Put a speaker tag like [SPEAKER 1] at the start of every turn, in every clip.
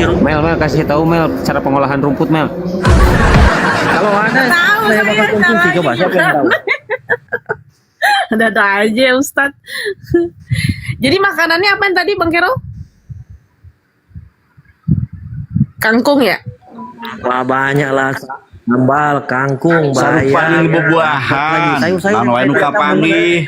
[SPEAKER 1] Mel, kasih tahu Mel cara pengolahan rumput Mel.
[SPEAKER 2] Kalau ada
[SPEAKER 3] Tahu
[SPEAKER 2] saya bakal konsumsi.
[SPEAKER 3] caranya
[SPEAKER 2] Coba siapa yang tahu?
[SPEAKER 3] Ada aja Ustad. Jadi makanannya apa yang tadi Bang Kero? Kangkung ya?
[SPEAKER 2] Wah, banyak lah. Sambal, kangkung,
[SPEAKER 4] Sarupaning buah-buahan,
[SPEAKER 2] sayur-sayur.
[SPEAKER 4] nanu anu kapangi.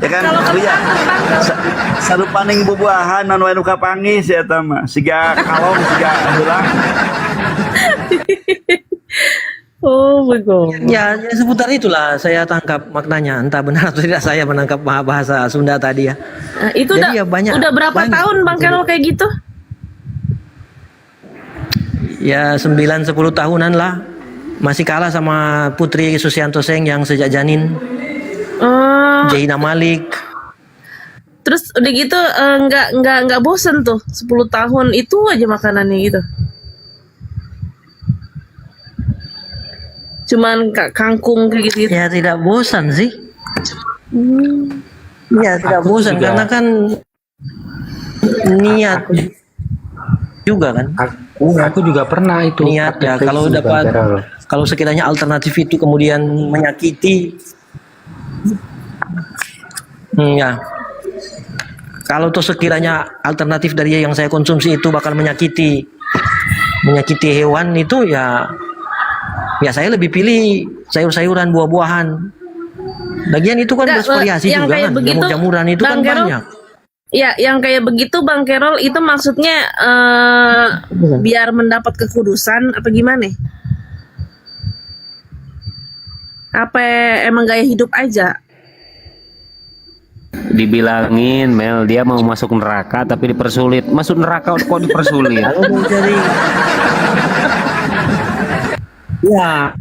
[SPEAKER 4] Ya kan,
[SPEAKER 3] Kalau
[SPEAKER 4] Ria.
[SPEAKER 3] kentang
[SPEAKER 4] Sarupaning buah-buahan nanu anu kapangi si eta mah. Siga kalong, siga heula.
[SPEAKER 3] oh betul.
[SPEAKER 2] Ya, seputar itulah saya tangkap maknanya. Entah benar atau tidak saya menangkap bahasa Sunda tadi ya.
[SPEAKER 3] Nah, itu
[SPEAKER 2] Jadi
[SPEAKER 3] udah
[SPEAKER 2] ya banyak-
[SPEAKER 3] udah berapa
[SPEAKER 2] banyak.
[SPEAKER 3] tahun Bang Kero kayak gitu?
[SPEAKER 2] Ya 9-10 tahunan lah. Masih kalah sama Putri Susianto Seng yang sejak janin. Jaina Malik.
[SPEAKER 3] Terus udah gitu nggak bosen tuh 10 tahun itu aja makanannya gitu. Cuman kangkung kayak gitu.
[SPEAKER 2] Ya tidak bosan sih. Ya tidak bosan
[SPEAKER 1] juga.
[SPEAKER 2] karena kan niat juga kan.
[SPEAKER 1] Aku juga pernah itu.
[SPEAKER 2] Niat ya
[SPEAKER 1] praktek
[SPEAKER 2] kalau
[SPEAKER 1] itu,
[SPEAKER 2] dapat
[SPEAKER 1] Bang Carol.
[SPEAKER 2] kalau sekiranya alternatif itu kemudian menyakiti ya kalau tuh sekiranya alternatif dari yang saya konsumsi itu bakal menyakiti hewan itu ya saya lebih pilih sayur-sayuran, buah-buahan. Lagian itu kan
[SPEAKER 3] Nggak,
[SPEAKER 2] bervariasi
[SPEAKER 3] yang
[SPEAKER 2] juga
[SPEAKER 3] kayak
[SPEAKER 2] kan,
[SPEAKER 3] begitu,
[SPEAKER 2] jamur-jamuran itu
[SPEAKER 3] Bang
[SPEAKER 2] kan
[SPEAKER 3] Carol,
[SPEAKER 2] banyak.
[SPEAKER 3] Ya, yang kayak begitu Bang Kerol itu maksudnya biar mendapat kekudusan apa gimana? Apa emang gaya hidup aja?
[SPEAKER 1] Dibilangin Mel dia mau masuk neraka tapi dipersulit. Masuk neraka kok dipersulit?
[SPEAKER 2] Kalau mau cari ya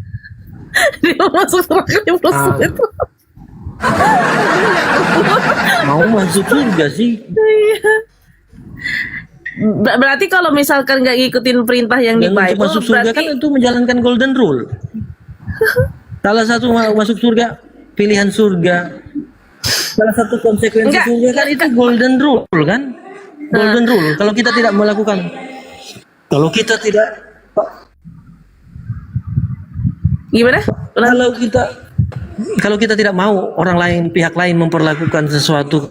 [SPEAKER 3] Dia masuk neraka di proses itu.
[SPEAKER 2] mau masuk surga sih.
[SPEAKER 3] Iya. Berarti kalau misalkan nggak ngikutin perintah yang di
[SPEAKER 2] Dan untuk
[SPEAKER 3] Bible,
[SPEAKER 2] masuk surga
[SPEAKER 3] berarti
[SPEAKER 2] kan itu menjalankan golden rule. Salah satu masuk surga, pilihan surga. Salah satu konsekuensi
[SPEAKER 3] Enggak,
[SPEAKER 2] surga kan itu golden rule kan? Golden rule. Kalau kita tidak melakukan, kalau kita tidak,
[SPEAKER 3] gimana?
[SPEAKER 2] kalau kita tidak mau orang lain, pihak lain memperlakukan sesuatu.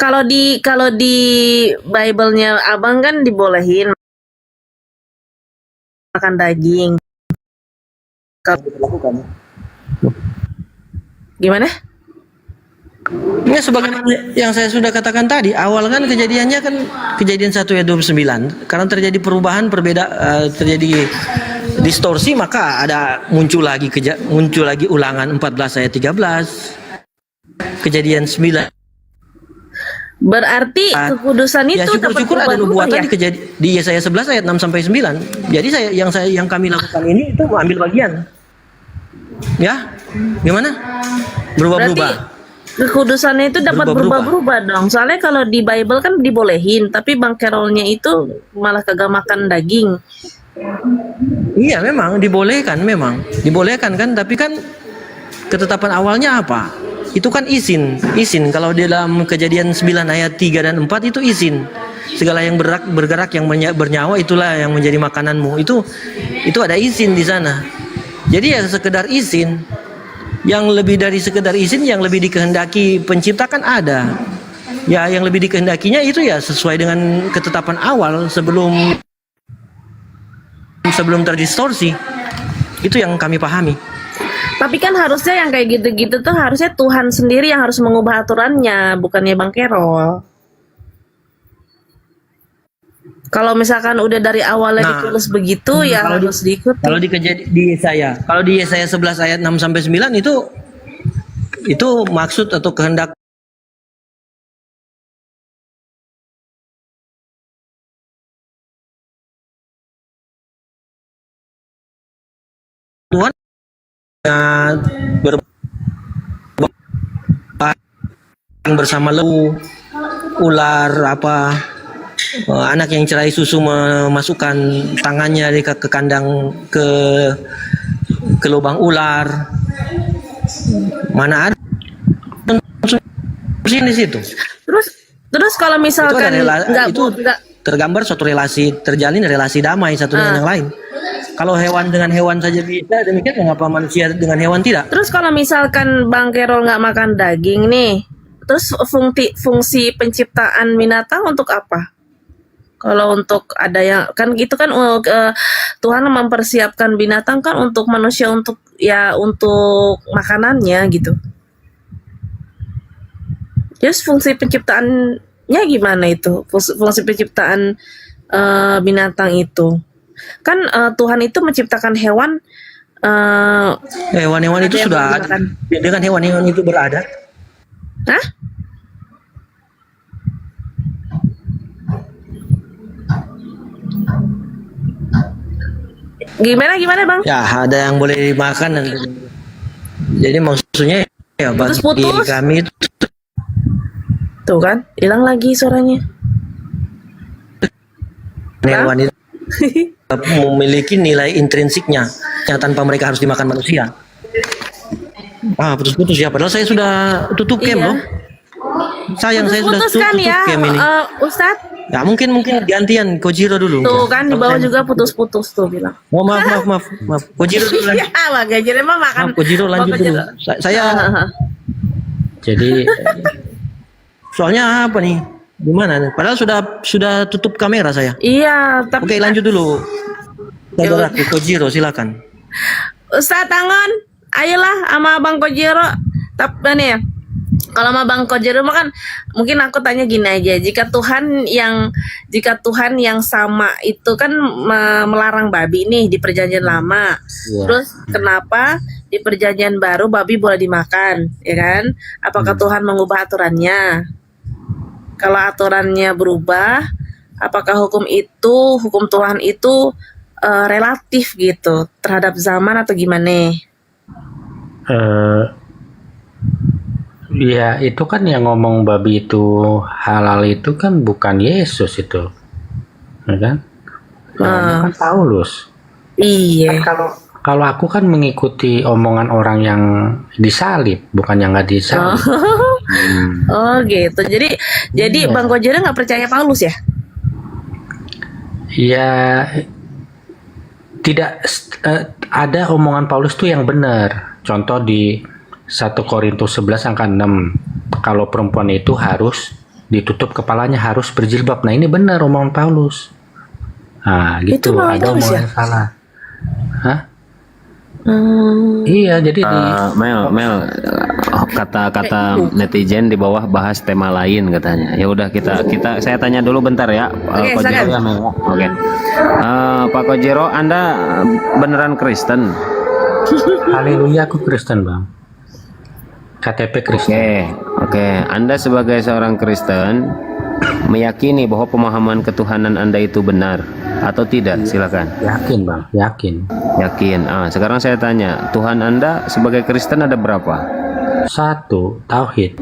[SPEAKER 3] Kalau di Bible-nya Abang kan dibolehin makan daging. Gimana?
[SPEAKER 2] Ya sebagaimana yang saya sudah katakan tadi, awal kan kejadiannya kan kejadian 1 ayat 29. Karena terjadi perubahan, terjadi distorsi, maka ada muncul lagi ulangan 14 ayat 13. Kejadian 9.
[SPEAKER 3] Berarti kekudusan
[SPEAKER 2] Ya
[SPEAKER 3] itu dapat
[SPEAKER 2] syukur-syukur ada
[SPEAKER 3] berubah-ubah
[SPEAKER 2] nubuatan
[SPEAKER 3] ya?
[SPEAKER 2] di Yesaya 11 ayat 6 sampai 9. Jadi yang kami lakukan ini itu mengambil bagian. Ya. Gimana? Berubah-berubah.
[SPEAKER 3] Berarti kekudusannya itu dapat berubah-berubah dong. Soalnya kalau di Bible kan dibolehin, tapi Bang Carolnya itu malah kagak makan daging.
[SPEAKER 2] Iya, memang dibolehkan kan, tapi kan ketetapan awalnya apa? Itu kan izin. Kalau di dalam Kejadian 9 ayat 3 dan 4 itu izin. Segala yang bergerak yang bernyawa itulah yang menjadi makananmu. Itu ada izin di sana. Jadi ya sekedar izin. Yang lebih dari sekedar izin, yang lebih dikehendaki pencipta kan ada. Ya, yang lebih dikehendakinya itu ya sesuai dengan ketetapan awal sebelum terdistorsi. Itu yang kami pahami.
[SPEAKER 3] Tapi kan harusnya yang kayak gitu-gitu tuh harusnya Tuhan sendiri yang harus mengubah aturannya, bukannya Bang Carol. Kalau misalkan udah dari awalnya ditulis begitu ya harus diikuti.
[SPEAKER 2] Kalau di Yesaya 11 ayat 6 sampai 9 itu maksud atau kehendak Tuhan bersama lembu, ular anak yang cerai susu memasukkan tangannya ke kandang ke lubang ular. Mana ada di situ?
[SPEAKER 3] Terus Terus kalau
[SPEAKER 2] Itu ada
[SPEAKER 3] misalkan
[SPEAKER 2] itu
[SPEAKER 3] nggak
[SPEAKER 2] tergambar suatu relasi, terjalin relasi damai satu dengan yang lain. Kalau hewan dengan hewan saja bisa, demikian mengapa manusia dengan hewan tidak?
[SPEAKER 3] terus kalau misalkan Bang Kerol nggak makan daging nih, terus fungsi penciptaan binatang untuk apa? Kalau untuk ada yang kan gitu kan Tuhan mempersiapkan binatang kan untuk manusia untuk untuk makanannya gitu. Terus fungsi penciptaannya gimana itu? Fungsi penciptaan binatang itu. Kan Tuhan itu menciptakan hewan
[SPEAKER 2] Hewan-hewan itu
[SPEAKER 3] yang
[SPEAKER 2] sudah ada.
[SPEAKER 3] menggunakan.
[SPEAKER 2] Dengan hewan-hewan itu berada.
[SPEAKER 3] Hah? Gimana Bang?
[SPEAKER 2] Ya, ada yang boleh dimakan dan jadi maksudnya ya bagi
[SPEAKER 3] Putus-putus.
[SPEAKER 2] kami itu
[SPEAKER 3] Tuh kan, hilang lagi suaranya.
[SPEAKER 2] hewan itu memiliki nilai intrinsiknya yang tanpa mereka harus dimakan manusia. Putus-putus ya, padahal saya sudah tutup cam
[SPEAKER 3] Iya.
[SPEAKER 2] loh. Sayang saya sudah
[SPEAKER 3] Putus-putus kan
[SPEAKER 2] tutup
[SPEAKER 3] ya,
[SPEAKER 2] cam ini.
[SPEAKER 3] Ustadz.
[SPEAKER 2] Ya mungkin gantian Kojiro dulu.
[SPEAKER 3] Tuh kan di bawah juga putus-putus tuh bilang.
[SPEAKER 2] Oh, maaf. Kojiro dulu
[SPEAKER 3] Ya,
[SPEAKER 2] lanjut.
[SPEAKER 3] Bang Gajir emang makan.
[SPEAKER 2] Maaf, Kojiro lanjut
[SPEAKER 3] Bang
[SPEAKER 2] dulu.
[SPEAKER 3] Gajir.
[SPEAKER 2] Saya
[SPEAKER 1] Jadi
[SPEAKER 2] soalnya apa nih? Gimana nih? Padahal sudah tutup kamera saya.
[SPEAKER 3] Iya, tapi
[SPEAKER 2] Oke, lanjut dulu. Saudara Kojiro, silakan.
[SPEAKER 3] Ustadz Tangon, ayolah sama Bang Kojiro. Tapi nih ya, kalau sama Bang Kojiro mah kan mungkin aku tanya gini aja, jika Tuhan yang sama itu kan melarang babi nih di perjanjian lama.
[SPEAKER 1] Iya.
[SPEAKER 3] Terus kenapa di perjanjian baru babi boleh dimakan, ya kan? Apakah Tuhan mengubah aturannya? Kalau aturannya berubah, apakah hukum Tuhan itu relatif gitu terhadap zaman atau gimana?
[SPEAKER 1] Ya itu kan yang ngomong babi itu halal itu kan bukan Yesus itu, ya kan? Kan Paulus.
[SPEAKER 3] Iya.
[SPEAKER 1] Kalau aku kan mengikuti omongan orang yang disalib, bukan yang nggak disalib.
[SPEAKER 3] Oh gitu. Jadi Bang Kojiro nggak percaya Paulus ya?
[SPEAKER 1] Ya tidak ada omongan Paulus tuh yang benar. Contoh di 1 Korintus 11 angka 6, kalau perempuan itu harus ditutup kepalanya, harus berjilbab. Nah ini benar omongan Paulus. Nah gitu,
[SPEAKER 3] Itu omongan
[SPEAKER 1] ada
[SPEAKER 3] Paulus
[SPEAKER 1] omongan
[SPEAKER 3] ya?
[SPEAKER 1] salah. Hah? Iya, jadi Mel, kata-kata netizen di bawah bahas tema lain katanya. Ya udah saya tanya dulu bentar ya,
[SPEAKER 3] Oke,
[SPEAKER 1] Kojiro
[SPEAKER 3] silakan.
[SPEAKER 1] ya, Mel. Oke. Pak Kojiro, Anda beneran Kristen? Haleluya, aku Kristen, Bang. KTP Kristen. Oke. Anda sebagai seorang Kristen meyakini bahwa pemahaman ketuhanan Anda itu benar atau tidak? Silakan.
[SPEAKER 5] Yakin bang, yakin.
[SPEAKER 1] Yakin. Sekarang saya tanya, Tuhan Anda sebagai Kristen ada berapa?
[SPEAKER 5] Satu, tauhid.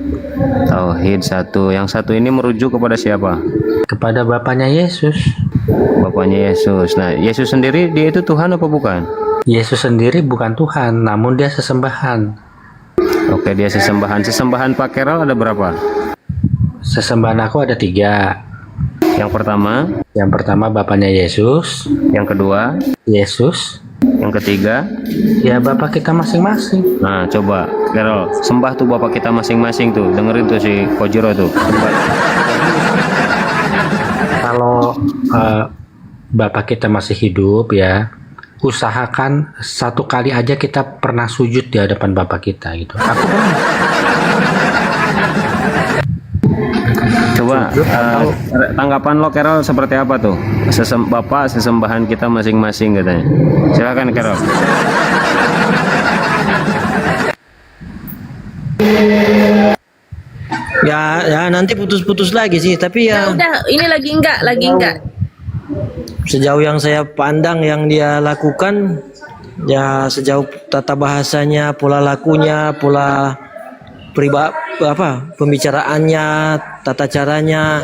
[SPEAKER 1] Tauhid satu. Yang satu ini merujuk kepada siapa?
[SPEAKER 5] Kepada Bapaknya Yesus.
[SPEAKER 1] Bapaknya Yesus. Nah, Yesus sendiri dia itu Tuhan apa bukan?
[SPEAKER 5] Yesus sendiri bukan Tuhan, namun dia sesembahan.
[SPEAKER 1] Oke, dia sesembahan. Sesembahan Pak Kerol ada berapa?
[SPEAKER 5] Sesembahan aku ada 3.
[SPEAKER 1] Yang pertama
[SPEAKER 5] Bapaknya Yesus.
[SPEAKER 1] yang kedua,
[SPEAKER 5] Yesus.
[SPEAKER 1] yang ketiga,
[SPEAKER 5] Ya Bapak kita masing-masing.
[SPEAKER 1] nah coba Kerol sembah tuh Bapak kita masing-masing tuh, dengerin tuh si Kojiro tuh sembah.
[SPEAKER 5] Kalau Bapak kita masih hidup ya, usahakan 1 kali aja kita pernah sujud di hadapan Bapak kita gitu. Aku pernah.
[SPEAKER 1] Coba tanggapan lo Kerol seperti apa tuh? Bapak sesembahan kita masing-masing katanya. Silakan Kerol.
[SPEAKER 2] Ya nanti putus-putus lagi sih, tapi
[SPEAKER 3] Ya
[SPEAKER 2] ya
[SPEAKER 3] udah, ini lagi enggak.
[SPEAKER 2] sejauh yang saya pandang yang dia lakukan, ya sejauh tata bahasanya, pola lakunya, pola pembicaraannya, tata caranya,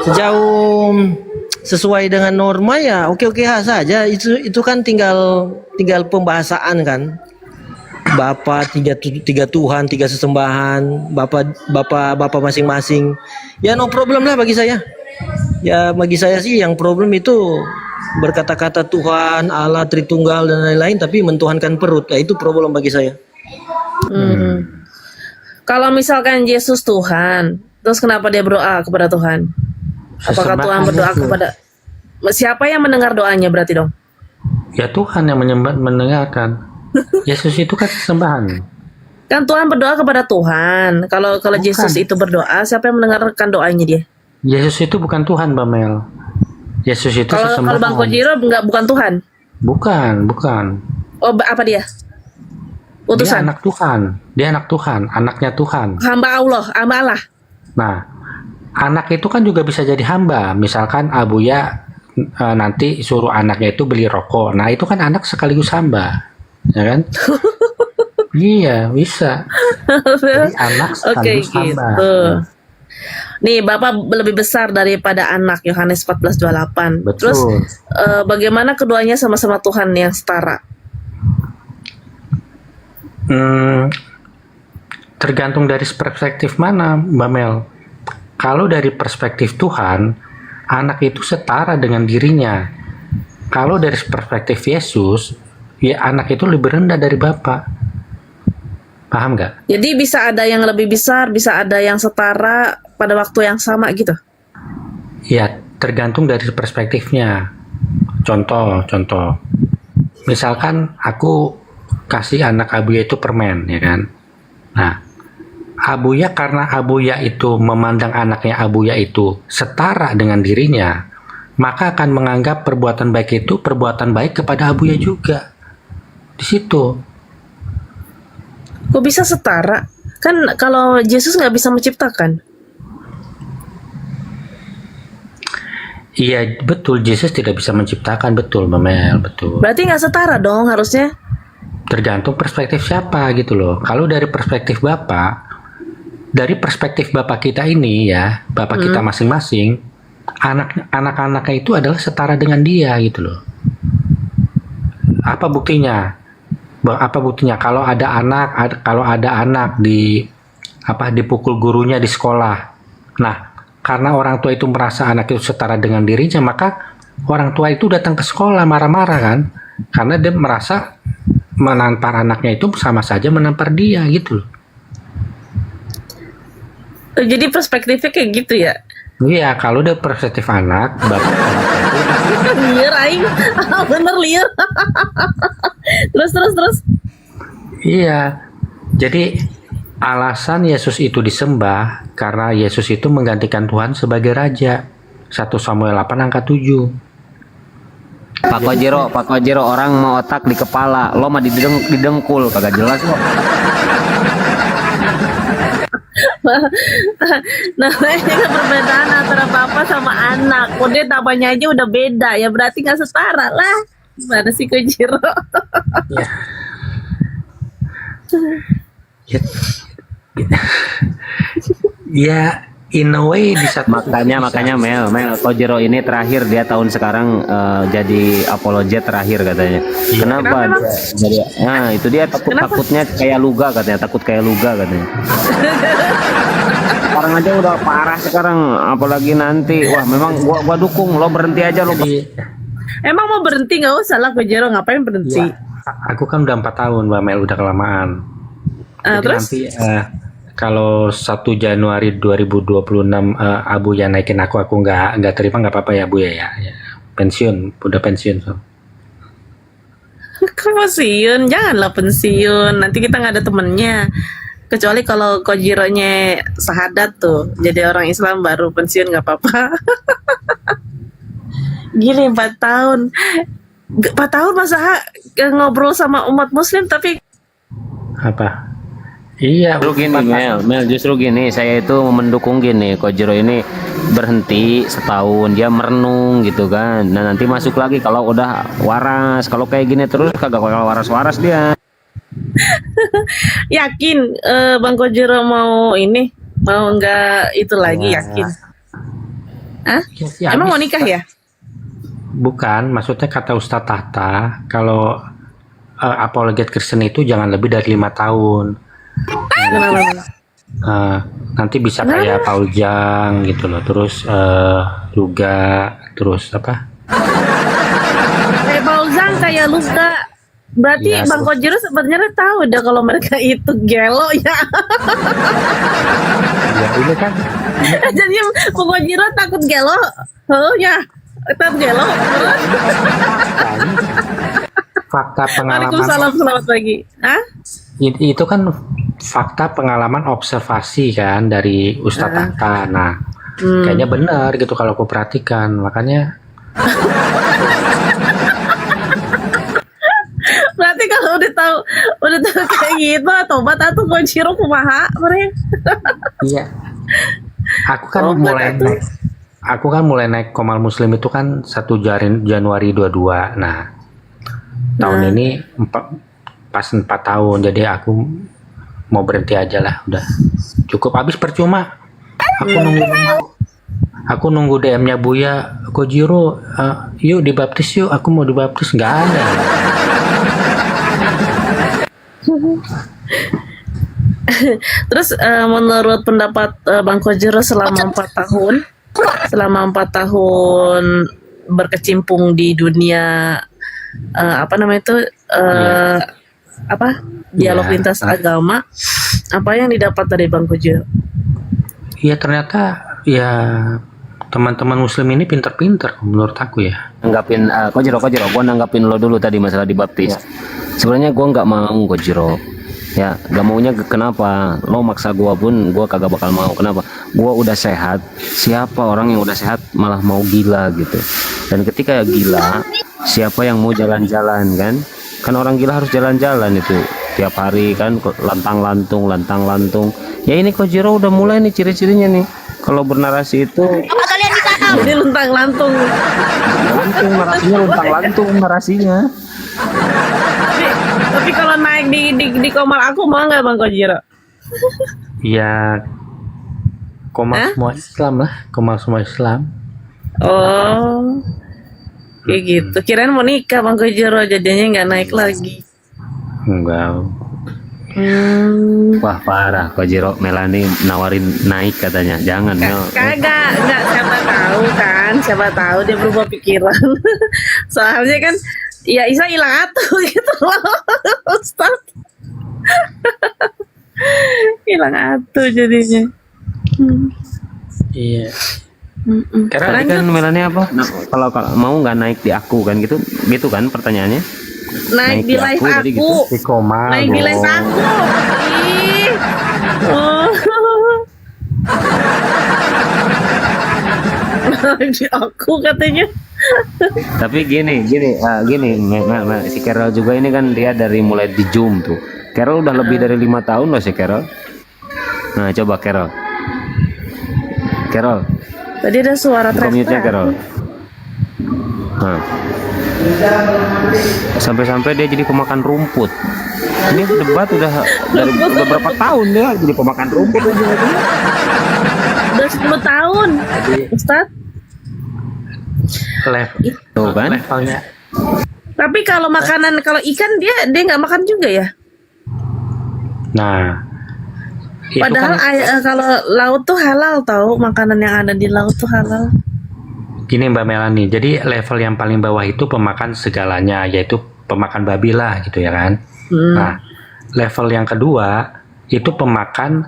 [SPEAKER 2] sejauh sesuai dengan norma ya oke saja. Itu kan tinggal pembahasan kan. Bapa tiga Tuhan, tiga sesembahan, Bapa masing-masing. Ya no problem lah bagi saya. Ya bagi saya sih yang problem itu berkata-kata Tuhan, Allah, Tritunggal dan lain-lain, tapi mentuhankan perut. Ya, itu problem bagi saya.
[SPEAKER 3] Kalau misalkan Yesus Tuhan, terus kenapa dia berdoa kepada Tuhan? Apakah Tuhan berdoa kepada siapa yang mendengar doanya berarti dong?
[SPEAKER 5] Ya Tuhan yang mendengarkan. Yesus itu kan sesembahan.
[SPEAKER 3] Kan Tuhan berdoa kepada Tuhan. Kalau Yesus itu berdoa, siapa yang mendengarkan doanya dia?
[SPEAKER 5] Yesus itu bukan Tuhan, Mbak Mel. Yesus itu
[SPEAKER 3] Kalau
[SPEAKER 5] sesembahan.
[SPEAKER 3] Bang Kojiro bukan Tuhan.
[SPEAKER 5] Bukan.
[SPEAKER 3] Oh, apa dia? Utusan.
[SPEAKER 5] Dia anak Tuhan. Dia anak Tuhan, anaknya Tuhan.
[SPEAKER 3] Hamba Allah.
[SPEAKER 5] Nah, anak itu kan juga bisa jadi hamba. Misalkan Abuya nanti suruh anaknya itu beli rokok. Nah, itu kan anak sekaligus hamba. Ya kan? Iya, bisa. Jadi anak sekaligus hamba.
[SPEAKER 3] Gitu. Nih, Bapak lebih besar daripada anak, Yohanes 14:28.
[SPEAKER 5] Betul.
[SPEAKER 3] Terus bagaimana keduanya sama-sama Tuhan yang setara?
[SPEAKER 5] Tergantung dari perspektif mana, Mbak Mel. Kalau dari perspektif Tuhan, anak itu setara dengan dirinya. Kalau dari perspektif Yesus, ya anak itu lebih rendah dari Bapak. Paham nggak?
[SPEAKER 3] Jadi bisa ada yang lebih besar, bisa ada yang setara pada waktu yang sama gitu.
[SPEAKER 5] Ya, tergantung dari perspektifnya. Contoh. Misalkan aku kasih anak Abuya itu permen, ya kan? Nah, Abuya karena Abuya itu memandang anaknya Abuya itu setara dengan dirinya, maka akan menganggap perbuatan baik itu perbuatan baik kepada Abuya juga. Di situ.
[SPEAKER 3] Kok bisa setara? Kan kalau Yesus nggak bisa menciptakan.
[SPEAKER 5] Iya, betul. Yesus tidak bisa menciptakan, betul, Memel, betul.
[SPEAKER 3] Berarti nggak setara dong harusnya.
[SPEAKER 5] Tergantung perspektif siapa gitu loh. Kalau dari perspektif Bapak, dari perspektif Bapak kita ini ya, Bapak kita masing-masing, anak-anaknya itu adalah setara dengan dia gitu loh. Apa buktinya? Kalau ada anak dipukul gurunya di sekolah. Nah, karena orang tua itu merasa anak itu setara dengan dirinya, maka orang tua itu datang ke sekolah marah-marah kan? Karena dia merasa menampar anaknya itu sama saja menampar dia gitu loh.
[SPEAKER 3] Jadi perspektifnya kayak gitu ya?
[SPEAKER 5] Iya, kalau dari perspektif anak, bapak itu
[SPEAKER 3] Liar aing. Bener liar. Terus.
[SPEAKER 5] iya. Jadi alasan Yesus itu disembah karena Yesus itu menggantikan Tuhan sebagai raja. 1 Samuel 8 angka 7.
[SPEAKER 1] Pak Kojiro, orang mau otak di kepala, lo mah didengkul, kagak jelas kok.
[SPEAKER 3] Namanya kan perbedaan antara bapak sama anak. Udah namanya aja udah beda ya, berarti nggak setara lah. Gimana sih Kojiro?
[SPEAKER 5] Ya, in a way di satu
[SPEAKER 1] Makanya Mel Kojiro ini terakhir dia tahun sekarang jadi apologet terakhir katanya. Kenapa? Jadi, nah itu dia takutnya kayak Luga katanya, takut kayak Luga katanya. Sekarang aja udah parah sekarang, apalagi nanti. Wah, memang gua dukung lo berhenti aja lo.
[SPEAKER 3] Emang mau berhenti nggak usah lah Kojiro, ngapain berhenti?
[SPEAKER 5] Ya, aku kan udah 4 tahun Mbak Mel, udah kelamaan. Jadi
[SPEAKER 3] Terus?
[SPEAKER 5] nanti kalau 1 Januari 2026 Abu ya naikin aku nggak terima, nggak apa-apa ya Bu ya. Pensiun, udah pensiun so.
[SPEAKER 3] Kok pensiun? Janganlah pensiun. Nanti kita nggak ada temennya. Kecuali kalau Kojironya sahadat tuh, jadi orang Islam baru pensiun nggak apa-apa. Gini 4 tahun. 4 tahun masa ngobrol sama umat Muslim tapi
[SPEAKER 5] Apa? Iya.
[SPEAKER 1] Justru gini Mel, justru gini, saya itu mendukung gini, Kojiro ini berhenti setahun, dia merenung gitu kan. Nah nanti masuk lagi kalau udah waras. Kalau kayak gini terus kagak bakal waras-waras dia.
[SPEAKER 3] yakin Bang Kojiro mau nggak itu lagi, yakin? Hah?
[SPEAKER 5] Ya,
[SPEAKER 3] Emang mau nikah ya?
[SPEAKER 5] Bukan, maksudnya kata Ustadz Tahta, kalau apologet Kristen itu jangan lebih dari 5 tahun.
[SPEAKER 3] Kenapa?
[SPEAKER 5] Nanti bisa kayak Paul Jang gitu loh. Terus juga terus apa?
[SPEAKER 3] Kayak Bauzang, kayak Luka. Berarti
[SPEAKER 5] Iya,
[SPEAKER 3] Bang Kojiro sebenarnya tahu deh kalau mereka itu gelo ya.
[SPEAKER 5] Ya ini kan
[SPEAKER 3] Jadi Bang Kojiro takut gelo. Ya. Takut gelo.
[SPEAKER 5] fakta pengalaman.
[SPEAKER 3] Waalaikumsalam, selamat pagi. Hah?
[SPEAKER 5] Itu kan fakta pengalaman observasi kan dari Ustadz Atta. Nah, kayaknya benar gitu kalau aku perhatikan. Makanya
[SPEAKER 3] Berarti kalau udah tahu kayak gitu, tobat atau Kojiro kumaha mereka.
[SPEAKER 5] iya. Aku kan mulai naik Komal Muslim itu kan 1 Januari 22. Nah, tahun ini pas 4 tahun, jadi aku mau berhenti aja lah, udah cukup, habis percuma. Aku nunggu DM-nya Buya, Kojiro, yuk dibaptis yuk, aku mau dibaptis, nggak ada.
[SPEAKER 3] Terus menurut pendapat Bang Kojiro selama 4 tahun berkecimpung di dunia apa namanya itu dialog lintas agama, apa yang didapat dari Bang Kojiro?
[SPEAKER 5] Iya, ternyata ya teman-teman Muslim ini pinter-pinter menurut aku ya.
[SPEAKER 1] Nanggapin Kojiro, gua nanggapin lo dulu tadi masalah dibaptis. Sebenarnya gua nggak mau, Kojiro. Ya, gak maunya kenapa? Lo maksa gua pun gua kagak bakal mau. Kenapa? Gua udah sehat. Siapa orang yang udah sehat malah mau gila gitu. Dan ketika gila, siapa yang mau jalan-jalan kan? Kan orang gila harus jalan-jalan itu tiap hari kan, lantang-lantung. Ya ini Kojiro udah mulai nih ciri-cirinya nih. Kalau bernarasi itu
[SPEAKER 3] Jadi luntang-lantung.
[SPEAKER 1] narasinya luntang-lantung narasinya.
[SPEAKER 3] Tapi kalau naik di Komal aku mau nggak Bang Kojiro?
[SPEAKER 5] Ya Komal semua Islam lah, Komal semua Islam.
[SPEAKER 3] Oh, kayak gitu. Kirain mau nikah Bang Kojiro, jadinya nggak naik lagi.
[SPEAKER 5] Enggak.
[SPEAKER 1] Wah parah, Kojiro. Melani nawarin naik katanya. Jangan Mel.
[SPEAKER 3] Kagak, siapa tahu dia berubah pikiran. Soalnya kan ya Isa hilang atuh gitu loh, Ustaz. Hilang atuh jadinya.
[SPEAKER 5] Iya.
[SPEAKER 1] Karena tadi kan Melani apa? Nah, kalau mau nggak naik di aku kan gitu kan pertanyaannya.
[SPEAKER 3] Naik di live
[SPEAKER 1] aku tadi
[SPEAKER 3] aku.
[SPEAKER 1] gitu.
[SPEAKER 5] Di Komal.
[SPEAKER 3] Naik di live aku. Ih. Oh. Di aku katanya.
[SPEAKER 1] Tapi gini, si Carol juga ini kan dia dari mulai di Zoom tuh. Carol udah lebih dari 5 tahun loh si Carol. Nah coba Carol.
[SPEAKER 3] Tadi ada suara
[SPEAKER 1] Komutnya
[SPEAKER 3] teriak.
[SPEAKER 1] Carol. Nah. Sampai-sampai dia jadi pemakan rumput. Ini debat udah berapa tahun dia jadi pemakan rumput aja.
[SPEAKER 3] Udah 10 tahun, Ustaz.
[SPEAKER 1] Tuh kan?
[SPEAKER 5] Levelnya.
[SPEAKER 3] Tapi kalau makanan, kalau ikan dia nggak makan juga ya.
[SPEAKER 5] Nah, itu
[SPEAKER 3] Padahal
[SPEAKER 5] kan
[SPEAKER 3] kalau laut tuh halal, tahu makanan yang ada di laut tuh halal.
[SPEAKER 5] gini Mbak Melani. Jadi level yang paling bawah itu pemakan segalanya, yaitu pemakan babi lah gitu ya kan. Nah, level yang kedua itu pemakan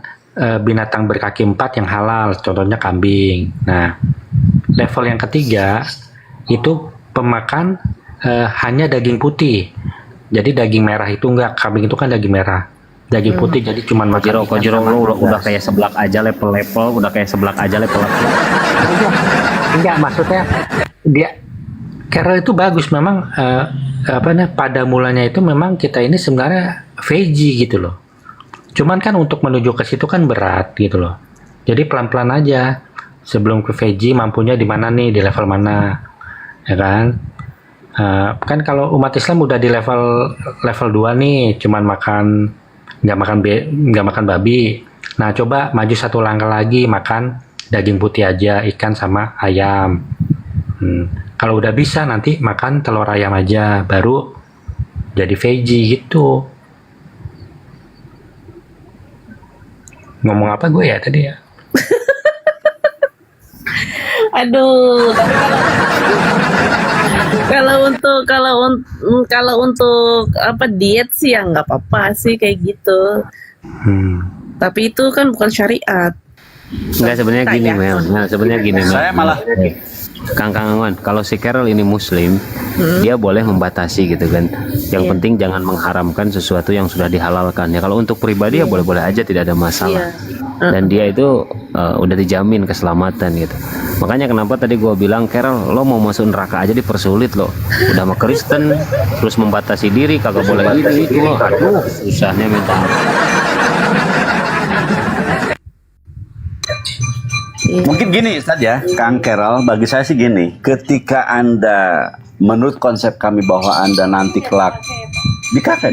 [SPEAKER 5] binatang berkaki 4 yang halal, contohnya kambing. Nah, level yang ketiga itu pemakan hanya daging putih. Jadi daging merah itu enggak, kambing itu kan daging merah. Daging putih jadi cuman makan
[SPEAKER 1] Kojiro lu udah kayak seblak aja level-level,
[SPEAKER 5] Enggak, maksudnya dia Carol itu bagus memang pada mulanya itu memang kita ini sebenarnya veggie gitu loh. Cuman kan untuk menuju ke situ kan berat gitu loh. Jadi pelan-pelan aja. Sebelum ke veggie mampunya di mana nih, di level mana. Ya kan? Kan kalau umat Islam udah di level 2 nih, cuman nggak makan babi. Nah, coba maju satu langkah lagi, makan daging putih aja, ikan sama ayam. Kalau udah bisa nanti makan telur ayam aja, baru jadi veggie gitu. Ngomong apa gue ya tadi ya?
[SPEAKER 3] Aduh, tapi kalau untuk apa diet sih ya nggak apa-apa sih kayak gitu. Tapi itu kan bukan syariat.
[SPEAKER 1] Enggak, sebenarnya gini Mel. Nah, sebenarnya gini Mel.
[SPEAKER 4] Saya malah
[SPEAKER 1] Kang Angon, kalau si Carol ini muslim, dia boleh membatasi gitu kan. Yang
[SPEAKER 3] Iya.
[SPEAKER 1] penting jangan mengharamkan sesuatu yang sudah dihalalkan. Ya kalau untuk pribadi ya boleh-boleh aja, tidak ada masalah. Dan dia itu udah dijamin keselamatan gitu. Makanya kenapa tadi gue bilang, Carol, lo mau masuk neraka aja dipersulit lo. Udah sama Kristen, terus membatasi diri, kagak boleh ini itu. Aduh, susahnya minta ampun.
[SPEAKER 4] mungkin gini Ustaz ya, Kang Carol, bagi saya sih gini, ketika Anda menurut konsep kami bahwa Anda nanti kelak dipakai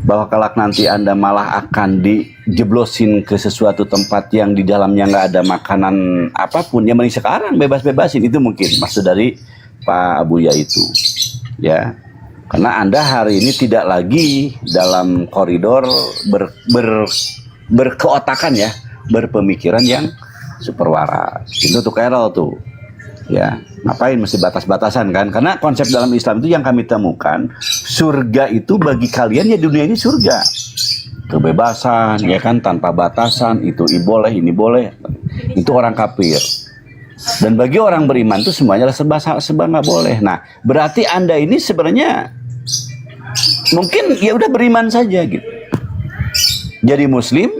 [SPEAKER 4] bahwa kelak nanti Anda malah akan dijeblosin ke sesuatu tempat yang di dalamnya nggak ada makanan apapun, yang mending sekarang bebas-bebasin, itu mungkin maksud dari Pak Abuya itu ya, karena Anda hari ini tidak lagi dalam koridor berkeotakan ya, berpemikiran yang super waras. Itu tuh Carol tuh ya, ngapain mesti batas-batasan kan, karena konsep dalam Islam itu yang kami temukan, surga itu bagi kalian ya dunia ini surga, kebebasan ya kan, tanpa batasan, itu boleh ini boleh, itu orang kafir. Dan bagi orang beriman itu semuanya serba nggak boleh. Nah berarti Anda ini sebenarnya mungkin ya udah beriman saja gitu, jadi muslim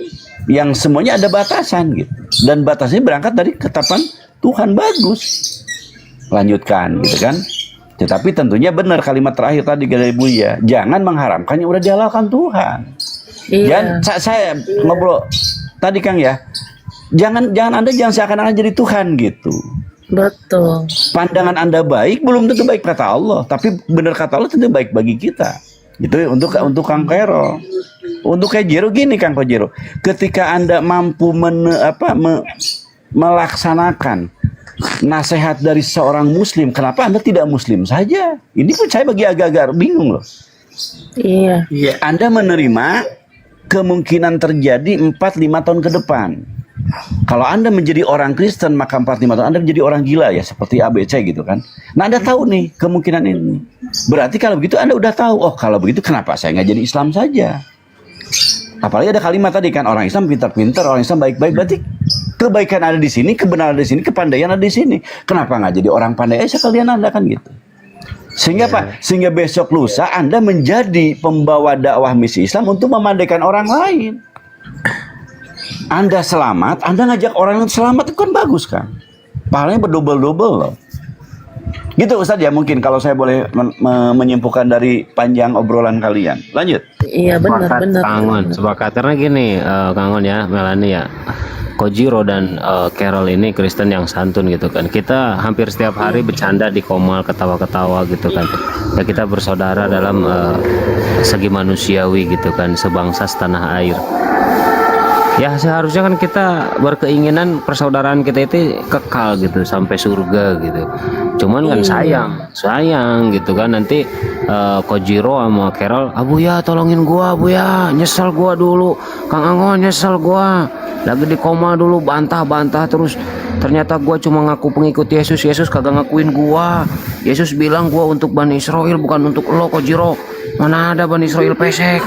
[SPEAKER 4] yang semuanya ada batasan gitu, dan batasnya berangkat dari ketetapan Tuhan, bagus, lanjutkan gitu kan. Tetapi tentunya benar kalimat terakhir tadi dari Buya, jangan mengharamkan yang udah dihalalkan Tuhan.
[SPEAKER 3] Iya.
[SPEAKER 4] Dan saya ngobrol tadi Kang ya, jangan Anda jangan seakan-akan jadi Tuhan gitu.
[SPEAKER 3] Betul.
[SPEAKER 4] Pandangan Anda baik belum tentu baik kata Allah, tapi benar kata Allah tentu baik bagi kita. Itu untuk Kang Kero. Untuk Kejero gini Kang Kejero, ketika Anda mampu melaksanakan nasihat dari seorang muslim, kenapa Anda tidak muslim saja? Ini pun saya bagi agak-agak bingung loh.
[SPEAKER 3] Iya.
[SPEAKER 4] Anda menerima kemungkinan terjadi 4-5 tahun ke depan. Kalau Anda menjadi orang Kristen, maka 4-5 tahun Anda menjadi orang gila ya, seperti ABC gitu kan. Nah Anda tahu nih kemungkinan ini. Berarti kalau begitu Anda udah tahu, oh kalau begitu kenapa saya nggak jadi Islam saja? Apalagi ada kalimat tadi kan, orang Islam pintar-pintar, orang Islam baik-baik. Berarti kebaikan ada di sini, kebenaran ada di sini, kepandaian ada di sini. Kenapa nggak jadi orang pandai aja sekalian Anda kan gitu? Sehingga Pak, sehingga besok lusa Anda menjadi pembawa dakwah misi Islam untuk memandaikan orang lain. Anda selamat, Anda ngajak orang yang selamat, itu kan bagus kan? Pahalanya berdobel-dobel loh. Gitu Ustadz ya, mungkin kalau saya boleh menyimpulkan dari panjang obrolan kalian. Lanjut.
[SPEAKER 3] Iya benar.
[SPEAKER 1] Kangon, sepakat. Karena gini, Kangon ya, Melani ya, Kojiro dan Carol ini Kristen yang santun gitu kan. Kita hampir setiap hari bercanda di Komal, ketawa-ketawa gitu kan. Ya kita bersaudara dalam segi manusiawi gitu kan, sebangsa setanah air. Ya seharusnya kan kita berkeinginan persaudaraan kita itu kekal gitu sampai surga gitu. Cuman kan sayang gitu kan, nanti Kojiro sama Carol, Abuya tolongin gua Abuya, nyesel gua dulu, Kang Angon nyesel gua, lagi di koma dulu bantah-bantah terus, ternyata gua cuma ngaku pengikut Yesus, Yesus kagak ngakuin gua, Yesus bilang gua untuk Bani Israel bukan untuk lo Kojiro, mana ada Bani Israel pesek.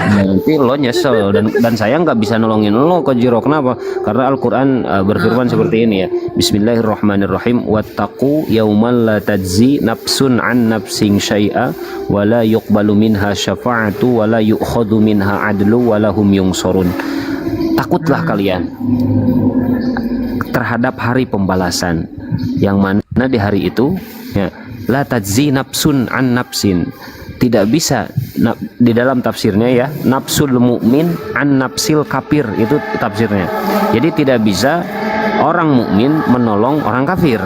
[SPEAKER 1] Nanti lo nyesel, dan saya nggak bisa nolongin lo Kojiro. Kenapa? Karena Al-Quran berfirman seperti ini ya, Bismillahirrahmanirrahim, wattaqu yauman la tajzi nafsun an nafsin syai'a wa la yuqbalu minha syafa'atu wa la yu'khadhu minha adlu wa lahum yungsorun. Takutlah kalian terhadap hari pembalasan, yang mana di hari itu ya, la tajzi nafsun an nafsin, tidak bisa di dalam tafsirnya ya, nafsul mukmin an nafsil kafir, itu tafsirnya. Jadi tidak bisa orang mukmin menolong orang kafir,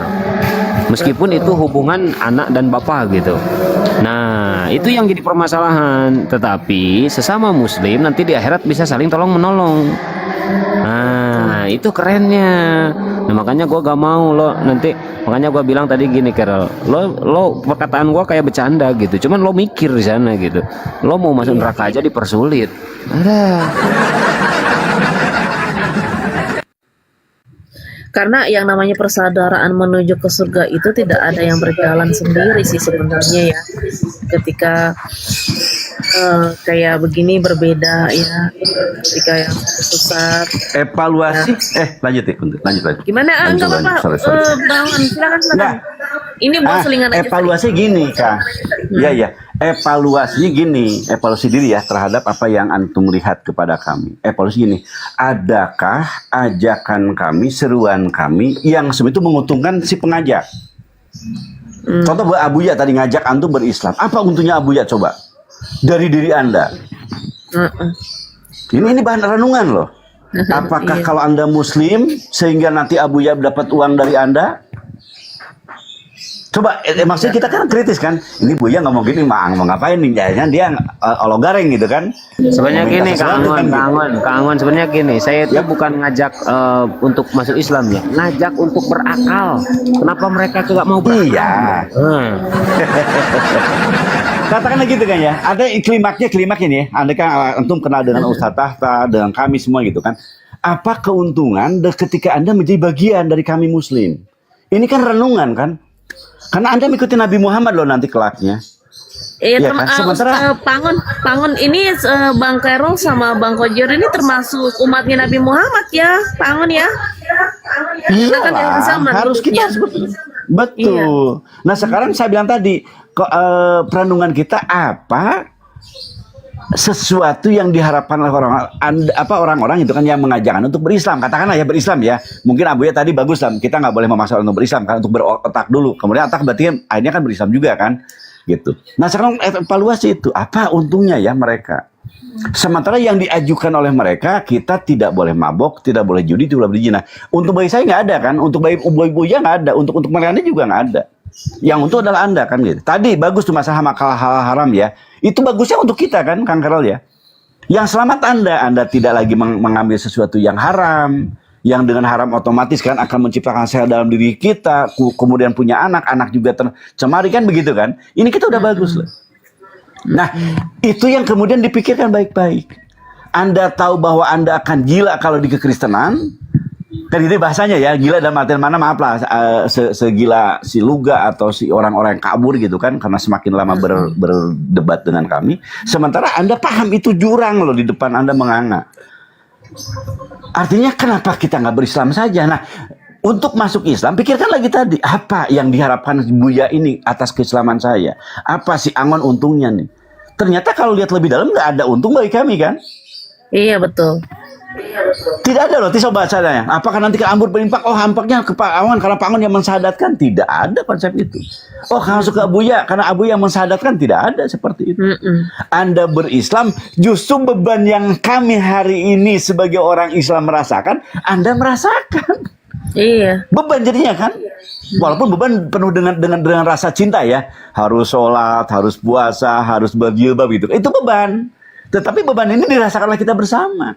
[SPEAKER 1] meskipun itu hubungan anak dan bapak gitu. Nah itu yang jadi permasalahan. Tetapi sesama muslim nanti di akhirat bisa saling tolong menolong. Nah itu kerennya. Nah makanya gue gak mau lo nanti Makanya gue bilang tadi gini, Carol, lo perkataan gue kayak bercanda gitu, cuman lo mikir di sana gitu, lo mau masuk neraka aja dipersulit. Ada.
[SPEAKER 3] Karena yang namanya persaudaraan menuju ke surga itu tidak ada yang berjalan sendiri sih sebenarnya ya. Ketika kayak begini berbeda ya. Ketika yang sesat.
[SPEAKER 4] Evaluasi. Lanjut.
[SPEAKER 3] Gimana? Enggak
[SPEAKER 4] Lanjut,
[SPEAKER 3] apa-apa.
[SPEAKER 4] sorry.
[SPEAKER 3] Bangun, silakan.
[SPEAKER 4] Nah,
[SPEAKER 3] Ini buat selingan aja.
[SPEAKER 4] evaluasi gini, Kang. Iya. Evaluasinya gini, evaluasi diri ya terhadap apa yang antum lihat kepada kami. Evaluasi gini, adakah ajakan kami, seruan kami yang sebenarnya itu menguntungkan si pengajak? Contoh Abuya tadi ngajak antum berislam. Apa untungnya Abuya coba? Dari diri Anda. Ini bahan renungan loh. Apakah kalau Anda Muslim sehingga nanti Abuya dapat uang dari Anda? Coba, maksudnya kita kan kritis kan. Ini Buya ngomong gini, mau ngapain nih? Jangan dia ologareng gitu kan.
[SPEAKER 1] Sebenarnya gini, Kang
[SPEAKER 4] gitu.
[SPEAKER 1] Angon, sebenarnya gini, saya itu bukan ngajak untuk masuk Islam ya, ngajak untuk berakal. Kenapa mereka nggak mau berakal?
[SPEAKER 4] Iya. Katakanlah gitu kan ya. Ada klimak ini. Anda kan antum kenal dengan Ustaz Tahta, dengan kami semua gitu kan. Apa keuntungan ketika Anda menjadi bagian dari kami Muslim? Ini kan renungan kan. Karena Anda mengikuti Nabi Muhammad loh nanti kelaknya.
[SPEAKER 3] Iya,
[SPEAKER 4] kan? Sementara
[SPEAKER 3] Pangon ini Bang Carol sama Bang Kojer ini termasuk umatnya Nabi Muhammad ya, Pangon ya.
[SPEAKER 4] iya
[SPEAKER 3] Kan
[SPEAKER 4] lah,
[SPEAKER 3] zaman
[SPEAKER 4] harus kita
[SPEAKER 3] hidupnya.
[SPEAKER 4] betul.
[SPEAKER 3] Iya.
[SPEAKER 4] Nah sekarang saya bilang tadi, perenungan kita apa? Sesuatu yang diharapkan oleh orang-orang itu kan yang mengajak Anda untuk berislam, katakanlah ya berislam ya. Mungkin Abuya tadi bagus lah, kita nggak boleh memaksa untuk berislam kan, untuk berotak dulu. Kemudian otak berarti kan, akhirnya kan berislam juga kan, gitu. Nah sekarang evaluasi itu apa untungnya ya mereka. Sementara yang diajukan oleh mereka, kita tidak boleh mabok, tidak boleh judi, tidak boleh berzina. Untuk bayi saya nggak ada kan, untuk bayi Buya nggak ada, untuk mereka juga nggak ada. Yang untuk adalah Anda kan gitu. Tadi bagus tuh masalah hal haram ya. Itu bagusnya untuk kita kan, Kang Carol ya. Yang selamat Anda tidak lagi mengambil sesuatu yang haram, yang dengan haram otomatis kan akan menciptakan sel dalam diri kita, kemudian punya anak juga tercemari kan begitu kan. Ini kita udah bagus loh. Nah, itu yang kemudian dipikirkan baik-baik. Anda tahu bahwa Anda akan gila kalau di kekristenan, kan itu bahasanya ya, gila dalam artian mana, maaf lah, segila si Luga atau si orang-orang yang kabur gitu kan, karena semakin lama berdebat dengan kami. Sementara Anda paham itu jurang loh, di depan Anda menganga. Artinya kenapa kita nggak berislam saja? Nah, untuk masuk Islam, pikirkan lagi tadi, apa yang diharapkan Buya ini atas keislaman saya? Apa sih Angon untungnya nih? Ternyata kalau lihat lebih dalam nggak ada untung bagi kami kan?
[SPEAKER 3] Iya betul.
[SPEAKER 4] Tidak ada loh, coba saya. Apakah nanti ke Ambur berinfak? Oh, hampaknya ke Pak Angon karena Pak Angon yang mensahadatkan. Tidak ada konsep itu. Oh, masuk ke Abuya karena Abuya yang mensahadatkan. Tidak ada seperti itu. Anda berislam, justru beban yang kami hari ini sebagai orang Islam merasakan, Anda merasakan.
[SPEAKER 3] Iya.
[SPEAKER 4] Beban jadinya kan. Walaupun beban penuh dengan rasa cinta ya. Harus sholat, harus puasa, harus berjilbab gitu. Itu beban. Tetapi beban ini dirasakan oleh kita bersama.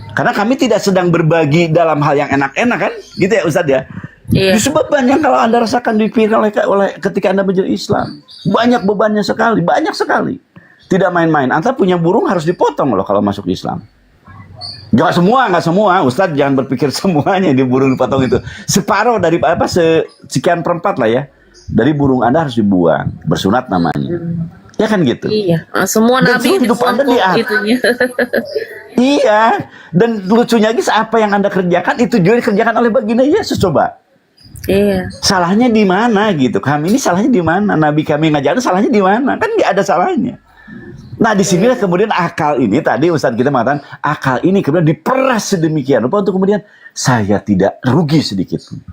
[SPEAKER 4] Karena kami tidak sedang berbagi dalam hal yang enak-enak kan, gitu ya Ustadz ya.
[SPEAKER 3] Iya.
[SPEAKER 4] Justru beban yang kalau Anda rasakan dipikirkan oleh ketika Anda menjadi Islam, banyak bebannya sekali, banyak sekali. Tidak main-main. Anda punya burung harus dipotong loh kalau masuk Islam. Nggak semua. Ustadz jangan berpikir semuanya di burung dipotong itu. Separuh dari sekian perempat lah ya. Dari burung Anda harus dibuang, bersunat namanya. Ya kan gitu.
[SPEAKER 3] Iya. Semua
[SPEAKER 4] Dan
[SPEAKER 3] nabi
[SPEAKER 4] hidup Anda
[SPEAKER 3] itunya.
[SPEAKER 4] Iya, dan lucunya lagi apa yang Anda kerjakan itu juga dikerjakan oleh baginda Yesus, coba.
[SPEAKER 3] Iya.
[SPEAKER 4] Salahnya di mana gitu? Kami ini salahnya di mana? Nabi kami ngajarin salahnya di mana? Kan nggak ada salahnya. Nah, disinilah kemudian akal ini tadi Ustadz kita mengatakan akal ini kemudian diperas sedemikian rupa untuk kemudian saya tidak rugi sedikit pun.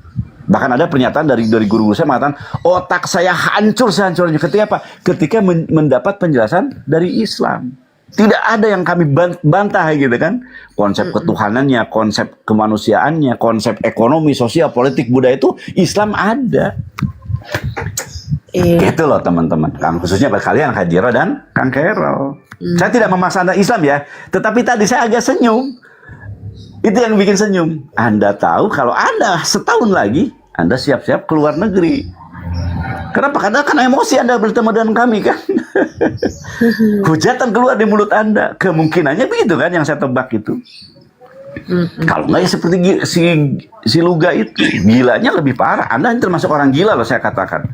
[SPEAKER 4] Bahkan ada pernyataan dari guru saya mengatakan otak saya hancur sehancurnya ketika apa? Ketika mendapat penjelasan dari Islam. Tidak ada yang kami bantah gitu kan. Konsep ketuhanannya, konsep kemanusiaannya, konsep ekonomi, sosial, politik, budaya itu Islam ada.
[SPEAKER 3] Iya.
[SPEAKER 4] Itu loh teman-teman. Khususnya buat kalian Kak Jiro dan Kang Carol. Saya tidak memaksa Anda Islam ya. Tetapi tadi saya agak senyum. Itu yang bikin senyum. Anda tahu kalau Anda setahun lagi Anda siap-siap keluar negeri. Kenapa? Karena kan emosi Anda bertemu dengan kami kan. Hujatan keluar di mulut Anda. Kemungkinannya begitu kan yang saya tebak itu. Kalau nggak ya seperti si Luga itu, gilanya lebih parah. Anda termasuk orang gila loh saya katakan.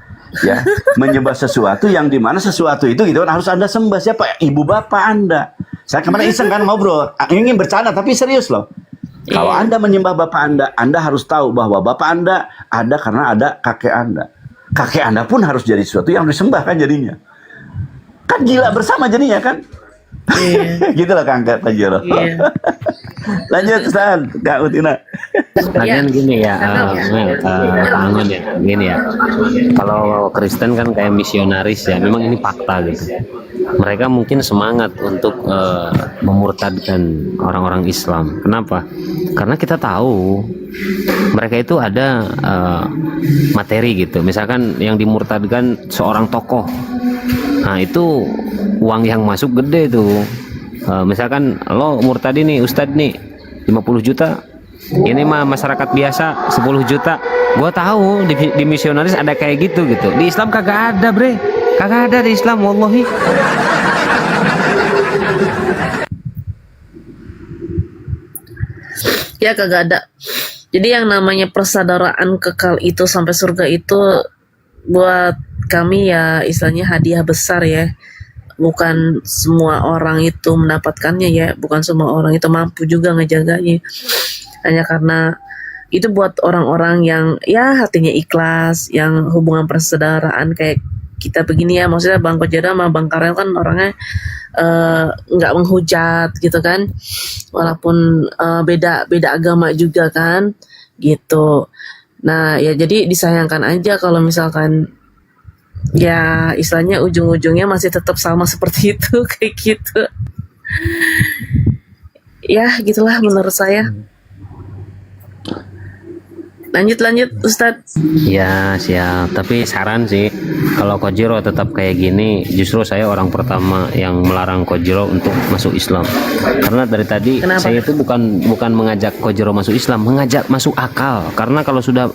[SPEAKER 4] Ya, menyembah sesuatu yang dimana sesuatu itu gitu kan harus Anda sembah. Siapa? Ibu bapak Anda. Saya kemarin iseng kan ngobrol, ingin bercanda tapi serius loh. Kalau Anda menyembah bapak Anda harus tahu bahwa bapak Anda ada karena ada kakek Anda. Kakek Anda pun harus jadi sesuatu yang disembah kan jadinya. Kan gila bersama jadinya kan. Gitu lah Kang Pajero. Lanjut Ustaz, Kak Utina.
[SPEAKER 1] Lagian gini ya, gini ya. Kalau Kristen kan kayak misionaris ya, memang ini fakta gitu. Mereka mungkin semangat untuk memurtadkan orang-orang Islam. Kenapa? Karena kita tahu mereka itu ada materi gitu. Misalkan yang dimurtadkan seorang tokoh. Nah itu uang yang masuk gede tuh. Misalkan lo murtadi nih Ustadz nih 50 juta, ini mah masyarakat biasa 10 juta. Gua tahu di misionaris ada kayak gitu. Di Islam kagak ada, bre. Kagak ada di Islam, wallahi.
[SPEAKER 3] Ya kagak ada. Jadi yang namanya persaudaraan kekal itu sampai surga itu buat kami ya istilahnya hadiah besar ya. Bukan semua orang itu mendapatkannya ya, bukan semua orang itu mampu juga ngejaganya. Hanya karena itu buat orang-orang yang ya hatinya ikhlas, yang hubungan persaudaraan kayak kita begini ya. Maksudnya Bang Kojada sama Bang Karel kan orangnya nggak menghujat gitu kan, walaupun beda agama juga kan gitu. Nah ya jadi disayangkan aja kalau misalkan ya istilahnya ujung-ujungnya masih tetap sama seperti itu kayak gitu. Ya gitulah menurut saya. Lanjut Ustadz.
[SPEAKER 1] Ya siap, tapi saran sih kalau Kojiro tetap kayak gini, justru saya orang pertama yang melarang Kojiro untuk masuk Islam. Karena dari tadi
[SPEAKER 3] Kenapa?
[SPEAKER 1] saya itu bukan mengajak Kojiro masuk Islam, mengajak masuk akal. Karena kalau sudah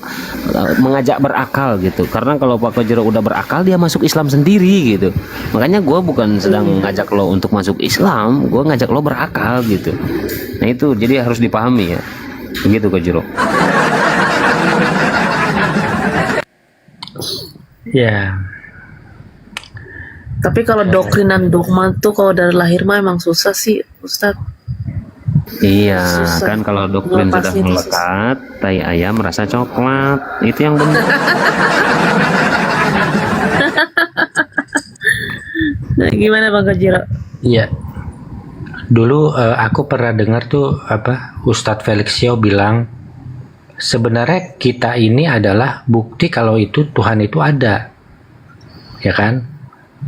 [SPEAKER 1] mengajak berakal gitu, karena kalau Pak Kojiro udah berakal dia masuk Islam sendiri gitu. Makanya gue bukan sedang ngajak lo untuk masuk Islam, gue ngajak lo berakal gitu. Nah itu jadi harus dipahami ya, begitu Kojiro.
[SPEAKER 5] Ya,
[SPEAKER 3] Tapi kalau doktrinan dogma tuh kalau dari lahir mah emang susah sih Ustadz.
[SPEAKER 1] Iya,
[SPEAKER 3] Susah.
[SPEAKER 1] kan kalau doktrin sudah
[SPEAKER 3] Ngelepasin itu
[SPEAKER 1] melekat, tai ayam rasa coklat, itu yang benar.
[SPEAKER 3] Nah, gimana Bang Kojiro?
[SPEAKER 5] iya. Dulu aku pernah dengar tuh Ustadz Felixio bilang sebenarnya kita ini adalah bukti kalau itu Tuhan itu ada, ya kan?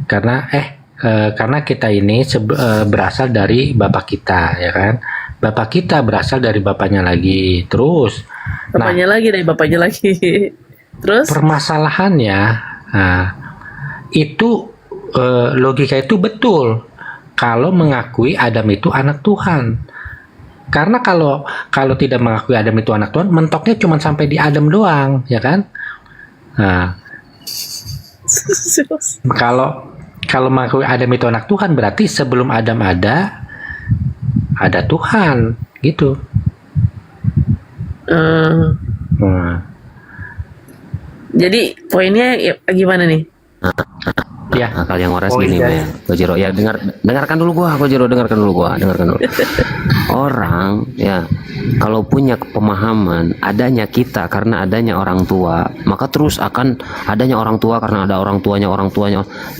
[SPEAKER 5] Karena kita ini berasal dari bapak kita, ya kan? Bapak kita berasal dari bapaknya lagi, terus.
[SPEAKER 3] Bapaknya lagi dari bapaknya lagi. Terus?
[SPEAKER 5] Permasalahannya, itu logika itu betul kalau mengakui Adam itu anak Tuhan. Karena kalau tidak mengakui Adam itu anak Tuhan, mentoknya cuma sampai di Adam doang, ya kan? Nah, kalau mengakui Adam itu anak Tuhan, berarti sebelum Adam ada Tuhan, gitu. Nah,
[SPEAKER 3] Jadi poinnya gimana nih?
[SPEAKER 5] ya.
[SPEAKER 1] Akal yang waras
[SPEAKER 5] Oh,
[SPEAKER 1] gini,
[SPEAKER 5] iya.
[SPEAKER 1] Kojiro. Ya dengarkan dulu gua, Kojiro, dengarkan dulu. Orang ya kalau punya pemahaman adanya kita karena adanya orang tua, maka terus akan adanya orang tua karena ada orang tuanya,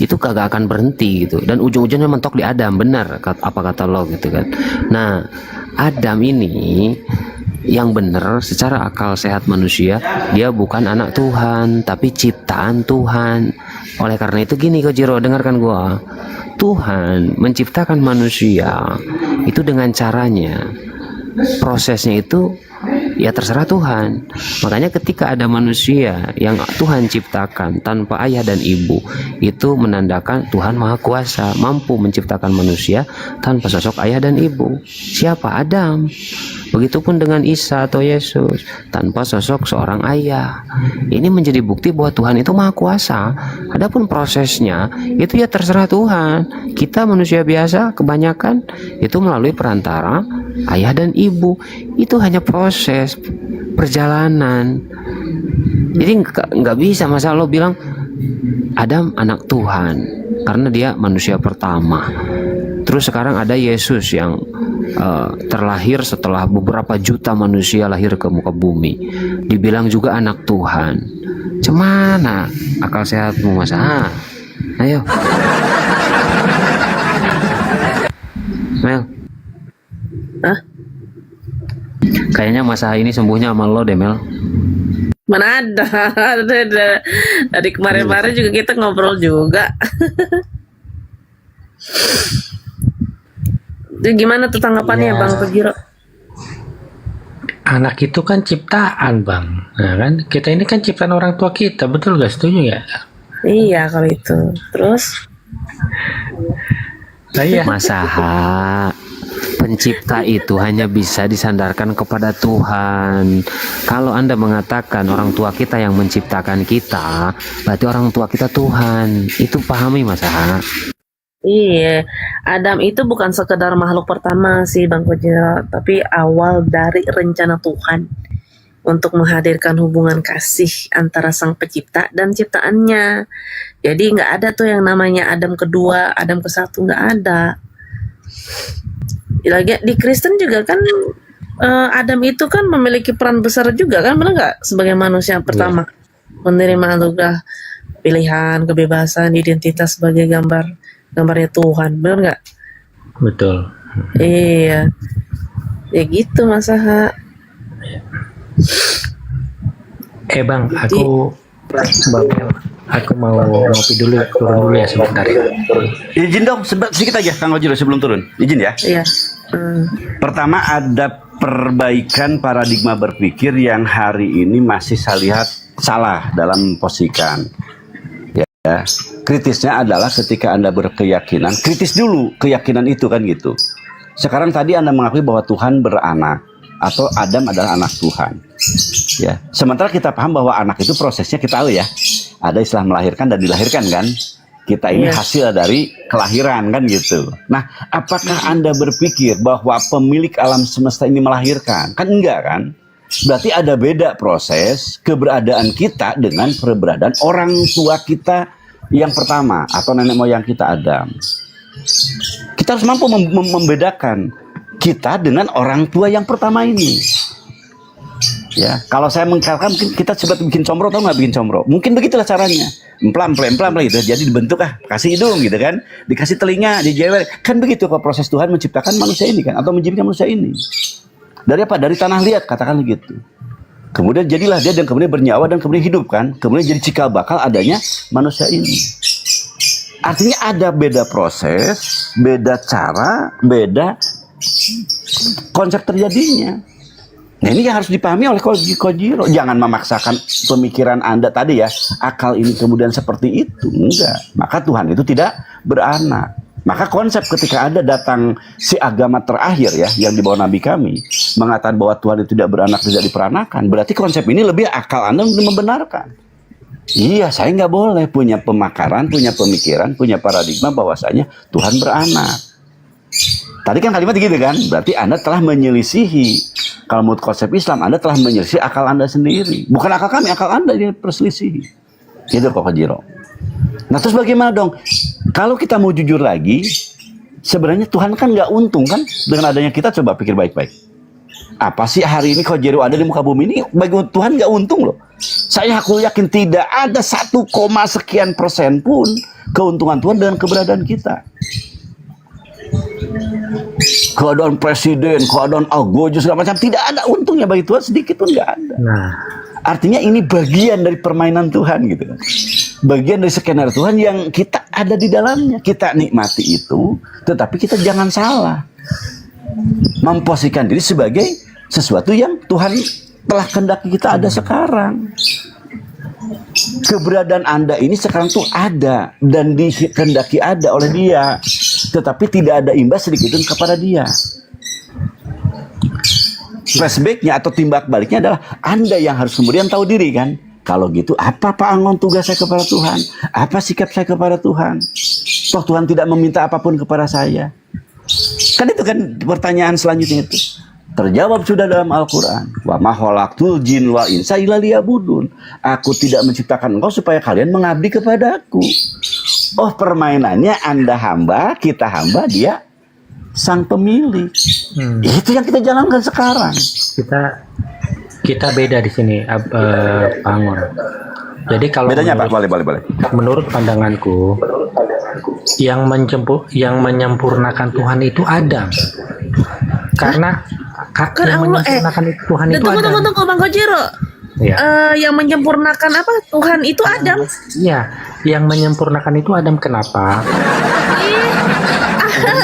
[SPEAKER 1] itu kagak akan berhenti gitu. Dan ujung-ujungnya mentok di Adam, benar apa kata lo gitu kan. Nah, Adam ini yang benar secara akal sehat manusia, dia bukan anak Tuhan tapi ciptaan Tuhan. Oleh karena itu gini Kojiro, dengarkan gua. Tuhan menciptakan manusia itu dengan caranya, prosesnya itu ya terserah Tuhan. Makanya ketika ada manusia yang Tuhan ciptakan tanpa ayah dan ibu, itu menandakan Tuhan Maha Kuasa, mampu menciptakan manusia tanpa sosok ayah dan ibu. Siapa? Adam. Begitupun dengan Isa atau Yesus, tanpa sosok seorang ayah. Ini menjadi bukti bahwa Tuhan itu Maha Kuasa. Adapun prosesnya itu ya terserah Tuhan. Kita manusia biasa kebanyakan itu melalui perantara ayah dan ibu. Itu hanya proses perjalanan. Jadi nggak bisa masa lo bilang Adam anak Tuhan karena dia manusia pertama. Terus sekarang ada Yesus yang terlahir setelah beberapa juta manusia lahir ke muka bumi, dibilang juga anak Tuhan. Cemana akal sehatmu Mas? Ayo Mel. Kayaknya Mas ini sembuhnya sama lo deh Mel.
[SPEAKER 3] Mana ada. Dari kemarin-kemarin juga kita ngobrol juga. Itu gimana tuh tanggapannya
[SPEAKER 5] Ya.
[SPEAKER 3] Bang Pejiro?
[SPEAKER 5] Anak itu kan ciptaan, Bang. Nah kan, kita ini kan ciptaan orang tua kita, betul gak? Setuju gak?
[SPEAKER 3] Iya kalau itu. Terus
[SPEAKER 5] Nah, iya.
[SPEAKER 1] Masa pencipta itu hanya bisa disandarkan kepada Tuhan. Kalau Anda mengatakan orang tua kita yang menciptakan kita, berarti orang tua kita Tuhan. Itu pahami Mas.
[SPEAKER 3] iya, Adam itu bukan sekedar makhluk pertama sih Bang Pejiro, tapi awal dari rencana Tuhan untuk menghadirkan hubungan kasih antara sang pencipta dan ciptaannya. Jadi nggak ada tuh yang namanya Adam kedua, Adam ke satu, nggak ada. Lagi di Kristen juga kan Adam itu kan memiliki peran besar juga kan, benar nggak? Sebagai manusia pertama menerima anugerah pilihan, kebebasan, identitas sebagai gambarnya Tuhan, benar nggak?
[SPEAKER 5] Betul.
[SPEAKER 3] Iya, ya gitu Mas Aha.
[SPEAKER 5] Bang, aku mau ngopi dulu, turun dulu ya sebentar.
[SPEAKER 4] Izin dong, sedikit aja Kang Ojiro sebelum turun. Izin ya.
[SPEAKER 3] Iya.
[SPEAKER 4] Pertama ada perbaikan paradigma berpikir yang hari ini masih saya lihat salah dalam memposisikan. Ya, kritisnya adalah ketika Anda berkeyakinan, kritis dulu keyakinan itu kan gitu. Sekarang tadi Anda mengakui bahwa Tuhan beranak atau Adam adalah anak Tuhan. Ya, sementara kita paham bahwa anak itu prosesnya kita tahu ya. Ada istilah melahirkan dan dilahirkan kan. Kita ini hasil dari kelahiran kan gitu. Nah, apakah Anda berpikir bahwa pemilik alam semesta ini melahirkan? Kan enggak kan? Berarti ada beda proses keberadaan kita dengan keberadaan orang tua kita yang pertama atau nenek moyang kita Adam. Kita harus mampu membedakan kita dengan orang tua yang pertama ini. Ya, kalau saya mengkalkan mungkin kita seperti bikin combro, atau nggak bikin combro? Mungkin begitulah caranya. Emplam gitu. Jadi dibentuk kasih hidung gitu kan, dikasih telinga, dijewer. Kan begitu kalau proses Tuhan menciptakan manusia ini kan, atau menjadikan manusia ini. Dari apa? Dari tanah liat, katakan begitu. Kemudian jadilah dia dan kemudian bernyawa dan kemudian hidup kan. Kemudian jadi cikal bakal adanya manusia ini. Artinya ada beda proses, beda cara, beda konsep terjadinya. Nah ini yang harus dipahami oleh Kojiro. Jangan memaksakan pemikiran Anda tadi ya, akal ini kemudian seperti itu. Enggak. Maka Tuhan itu tidak beranak. Maka konsep ketika ada datang si agama terakhir ya, yang dibawa Nabi kami, mengatakan bahwa Tuhan itu tidak beranak, tidak diperanakan, berarti konsep ini lebih akal Anda untuk membenarkan. Iya, saya nggak boleh punya pemakaran, punya pemikiran, punya paradigma bahwasanya Tuhan beranak. Tadi kan kalimat gitu kan, berarti Anda telah menyelisihi. Kalau menurut konsep Islam, Anda telah menyelisihi akal Anda sendiri. Bukan akal kami, akal Anda yang perselisihi. Itu kok Kojiro. Nah terus bagaimana dong? Kalau kita mau jujur lagi, sebenarnya Tuhan kan nggak untung kan dengan adanya kita. Coba pikir baik-baik. Apa sih hari ini Kojiro ada di muka bumi ini? Bagi Tuhan nggak untung loh. Aku yakin tidak ada 1, sekian persen pun keuntungan Tuhan dengan keberadaan kita. Keadaan presiden, keadaan algojo segala macam, tidak ada untungnya bagi Tuhan sedikit pun nggak ada.
[SPEAKER 5] Nah,
[SPEAKER 4] artinya ini bagian dari permainan Tuhan gitu kan. Bagian dari skenario Tuhan yang kita ada di dalamnya. Kita nikmati itu, tetapi kita jangan salah memposisikan diri sebagai sesuatu yang Tuhan telah kehendaki kita ada sekarang. Keberadaan Anda ini sekarang tuh ada dan dikehendaki ada oleh Dia, tetapi tidak ada imbas sedikitpun kepada Dia. Flashbacknya atau timbak baliknya adalah Anda yang harus kemudian tahu diri kan. Kalau gitu apa Pak Angon tugas saya kepada Tuhan? Apa sikap saya kepada Tuhan? Toh Tuhan tidak meminta apapun kepada saya. Kan itu kan pertanyaan selanjutnya itu. Terjawab sudah dalam Al-Quran. Wa ma khalaqtul jin wal insa illa liya'budun. Aku tidak menciptakan engkau supaya kalian mengabdi kepadaku. Oh, permainannya Anda hamba, kita hamba, Dia sang pemilik. Itu yang kita jalankan sekarang.
[SPEAKER 5] Kita beda di sini, Pak Angon. Jadi kalau
[SPEAKER 4] bedanya Pak, boleh.
[SPEAKER 5] Menurut pandanganku, yang menyempurnakan Tuhan itu Adam. Karena yang menyempurnakan Tuhan itu Adam.
[SPEAKER 3] Tunggu Bang Kojiro.
[SPEAKER 5] Ya.
[SPEAKER 3] Yang menyempurnakan apa? Tuhan itu Adam.
[SPEAKER 5] Iya, yang menyempurnakan itu Adam. Kenapa?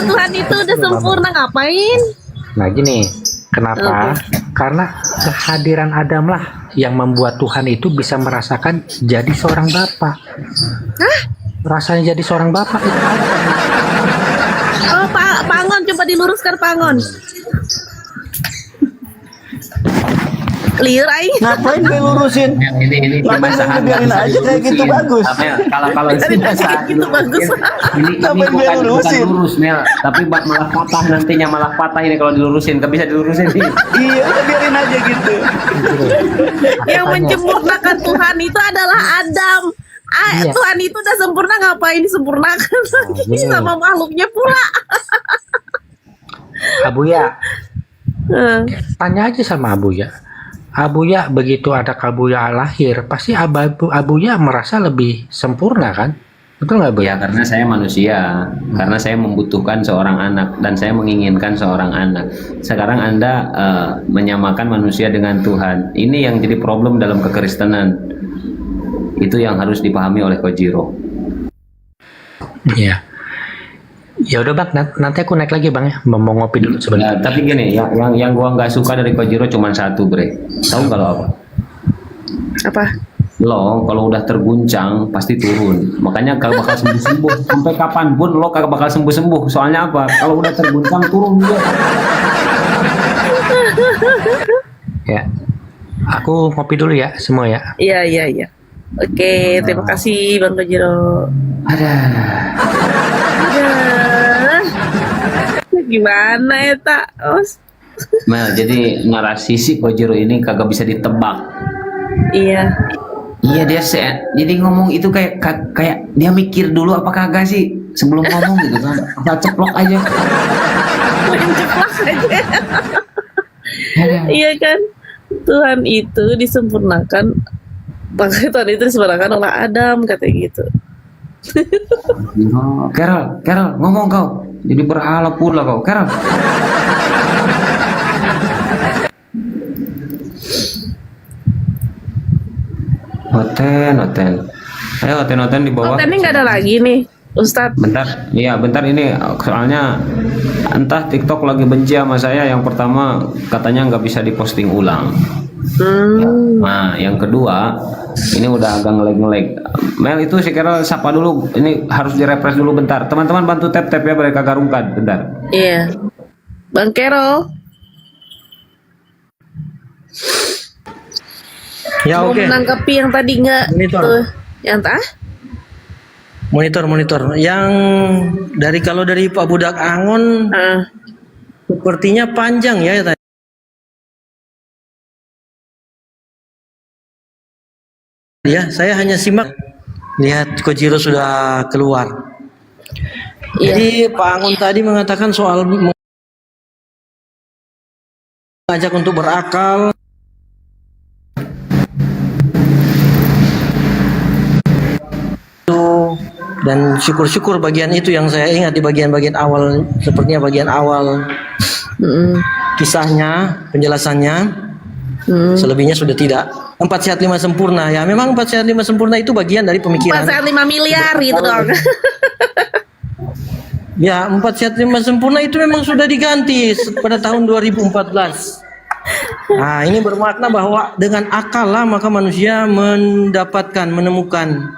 [SPEAKER 3] Tuhan itu udah sempurna, ngapain?
[SPEAKER 5] Nah gini, kenapa? Karena kehadiran Adam lah yang membuat Tuhan itu bisa merasakan jadi seorang bapak.
[SPEAKER 3] Hah?
[SPEAKER 5] Rasanya jadi seorang bapak itu apa?
[SPEAKER 3] Oh, Pak Angon, coba diluruskan Pak Angon. Liur aing.
[SPEAKER 4] Ngapain gue lurusin?
[SPEAKER 1] Ini
[SPEAKER 4] Ngapain gue biarin aja kayak gitu bagus.
[SPEAKER 1] Kalau
[SPEAKER 3] Dari tadi gitu bagus.
[SPEAKER 1] ini bukan lurus Mel, tapi malah patah nantinya, malah patah ini kalau dilurusin, nggak bisa dilurusin nih.
[SPEAKER 4] Iya, udah biarin aja gitu.
[SPEAKER 3] Yang menyempurnakan Tuhan itu adalah Adam.
[SPEAKER 5] Iya.
[SPEAKER 3] Tuhan itu udah sempurna, ngapain disempurnakan lagi sama makhluknya pula?
[SPEAKER 5] Abuya, tanya aja sama Abuya. Abuya begitu ada Abuya lahir, pasti Abuya merasa lebih sempurna kan? Betul nggak Bu?
[SPEAKER 1] Ya karena saya manusia, karena saya membutuhkan seorang anak dan saya menginginkan seorang anak. Sekarang Anda menyamakan manusia dengan Tuhan. Ini yang jadi problem dalam kekristenan. Itu yang harus dipahami oleh Kojiro.
[SPEAKER 5] Iya. Ya udah Bang, nanti aku naik lagi Bang ya, mau ngopi dulu sebentar.
[SPEAKER 1] Tapi gini, yang gua nggak suka dari Kojiro cuma satu, Bre. Tahu kalau apa?
[SPEAKER 3] Apa?
[SPEAKER 1] Lo kalau udah terguncang pasti turun. Makanya kalau bakal sembuh-sembuh sampai kapanpun lo kagak bakal sembuh-sembuh. Soalnya apa? Kalau udah terguncang turun dia.
[SPEAKER 5] Ya. Aku ngopi dulu ya semua ya.
[SPEAKER 3] Iya. Oke, terima kasih Bang Kojiro.
[SPEAKER 1] Ada.
[SPEAKER 3] Gimana ya tak?
[SPEAKER 1] Mel, jadi narasi si Kojiro ini kagak bisa ditebak.
[SPEAKER 3] Iya.
[SPEAKER 1] Iya jadi ngomong itu kayak dia mikir dulu apa kagak sih sebelum ngomong gitu kan. Asal ceplok aja.
[SPEAKER 3] Main ceplok aja. Iya kan? Tuhan itu disempurnakan. Makanya Tuhan itu disempurnakan oleh Adam, katanya gitu.
[SPEAKER 1] Carol, ngomong kau. Jadi berhala pula kau, Carol. Oten. Ayo oten di bawah.
[SPEAKER 3] Oten ini nggak ada lagi nih, Ustadz.
[SPEAKER 1] Bentar ini soalnya entah TikTok lagi benci sama saya. Yang pertama katanya nggak bisa diposting ulang. Nah, yang kedua ini udah agak ngelag. Mel itu si Carol sapa dulu. Ini harus direfresh dulu bentar. Teman-teman bantu tap ya mereka garungkan bentar.
[SPEAKER 3] Iya, Bang Carol.
[SPEAKER 2] Ya
[SPEAKER 3] Mau
[SPEAKER 2] oke.
[SPEAKER 3] menanggapi yang tadi nggak
[SPEAKER 2] Monitor.
[SPEAKER 3] tuh, yang
[SPEAKER 2] Monitor. Yang kalau dari Pak Budak Angon sepertinya panjang ya tadi. Ya, saya hanya simak. Lihat Kojiro sudah keluar.
[SPEAKER 3] Iya.
[SPEAKER 2] Jadi Pak Angon tadi mengatakan soal mengajak untuk berakal. Dan syukur-syukur bagian itu yang saya ingat di bagian-bagian awal, sepertinya bagian awal kisahnya, penjelasannya. Selebihnya sudah tidak. 4 sehat 5 sempurna. Ya memang 4 sehat 5 sempurna itu bagian dari
[SPEAKER 3] 4
[SPEAKER 2] pemikiran.
[SPEAKER 3] sehat 5 miliar gitu dong.
[SPEAKER 2] Ya 4 sehat 5 sempurna itu memang sudah diganti pada tahun 2014. Nah, ini bermakna bahwa dengan akal lah maka manusia menemukan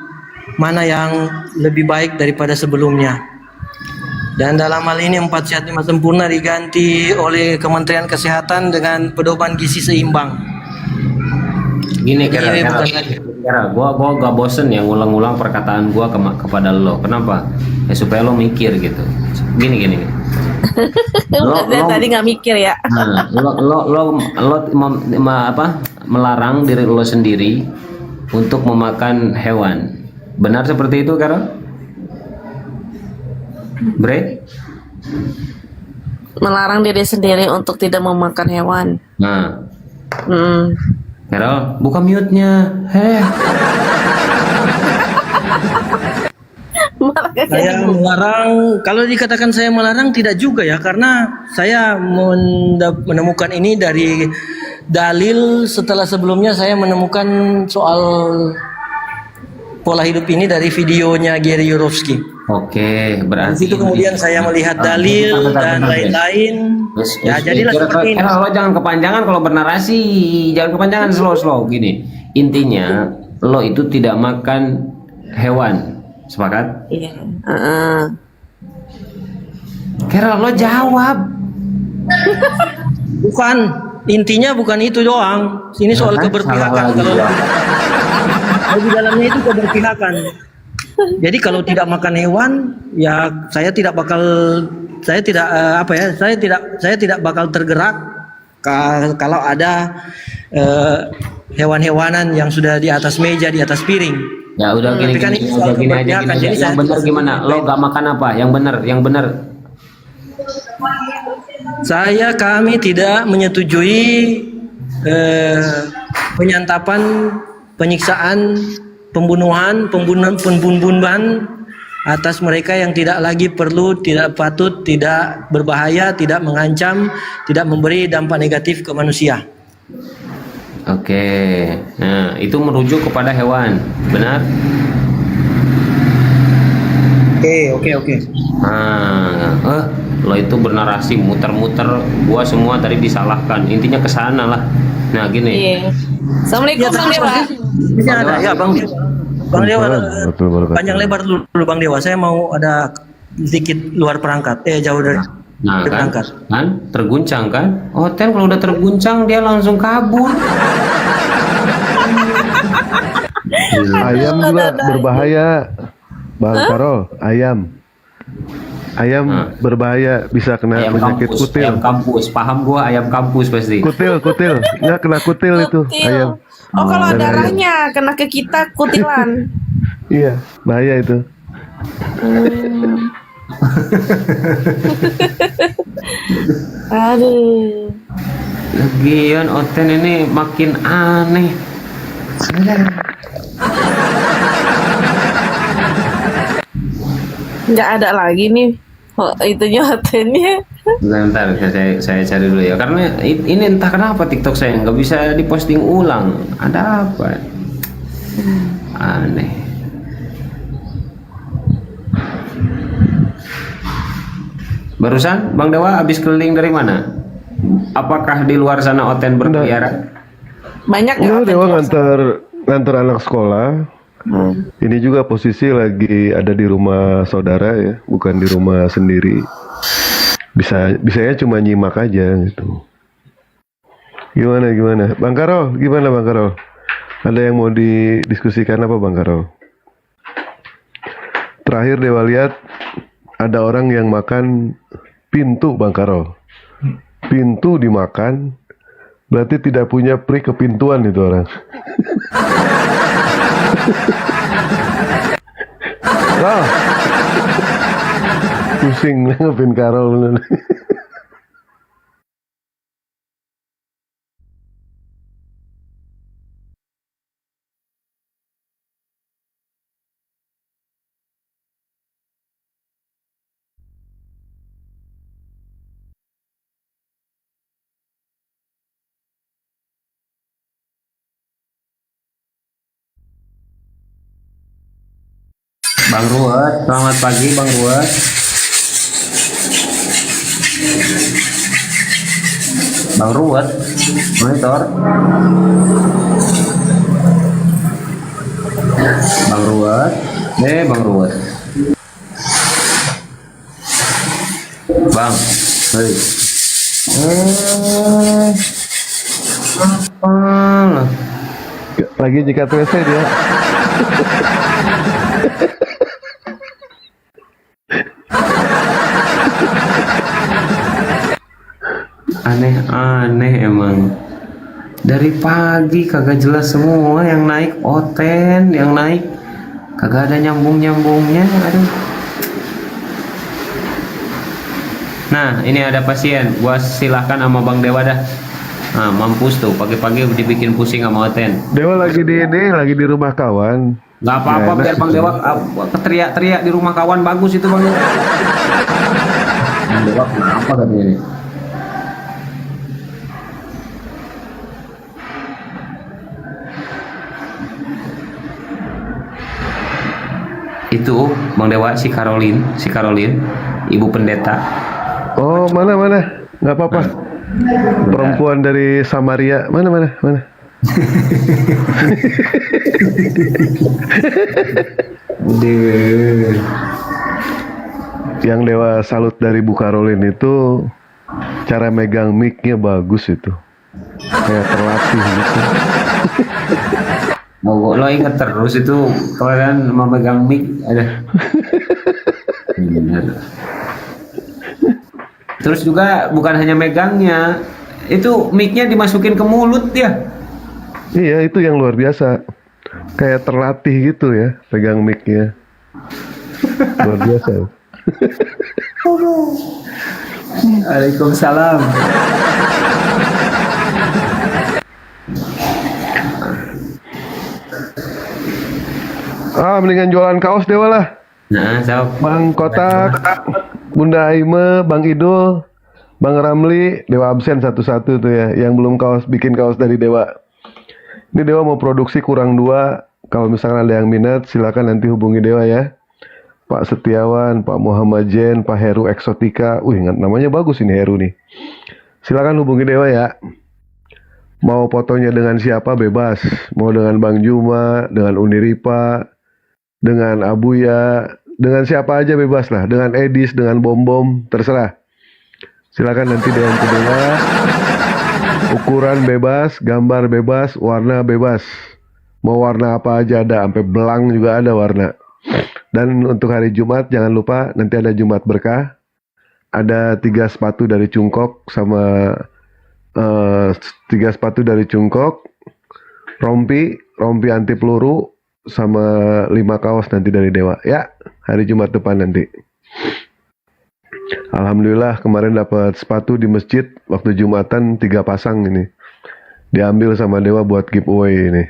[SPEAKER 2] mana yang lebih baik daripada sebelumnya. Dan dalam hal ini 4 sehat 5 sempurna diganti oleh Kementerian Kesehatan dengan pedoman gizi seimbang.
[SPEAKER 1] Gini
[SPEAKER 2] Jadi
[SPEAKER 1] kira
[SPEAKER 2] bukan lagi.
[SPEAKER 1] gua gak bosen ya ngulang-ngulang perkataan gua kepada lo. Kenapa? Ya supaya lo mikir gitu. Gini.
[SPEAKER 3] Dia tadi nggak mikir ya.
[SPEAKER 1] Nah, melarang diri lo sendiri untuk memakan hewan. Benar seperti itu, Carol? Bre?
[SPEAKER 3] Melarang diri sendiri untuk tidak memakan hewan.
[SPEAKER 1] Nah,
[SPEAKER 3] Hmm.
[SPEAKER 1] Carol, buka mute-nya.
[SPEAKER 3] Malah
[SPEAKER 2] Saya melarang, kalau dikatakan saya melarang tidak juga ya, karena saya menemukan ini dari dalil setelah sebelumnya saya menemukan soal pola hidup ini dari videonya Gary Yourofsky.
[SPEAKER 1] Oke,
[SPEAKER 2] Di
[SPEAKER 1] berarti
[SPEAKER 2] situ kemudian saya melihat dalil dan lain-lain. Ya jadilah seperti ini.
[SPEAKER 1] Lo jangan kepanjangan kalau bernarasi, jangan kepanjangan, slow gini. Intinya lo itu tidak makan hewan, sepakat?
[SPEAKER 3] Iya.
[SPEAKER 1] Carol, lo jawab.
[SPEAKER 2] Bukan, intinya bukan itu doang. Ini soal
[SPEAKER 1] Salah
[SPEAKER 2] keberpihakan.
[SPEAKER 1] lagi.
[SPEAKER 2] Kalau di dalamnya itu keberpihakan. Jadi kalau tidak makan hewan, ya saya tidak bakal saya tidak bakal tergerak kalau ada hewan-hewanan yang sudah di atas meja, di atas piring.
[SPEAKER 1] Ya udah gini,
[SPEAKER 2] Tapi kan
[SPEAKER 1] gini,
[SPEAKER 2] ini soal
[SPEAKER 1] gini aja.
[SPEAKER 2] keberpihakan, jadi
[SPEAKER 1] Yang
[SPEAKER 2] saya
[SPEAKER 1] benar gimana? Lo gak makan apa? Yang benar.
[SPEAKER 2] Kami tidak menyetujui penyantapan, penyiksaan, pembunuhan atas mereka yang tidak lagi perlu, tidak patut, tidak berbahaya, tidak mengancam, tidak memberi dampak negatif ke manusia.
[SPEAKER 1] Oke, nah itu merujuk kepada hewan, benar?
[SPEAKER 2] Oke.
[SPEAKER 1] Nah, lo itu bernarasi muter-muter, gua semua tadi disalahkan. Intinya ke sana lah. Nah, gini.
[SPEAKER 3] Iya. Assalamualaikum Bang Dewa.
[SPEAKER 2] Ini ada ya Bang Dewa. Bang Dewa, panjang lebar dulu Bang Dewa. Saya mau ada sedikit luar perangkat. Jauh dari
[SPEAKER 1] Nah, kan,
[SPEAKER 2] perangkat.
[SPEAKER 1] terguncang kan? Oten kalau udah terguncang dia langsung kabur.
[SPEAKER 6] Ayam juga berbahaya, Bang Karol. Ayam berbahaya, bisa kena penyakit kutil.
[SPEAKER 1] Ayam kampus, paham gua ayam kampus pasti.
[SPEAKER 6] Kutil, nggak kena kutil itu ayam.
[SPEAKER 3] Oh, kalau
[SPEAKER 6] Dari ayam.
[SPEAKER 3] darahnya kena ke kita kutilan.
[SPEAKER 6] Iya, bahaya itu.
[SPEAKER 3] Aduh.
[SPEAKER 1] Lagian Oten ini makin aneh.
[SPEAKER 3] Nggak ada lagi nih. Oh, itunya hotelnya.
[SPEAKER 1] Bentar, saya cari dulu ya. Karena ini entah kenapa TikTok saya nggak bisa diposting ulang. Ada apa? Aneh. Barusan Bang Dewa habis keliling dari mana? Apakah di luar sana Oten berkeliaran?
[SPEAKER 3] Banyak nggak
[SPEAKER 6] Enggak,
[SPEAKER 3] hotel
[SPEAKER 6] Dewa
[SPEAKER 3] di luar sana?
[SPEAKER 6] nganter anak sekolah. Ini juga posisi lagi ada di rumah saudara ya, bukan di rumah sendiri. Bisanya cuma nyimak aja gitu. Gimana? Bang Karol, gimana Bang Karol? Ada yang mau didiskusikan apa Bang Karol? Terakhir Dewa lihat ada orang yang makan pintu Bang Karol. Pintu dimakan, berarti tidak punya pri kepintuan itu orang. Wah, pusing ngepin Karol.
[SPEAKER 1] Bang Ruwet, selamat pagi Bang Ruwet. Bang Ruwet, monitor. Bang Ruwet, Bang Ruwet. Bang, hei. Apa?
[SPEAKER 6] Lagi nyikat WC dia.
[SPEAKER 1] Aneh-aneh emang. Dari pagi kagak jelas semua, yang naik Oten, yang naik kagak ada nyambung-nyambungnya. Aduh. Nah, ini ada pasien. Gua silahkan sama Bang Dewa dah. Nah, mampus tuh pagi-pagi dibikin pusing sama Oten.
[SPEAKER 6] Dewa lagi lagi di rumah kawan.
[SPEAKER 1] Nggak apa-apa, biar Bang Dewa teriak-teriak di rumah kawan, bagus itu Bang Dewa. Bang Dewa kenapa katanya ini? Itu Bang Dewa si Caroline, ibu pendeta.
[SPEAKER 6] Oh, mana? Nggak apa-apa. Perempuan dari Samaria. Mana? Yang Dewa salut dari Bu Caroline itu cara megang mic-nya bagus itu. Kayak terlatih gitu.
[SPEAKER 1] Mau lo inget terus itu kalian memegang mic ada. Bener. Terus juga bukan hanya megangnya, itu mic-nya dimasukin ke mulut ya.
[SPEAKER 6] Iya, itu yang luar biasa. Kayak terlatih gitu ya, pegang mic-nya. Luar biasa.
[SPEAKER 1] Waalaikumsalam.
[SPEAKER 6] Mendingan jualan kaos Dewa lah.
[SPEAKER 1] Nah, sok.
[SPEAKER 6] Bang Kotak, Bunda Aime, Bang Idul, Bang Ramli, Dewa absen satu-satu tuh ya, yang belum bikin kaos dari Dewa. Ini Dewa mau produksi kurang 2. Kalau misalkan ada yang minat, silakan nanti hubungi Dewa ya. Pak Setiawan, Pak Muhammad Jen, Pak Heru Exotica. Namanya bagus ini Heru nih. Silakan hubungi Dewa ya. Mau fotonya dengan siapa bebas. Mau dengan Bang Juma, dengan Uniripa, dengan Abuya, dengan siapa aja bebas lah, dengan Edis, dengan Bom, terserah. Silakan nanti dengan Dewa. Ukuran bebas, gambar bebas, warna bebas. Mau warna apa aja ada, sampai belang juga ada warna. Dan untuk hari Jumat jangan lupa nanti ada Jumat Berkah. Ada 3 sepatu dari Cungkok sama 3 sepatu dari Cungkok, rompi anti peluru, sama 5 kaos nanti dari Dewa ya, hari Jumat depan nanti. Alhamdulillah kemarin dapat sepatu di masjid waktu Jumatan 3 pasang ini, diambil sama Dewa buat giveaway ini.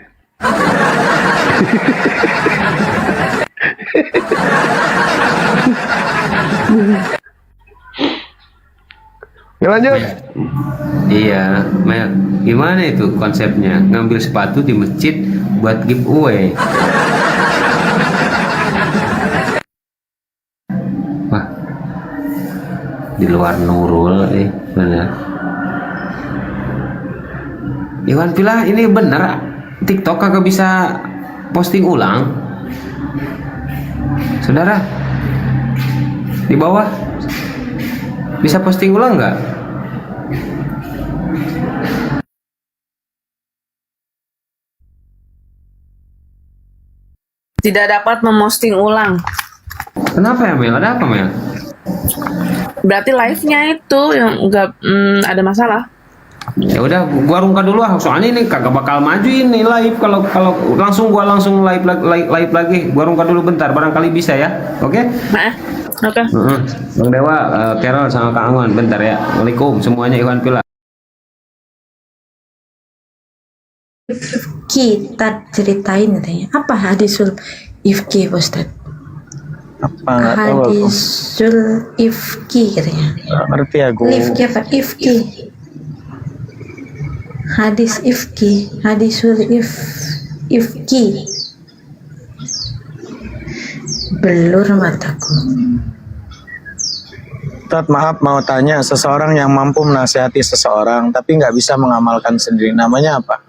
[SPEAKER 6] Ya, lanjut.
[SPEAKER 1] Iya, Mel, gimana itu konsepnya? Ngambil sepatu di masjid buat giveaway. Wah, di luar Nurul, bener. Iwan Pila, ini bener. TikTok kagak bisa posting ulang. Saudara, di bawah bisa posting ulang nggak?
[SPEAKER 3] Tidak dapat memposting ulang.
[SPEAKER 1] Kenapa ya Mel? Ada apa Mel?
[SPEAKER 3] Berarti live-nya itu yang enggak ada masalah.
[SPEAKER 1] Ya udah, gua rungka dulu ah. Soalnya ini kagak bakal maju ini live kalau langsung live lagi. Gua rungka dulu bentar, barangkali bisa ya. Oke?
[SPEAKER 3] Nah, oke.
[SPEAKER 1] Bang Dewa, Carol sama Kak Angon, bentar ya. Waalaikum semuanya, Iwan Pila.
[SPEAKER 7] Kita ceritain katanya apa hadisul ifki Ustaz?
[SPEAKER 8] Apa nggak tahu aku.
[SPEAKER 7] Hadisul ifki katanya.
[SPEAKER 8] Nggak ngerti aku.
[SPEAKER 7] Ifki apa? Ifki. Hadis ifki. Hadisul ifki. Belur mataku.
[SPEAKER 8] Ustaz, maaf mau tanya, seseorang yang mampu menasihati seseorang tapi nggak bisa mengamalkan sendiri, namanya apa?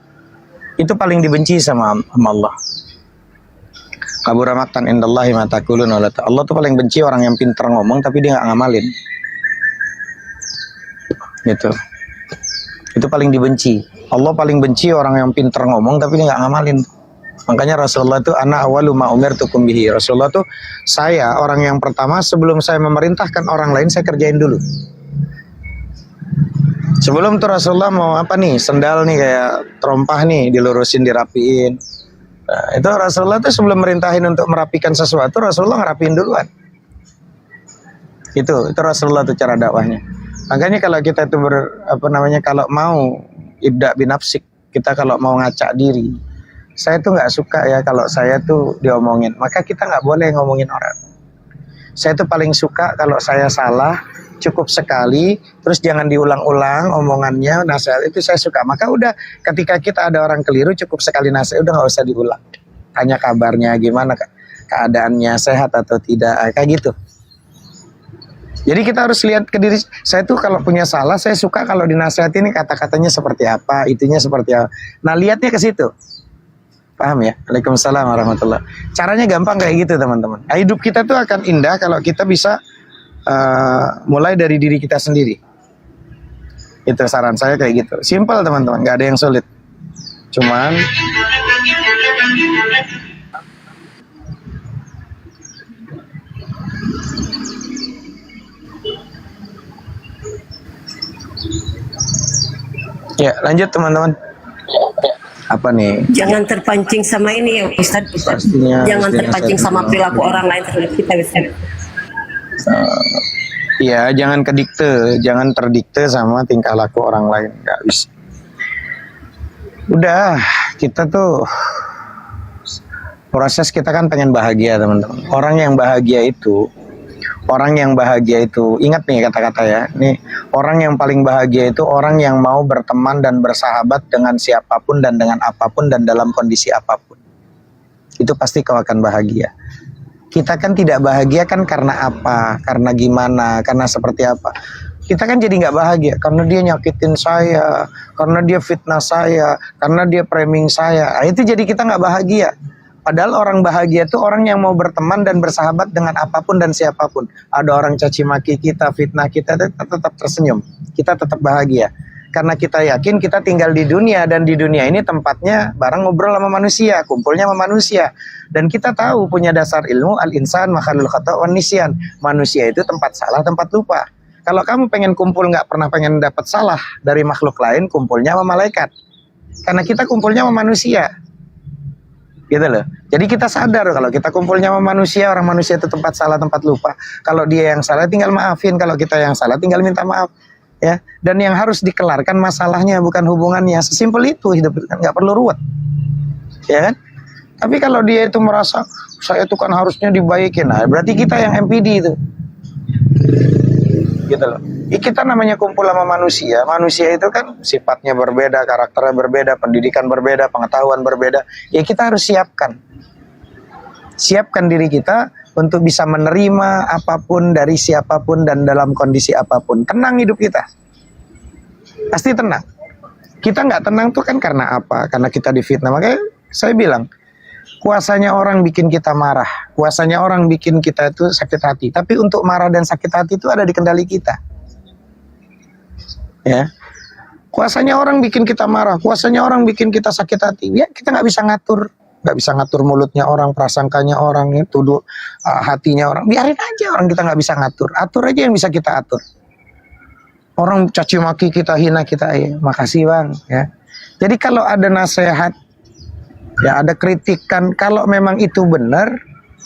[SPEAKER 8] Itu paling dibenci sama Allah. Kabura maqtan indallahi ma taqulun Allah tuh paling benci orang yang pintar ngomong tapi dia nggak ngamalin. Gitu. Itu paling dibenci. Allah paling benci orang yang pintar ngomong tapi dia nggak ngamalin. Makanya Rasulullah itu ana awalu ma umirtukum bihi. Rasulullah tuh saya orang yang pertama sebelum saya memerintahkan orang lain saya kerjain dulu. Sebelum tuh Rasulullah mau apa nih, sendal nih kayak terompah nih dilurusin dirapiin. Nah, itu Rasulullah tuh sebelum merintahin untuk merapikan sesuatu Rasulullah ngerapiin duluan. Itu Rasulullah tuh cara dakwahnya. Makanya kalau kita itu kalau mau ibda binafsik, kita kalau mau ngacak diri, saya tuh nggak suka ya kalau saya tuh diomongin, maka kita nggak boleh ngomongin orang. Saya tuh paling suka kalau saya salah, cukup sekali, terus jangan diulang-ulang omongannya, nasihat itu saya suka. Maka udah ketika kita ada orang keliru, cukup sekali nasihat, udah nggak usah diulang. Tanya kabarnya, gimana keadaannya, sehat atau tidak, kayak gitu. Jadi kita harus lihat ke diri, saya tuh kalau punya salah, saya suka kalau dinasihati ini kata-katanya seperti apa, itunya seperti apa. Nah lihatnya ke situ. Paham ya? Waalaikumsalam warahmatullahi. Caranya gampang kayak gitu teman-teman. Hidup kita tuh akan indah kalau kita bisa mulai dari diri kita sendiri. Itu saran saya kayak gitu. Simple teman-teman, nggak ada yang sulit. Cuman ya lanjut teman-teman. Apa nih?
[SPEAKER 9] Jangan terpancing sama ini ya Ustaz.
[SPEAKER 8] Pastinya,
[SPEAKER 9] Jangan terpancing sama perilaku orang lain terhadap kita Ustaz.
[SPEAKER 8] Iya, jangan jangan terdikte sama tingkah laku orang lain, nggak bisa. Udah, kita tuh proses kita kan pengen bahagia teman-teman. Orang yang bahagia itu, ingat nih kata-kata ya. Nih, orang yang paling bahagia itu orang yang mau berteman dan bersahabat dengan siapapun dan dengan apapun dan dalam kondisi apapun. Itu pasti kau akan bahagia. Kita kan tidak bahagia kan karena apa, karena gimana, karena seperti apa. Kita kan jadi nggak bahagia karena dia nyakitin saya, karena dia fitnah saya, karena dia framing saya. Nah, itu jadi kita nggak bahagia. Padahal orang bahagia itu orang yang mau berteman dan bersahabat dengan apapun dan siapapun. Ada orang caci maki kita, fitnah kita, tetap tersenyum. Kita tetap bahagia. Karena kita yakin kita tinggal di dunia, dan di dunia ini tempatnya bareng ngobrol sama manusia, kumpulnya sama manusia. Dan kita tahu punya dasar ilmu, al-insan makhlul khata' wan nisyan. Manusia itu tempat salah, tempat lupa. Kalau kamu pengen kumpul nggak pernah pengen dapat salah dari makhluk lain, kumpulnya sama malaikat. Karena kita kumpulnya sama manusia. Gitu loh. Jadi kita sadar kalau kita kumpulnya sama manusia, orang manusia itu tempat salah, tempat lupa. Kalau dia yang salah tinggal maafin, kalau kita yang salah tinggal minta maaf. Ya, dan yang harus dikelarkan masalahnya bukan hubungannya. Sesimpel itu hidup, nggak perlu ruwet, ya kan? Tapi kalau dia itu merasa saya itu kan harusnya dibaikin, nah berarti kita yang MPD itu, gitu loh. Kita namanya kumpul sama manusia. Manusia itu kan sifatnya berbeda, karakternya berbeda, pendidikan berbeda, pengetahuan berbeda. Ya kita harus siapkan diri kita untuk bisa menerima apapun dari siapapun dan dalam kondisi apapun. Tenang hidup kita. Pasti tenang. Kita nggak tenang tuh kan karena apa? Karena kita difitnah. Makanya saya bilang, kuasanya orang bikin kita marah. Kuasanya orang bikin kita itu sakit hati. Tapi untuk marah dan sakit hati itu ada di kendali kita. Ya. Kuasanya orang bikin kita marah. Kuasanya orang bikin kita sakit hati. Ya kita nggak bisa ngatur. Nggak bisa ngatur mulutnya orang, prasangkanya orang, tuduh hatinya orang. Biarin aja, orang kita nggak bisa ngatur. Atur aja yang bisa kita atur. Orang caci maki kita, hina kita, ya makasih bang. Ya. Jadi kalau ada nasihat, ya ada kritikan, kalau memang itu benar,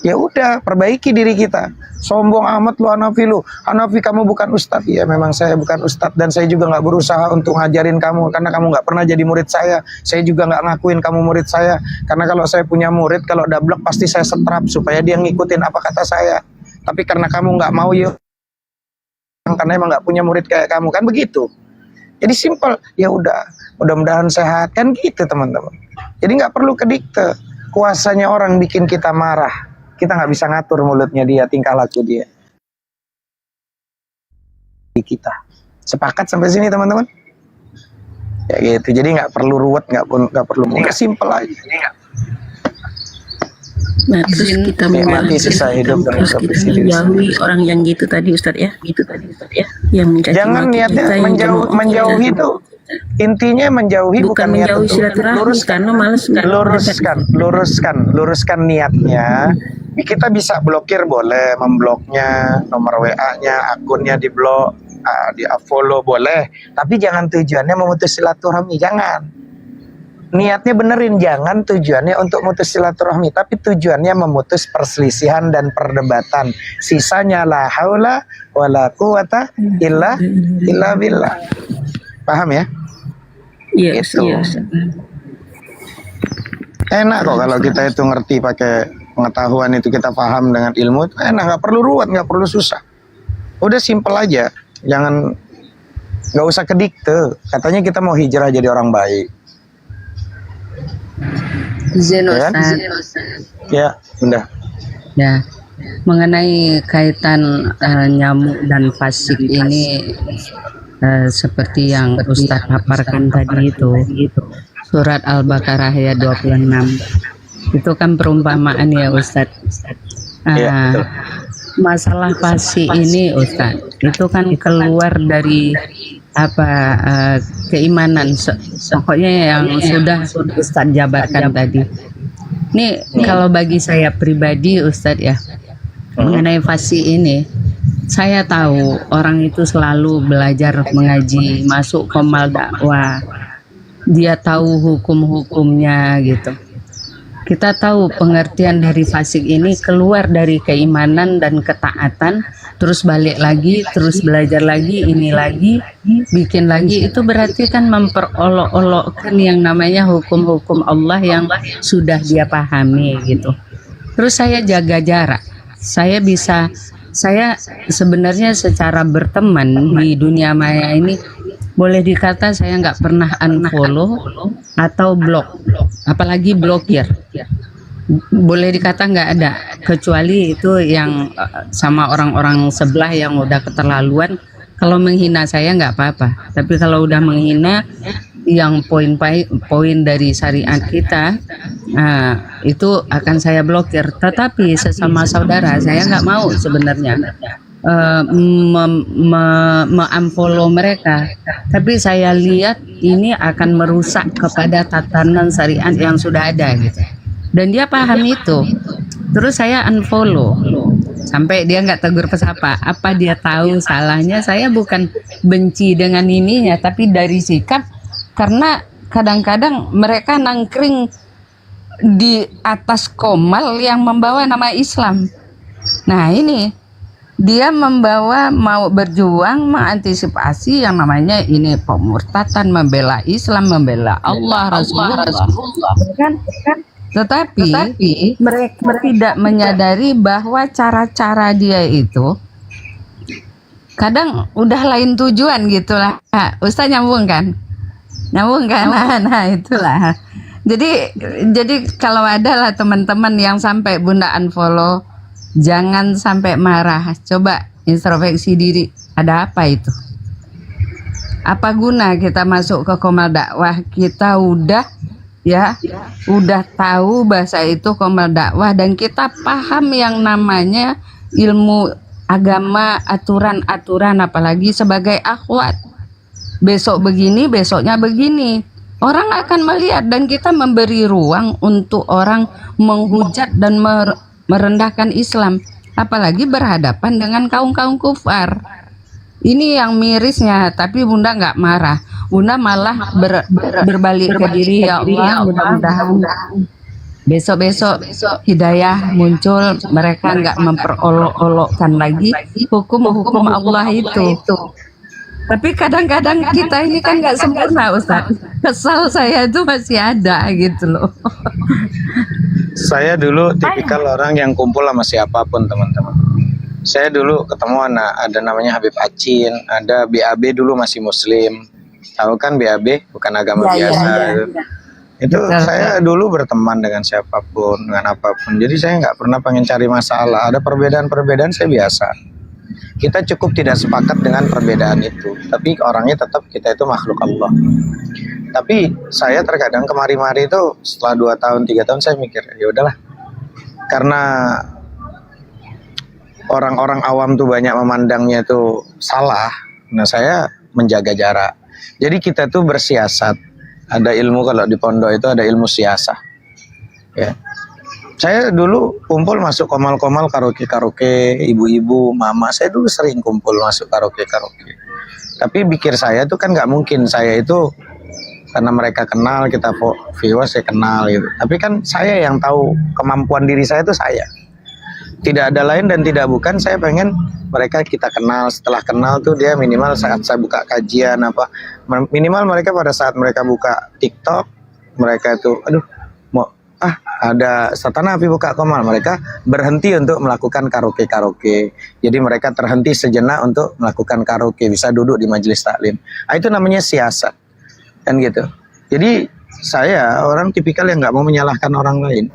[SPEAKER 8] ya udah perbaiki diri kita. Sombong amat lu Hanafi lu. Hanafi kamu bukan ustadz. Ya memang saya bukan ustadz dan saya juga nggak berusaha untuk ngajarin kamu karena kamu nggak pernah jadi murid saya. Saya juga nggak ngakuin kamu murid saya karena kalau saya punya murid kalau dablek pasti saya setrap supaya dia ngikutin apa kata saya. Tapi karena kamu nggak mau yuk, karena emang nggak punya murid kayak kamu kan begitu. Jadi simpel. Ya udah, mudah-mudahan sehat kan gitu teman-teman. Jadi nggak perlu kedikte. Kuasanya orang bikin kita marah. Kita nggak bisa ngatur mulutnya dia, tingkah laku dia. kita. Sepakat sampai sini teman-teman? Ya gitu. Jadi nggak perlu ruwet, nggak perlu, nggak simpel aja.
[SPEAKER 10] Nah, terus kita
[SPEAKER 8] Nikmati sisa hidup dan
[SPEAKER 10] terus kita menjauhi orang yang gitu tadi Ustadz ya, yang mencaci
[SPEAKER 8] Jangan
[SPEAKER 10] maki
[SPEAKER 8] niatnya
[SPEAKER 10] kita, yang
[SPEAKER 8] menjauhi itu. Intinya menjauhi bukan niat
[SPEAKER 10] menjauhi
[SPEAKER 8] untuk
[SPEAKER 10] silaturahmi karena males
[SPEAKER 8] luruskan niatnya. Kita bisa blokir, boleh membloknya, nomor WA-nya, akunnya diblok, di unfollow boleh, tapi jangan tujuannya memutus silaturahmi, jangan. Niatnya benerin, jangan tujuannya untuk memutus silaturahmi, tapi tujuannya memutus perselisihan dan perdebatan. Sisanya la haula wala quwata illa billah. Paham ya?
[SPEAKER 10] Iya,
[SPEAKER 8] Itu.
[SPEAKER 10] iya.
[SPEAKER 8] Enak kok kalau kita itu ngerti pakai pengetahuan itu, kita paham dengan ilmu itu enak, nggak perlu ruwet, nggak perlu susah. Udah simpel aja, nggak usah kedikte. Katanya kita mau hijrah jadi orang baik. Ya, udah.
[SPEAKER 11] Ya, mengenai kaitan nyamuk dan fasik ini seperti yang Ustadz paparkan tadi itu, surat Al-Baqarah ayat 26. Itu kan perumpamaan ya Ustadz.
[SPEAKER 8] Betul.
[SPEAKER 11] Masalah fasik ini Ustadz, itu kan keluar dari keimanan, pokoknya yang sudah Ustadz jabarkan tadi. Ini kalau bagi saya pribadi Ustadz ya, mengenai fasik ini, saya tahu orang itu selalu belajar mengaji, masuk komal dakwah, dia tahu hukum-hukumnya gitu. Kita tahu pengertian dari fasik ini keluar dari keimanan dan ketaatan, terus balik lagi, terus belajar lagi, ini lagi, bikin lagi, itu berarti kan memperolok-olokkan yang namanya hukum-hukum Allah yang sudah dia pahami gitu. Terus saya jaga jarak, saya sebenarnya secara berteman di dunia maya ini, boleh dikata saya nggak pernah unfollow atau blok, apalagi blokir. Boleh dikata nggak ada, kecuali itu yang sama orang-orang sebelah yang udah keterlaluan. Kalau menghina saya nggak apa-apa, tapi kalau udah menghina yang poin dari syariat kita, itu akan saya blokir. Tetapi sesama saudara saya nggak mau sebenarnya unfollow mereka, tapi saya lihat ini akan merusak kepada tatanan syariat yang sudah ada gitu, dan dia paham itu. Terus saya unfollow sampai dia nggak tegur pesapa. Apa dia tahu salahnya? Saya bukan benci dengan ininya, tapi dari sikap, karena kadang-kadang mereka nangkring di atas komal yang membawa nama Islam. Nah ini dia mau berjuang mengantisipasi yang namanya ini pemurtatan, membela Islam, membela Allah, Rasulullah. Kan? Tetapi mereka tidak menyadari bahwa cara-cara dia itu kadang udah lain tujuan gitulah. Ustaz nyambung kan? Nah itulah. Jadi kalau ada lah teman-teman yang sampai Bunda unfollow, jangan sampai marah. Coba introspeksi diri, ada apa itu? Apa guna kita masuk ke komal dakwah? Kita udah tahu bahasa itu komal dakwah, dan kita paham yang namanya ilmu agama, aturan-aturan, apalagi sebagai akhwat. Besok begini, besoknya begini. Orang akan melihat, dan kita memberi ruang untuk orang menghujat dan merendahkan Islam, apalagi berhadapan dengan kaum-kaum kufar. Ini yang mirisnya, tapi Bunda nggak marah. Bunda malah berbalik ke diri, ya Allah, mudah-mudahan besok-besok hidayah muncul, mereka nggak memperolok-olokkan lagi hukum-hukum Allah itu. Tapi kadang-kadang kita ini kan nggak sempurna, Ustaz. Kesal saya itu masih ada gitu loh.
[SPEAKER 8] Saya dulu tipikal orang yang kumpul sama siapapun, teman-teman. Saya dulu ketemu ada namanya Habib Acin, ada BAB dulu masih Muslim. Tahu kan BAB, bukan agama biasa. Itu saya dulu berteman dengan siapapun, dengan apapun. Jadi saya nggak pernah pengen cari masalah. Ada perbedaan-perbedaan saya biasa. Kita cukup tidak sepakat dengan perbedaan itu, tapi orangnya tetap kita itu makhluk Allah. Tapi saya terkadang kemari-mari itu setelah 2 tahun 3 tahun saya mikir, ya udahlah, karena orang-orang awam tuh banyak memandangnya itu salah. Nah, saya menjaga jarak. Jadi kita tuh bersiasat. Ada ilmu, kalau di pondok itu ada ilmu siasah. Ya. Saya dulu kumpul masuk komal-komal, karaoke, ibu-ibu, mama. Saya dulu sering kumpul masuk karaoke. Tapi pikir saya tuh kan nggak mungkin saya itu, karena mereka kenal, kita viewers saya kenal gitu. Tapi kan saya yang tahu kemampuan diri saya itu saya. Tidak ada lain dan tidak bukan, saya pengen mereka kita kenal. Setelah kenal tuh dia minimal saat saya buka kajian apa, minimal mereka pada saat mereka buka TikTok, mereka itu ada Satana Api buka komal, mereka berhenti untuk melakukan karaoke. Jadi mereka terhenti sejenak untuk melakukan karaoke, bisa duduk di majelis taklim. Itu namanya siasat, kan gitu. Jadi saya orang tipikal yang nggak mau menyalahkan orang lain,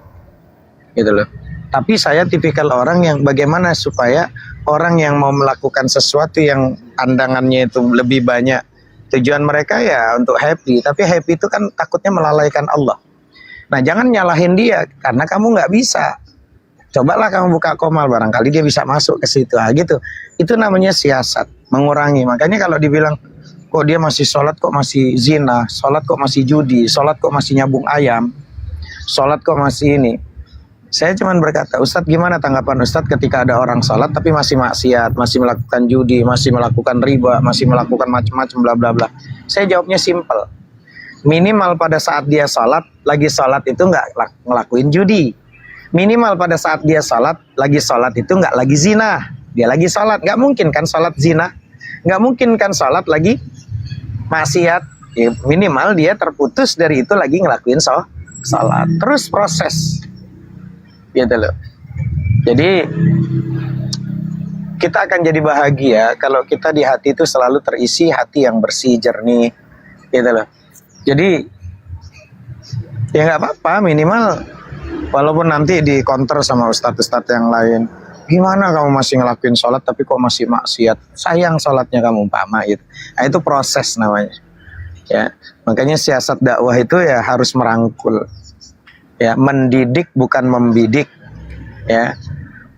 [SPEAKER 8] gitu loh. Tapi saya tipikal orang yang bagaimana supaya orang yang mau melakukan sesuatu yang pandangannya itu lebih banyak, tujuan mereka ya untuk happy, tapi happy itu kan takutnya melalaikan Allah. Nah, jangan nyalahin dia karena kamu nggak bisa. Cobalah kamu buka komal, barangkali dia bisa masuk ke situ. Gitu. Itu namanya siasat, mengurangi. Makanya kalau dibilang kok dia masih sholat, kok masih zina, sholat kok masih judi, sholat kok masih nyabung ayam, sholat kok masih ini. Saya cuma berkata, Ustadz gimana tanggapan Ustadz ketika ada orang sholat tapi masih maksiat, masih melakukan judi, masih melakukan riba, masih melakukan macam-macam bla bla bla. Saya jawabnya simple. Minimal pada saat dia sholat, lagi sholat itu nggak ngelakuin judi. Minimal pada saat dia sholat itu nggak lagi zina. Dia lagi sholat, nggak mungkin kan sholat zina. Nggak mungkin kan sholat lagi maksiat. Ya, minimal dia terputus dari itu lagi ngelakuin sholat. Terus proses. Gitu loh. Jadi kita akan jadi bahagia kalau kita di hati itu selalu terisi hati yang bersih, jernih, gitu loh. Jadi ya nggak apa-apa, minimal walaupun nanti di counter sama ustadz-ustadz yang lain, gimana kamu masih ngelakuin sholat tapi kok masih maksiat, sayang sholatnya kamu umpama gitu. Nah, itu proses namanya. Ya, makanya siasat dakwah itu ya harus merangkul. Ya, mendidik bukan membidik, ya.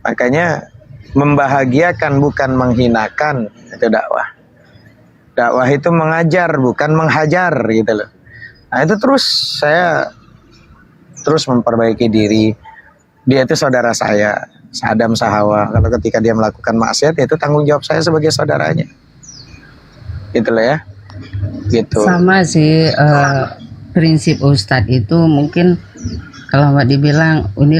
[SPEAKER 8] Makanya membahagiakan bukan menghinakan, itu dakwah. Dakwah itu mengajar bukan menghajar, gitu loh. Nah, itu saya terus memperbaiki diri. Dia itu saudara saya, Adam Sahawa. Kalau ketika dia melakukan maksiat, itu tanggung jawab saya sebagai saudaranya. Gitu loh ya. Gitu.
[SPEAKER 11] Sama sih prinsip Ustadz itu mungkin kalau Mbak dibilang ini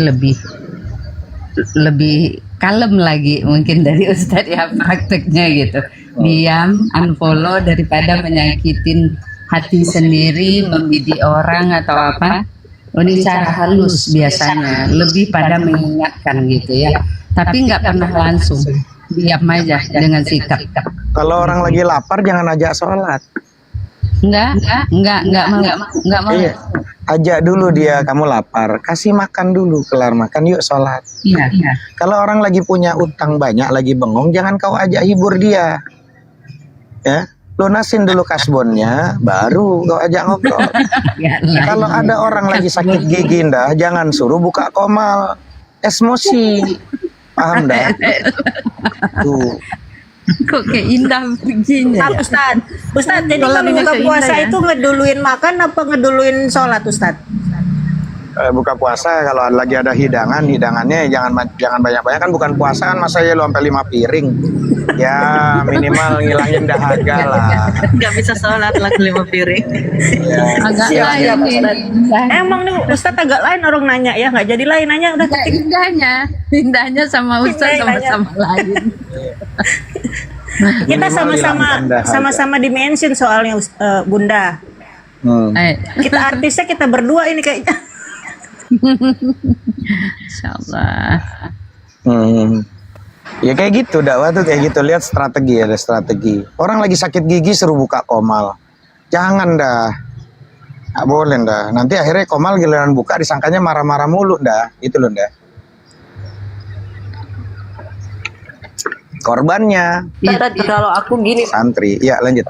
[SPEAKER 11] lebih kalem lagi mungkin dari Ustadz ya prakteknya gitu. Diam, unfollow daripada menyakitin hati sendiri, membidik orang atau apa. Ini cara halus biasanya, lebih pada mengingatkan gitu ya. Tapi nggak pernah langsung, diam aja dengan sikap.
[SPEAKER 8] Kalau orang lagi lapar jangan ajak sholat.
[SPEAKER 11] Enggak mau.
[SPEAKER 8] Iya. Ajak dulu dia, kamu lapar, kasih makan dulu, kelar makan yuk sholat.
[SPEAKER 11] Iya.
[SPEAKER 8] Kalau orang lagi punya utang banyak, lagi bengong, jangan kau ajak hibur dia. Ya, lunasin dulu kasbonnya, baru kau ajak ngobrol. Kalau ada orang lagi sakit gigi dah, jangan suruh buka komal, emosi, paham dah? Tuh.
[SPEAKER 11] Kok kayak indah begini ya?
[SPEAKER 10] Ustadz, jadi kalau buka puasa itu ngeduluin makan apa ngeduluin sholat, Ustadz?
[SPEAKER 8] Buka puasa kalau lagi ada hidangannya jangan banyak-banyak, kan bukan puasa kan masa ya lu sampai 5 piring. Ya minimal ngilangin dahaga lah.
[SPEAKER 10] Nggak bisa sholat lah 5 piring.
[SPEAKER 8] Ya,
[SPEAKER 11] Agak lain ini.
[SPEAKER 10] Emang nih Ustadz agak lain, orang nanya ya, nggak jadi lain nanya udah ketik.
[SPEAKER 11] Indahnya sama Ustadz sama-sama lain.
[SPEAKER 10] Kita sama-sama dimention soalnya Bunda. Kita artisnya kita berdua ini kayaknya.
[SPEAKER 11] Insyaallah.
[SPEAKER 8] Ya kayak gitu dakwah tuh kayak gitu, lihat strategi, ada strategi. Orang lagi sakit gigi suruh buka komal, jangan dah, nggak boleh dah. Nanti akhirnya komal giliran buka disangkanya marah-marah mulu dah, itu loh dah. korbannya
[SPEAKER 9] Ustaz, kalau aku gini,
[SPEAKER 8] santri. Ya, lanjut.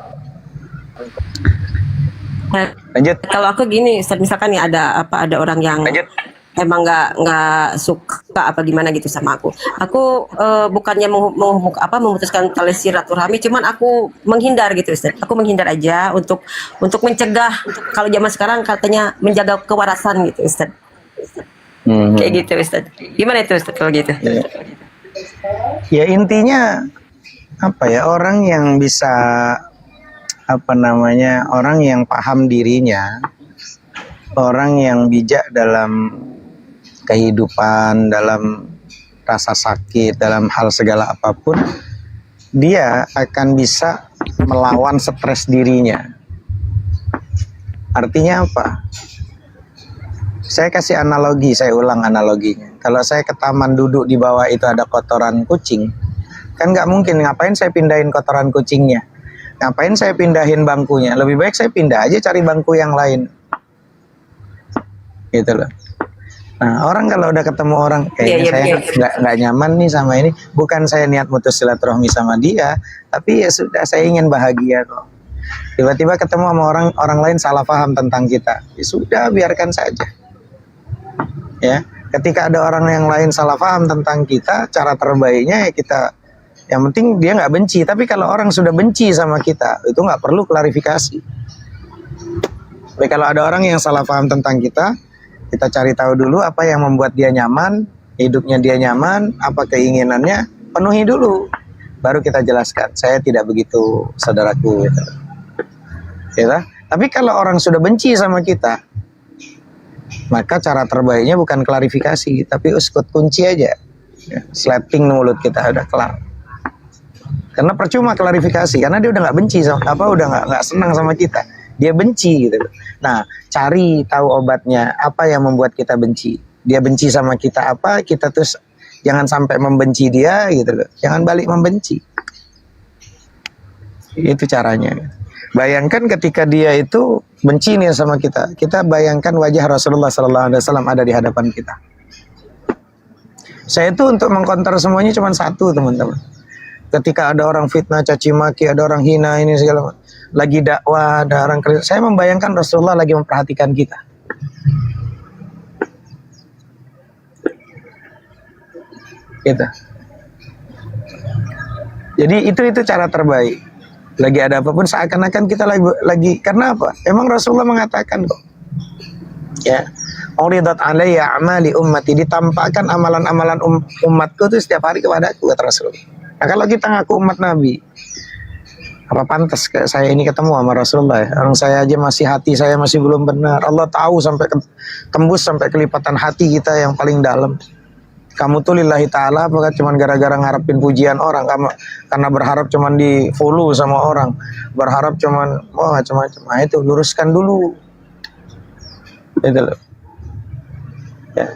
[SPEAKER 8] Lanjut.
[SPEAKER 9] kalau aku gini, Ustaz, misalkan nih ada orang yang emang nggak suka apa gimana gitu sama aku. Aku bukannya memutuskan tali silaturahmi, cuman aku menghindar gitu, Ustaz. Aku menghindar aja untuk mencegah. Kalau zaman sekarang katanya menjaga kewarasan gitu, Ustaz. Kayak gitu, Ustaz. Gimana itu, Ustaz, kalau gitu?
[SPEAKER 8] Ya intinya apa ya, orang yang bisa orang yang paham dirinya, orang yang bijak dalam kehidupan, dalam rasa sakit, dalam hal segala apapun, dia akan bisa melawan stres dirinya. Artinya apa? Saya kasih analogi, saya ulang analoginya. Kalau saya ke taman duduk di bawah itu ada kotoran kucing, kan nggak mungkin, ngapain saya pindahin kotoran kucingnya? Ngapain saya pindahin bangkunya? Lebih baik saya pindah aja cari bangku yang lain. Gitu loh. Nah, orang kalau udah ketemu orang kayaknya saya nggak nyaman nih sama ini, bukan saya niat mutus silaturahmi sama dia, tapi ya sudah, saya ingin bahagia kok. Tiba-tiba ketemu sama orang lain salah paham tentang kita, ya sudah, biarkan saja. Ya, ketika ada orang yang lain salah paham tentang kita, cara terbaiknya ya kita, yang penting dia nggak benci. Tapi kalau orang sudah benci sama kita, itu nggak perlu klarifikasi. Tapi kalau ada orang yang salah paham tentang kita cari tahu dulu apa yang membuat dia nyaman, hidupnya dia nyaman, apa keinginannya, penuhi dulu. Baru kita jelaskan, saya tidak begitu, saudaraku. Gitu. Ya, tapi kalau orang sudah benci sama kita, maka cara terbaiknya bukan klarifikasi, tapi uskut, kunci aja. Ya, slapping mulut kita, udah kelar. Karena percuma klarifikasi, karena dia udah nggak benci sama udah nggak senang sama kita, dia benci gitu. Nah, cari tahu obatnya, apa yang membuat kita benci. Dia benci sama kita apa, kita terus jangan sampai membenci dia gitu loh. Jangan balik membenci. Itu caranya. Bayangkan ketika dia itu benci nih sama kita, kita bayangkan wajah Rasulullah SAW ada di hadapan kita. Saya itu untuk mengkonter semuanya cuma satu, teman-teman. Ketika ada orang fitnah, caci maki, ada orang hina ini segala macam, lagi dakwah, ada orang kerja, saya membayangkan Rasulullah lagi memperhatikan kita. Gitu. Jadi itu cara terbaik. Lagi ada apapun seakan-akan kita lagi karena apa? Emang Rasulullah mengatakan kok. Ya. Uridat alayya amali ummati, ditampakkan amalan-amalan umatku itu setiap hari kepadaku, kata Rasulullah. Nah, kalau kita ngaku umat Nabi, apa pantas saya ini ketemu sama Rasulullah? Orang saya aja hati saya masih belum benar. Allah tahu sampai tembus sampai kelipatan hati kita yang paling dalam. Kamu tuh lillahi ta'ala apakah cuman gara-gara ngarepin pujian orang, karena berharap cuman di follow sama orang, berharap cuman macam-macam. Nah, itu luruskan dulu. Itu loh. Ya.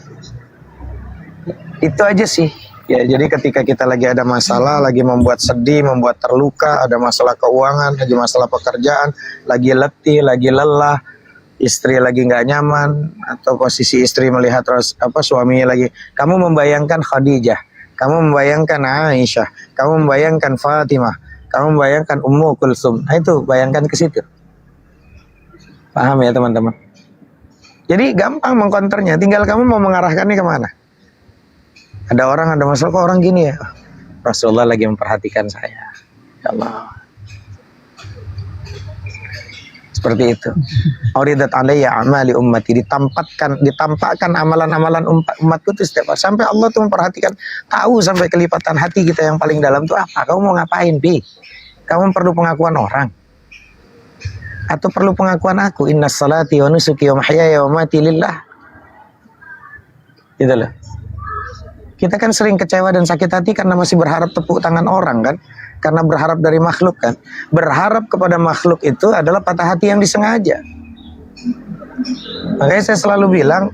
[SPEAKER 8] Itu aja sih. Ya, jadi ketika kita lagi ada masalah, lagi membuat sedih, membuat terluka, ada masalah keuangan, lagi masalah pekerjaan, lagi letih, lagi lelah, istri lagi nggak nyaman, atau posisi istri melihat suaminya lagi, kamu membayangkan Khadijah, kamu membayangkan Aisyah, kamu membayangkan Fatimah, kamu membayangkan Ummu Kulsum. Nah, itu bayangkan ke situ. Paham ya teman-teman? Jadi gampang mengkonternya, tinggal kamu mau mengarahkannya kemana. Ada orang, ada masalah, kok orang gini ya? Rasulullah lagi memperhatikan saya. Ya Allah. Seperti itu. Uridat alayya amali ummati, ditampakkan amalan-amalan umatku itu setiap hari. Sampai Allah tuh memperhatikan, tahu sampai kelipatan hati kita yang paling dalam itu apa. Kamu mau ngapain, Bi? Kamu perlu pengakuan orang? Atau perlu pengakuan aku? Inna salati wa nusuki wa mahyaya wa mati lillah. Gitu loh. Kita kan sering kecewa dan sakit hati karena masih berharap tepuk tangan orang kan, karena berharap dari makhluk kan. Berharap kepada makhluk itu adalah patah hati yang disengaja. Makanya saya selalu bilang,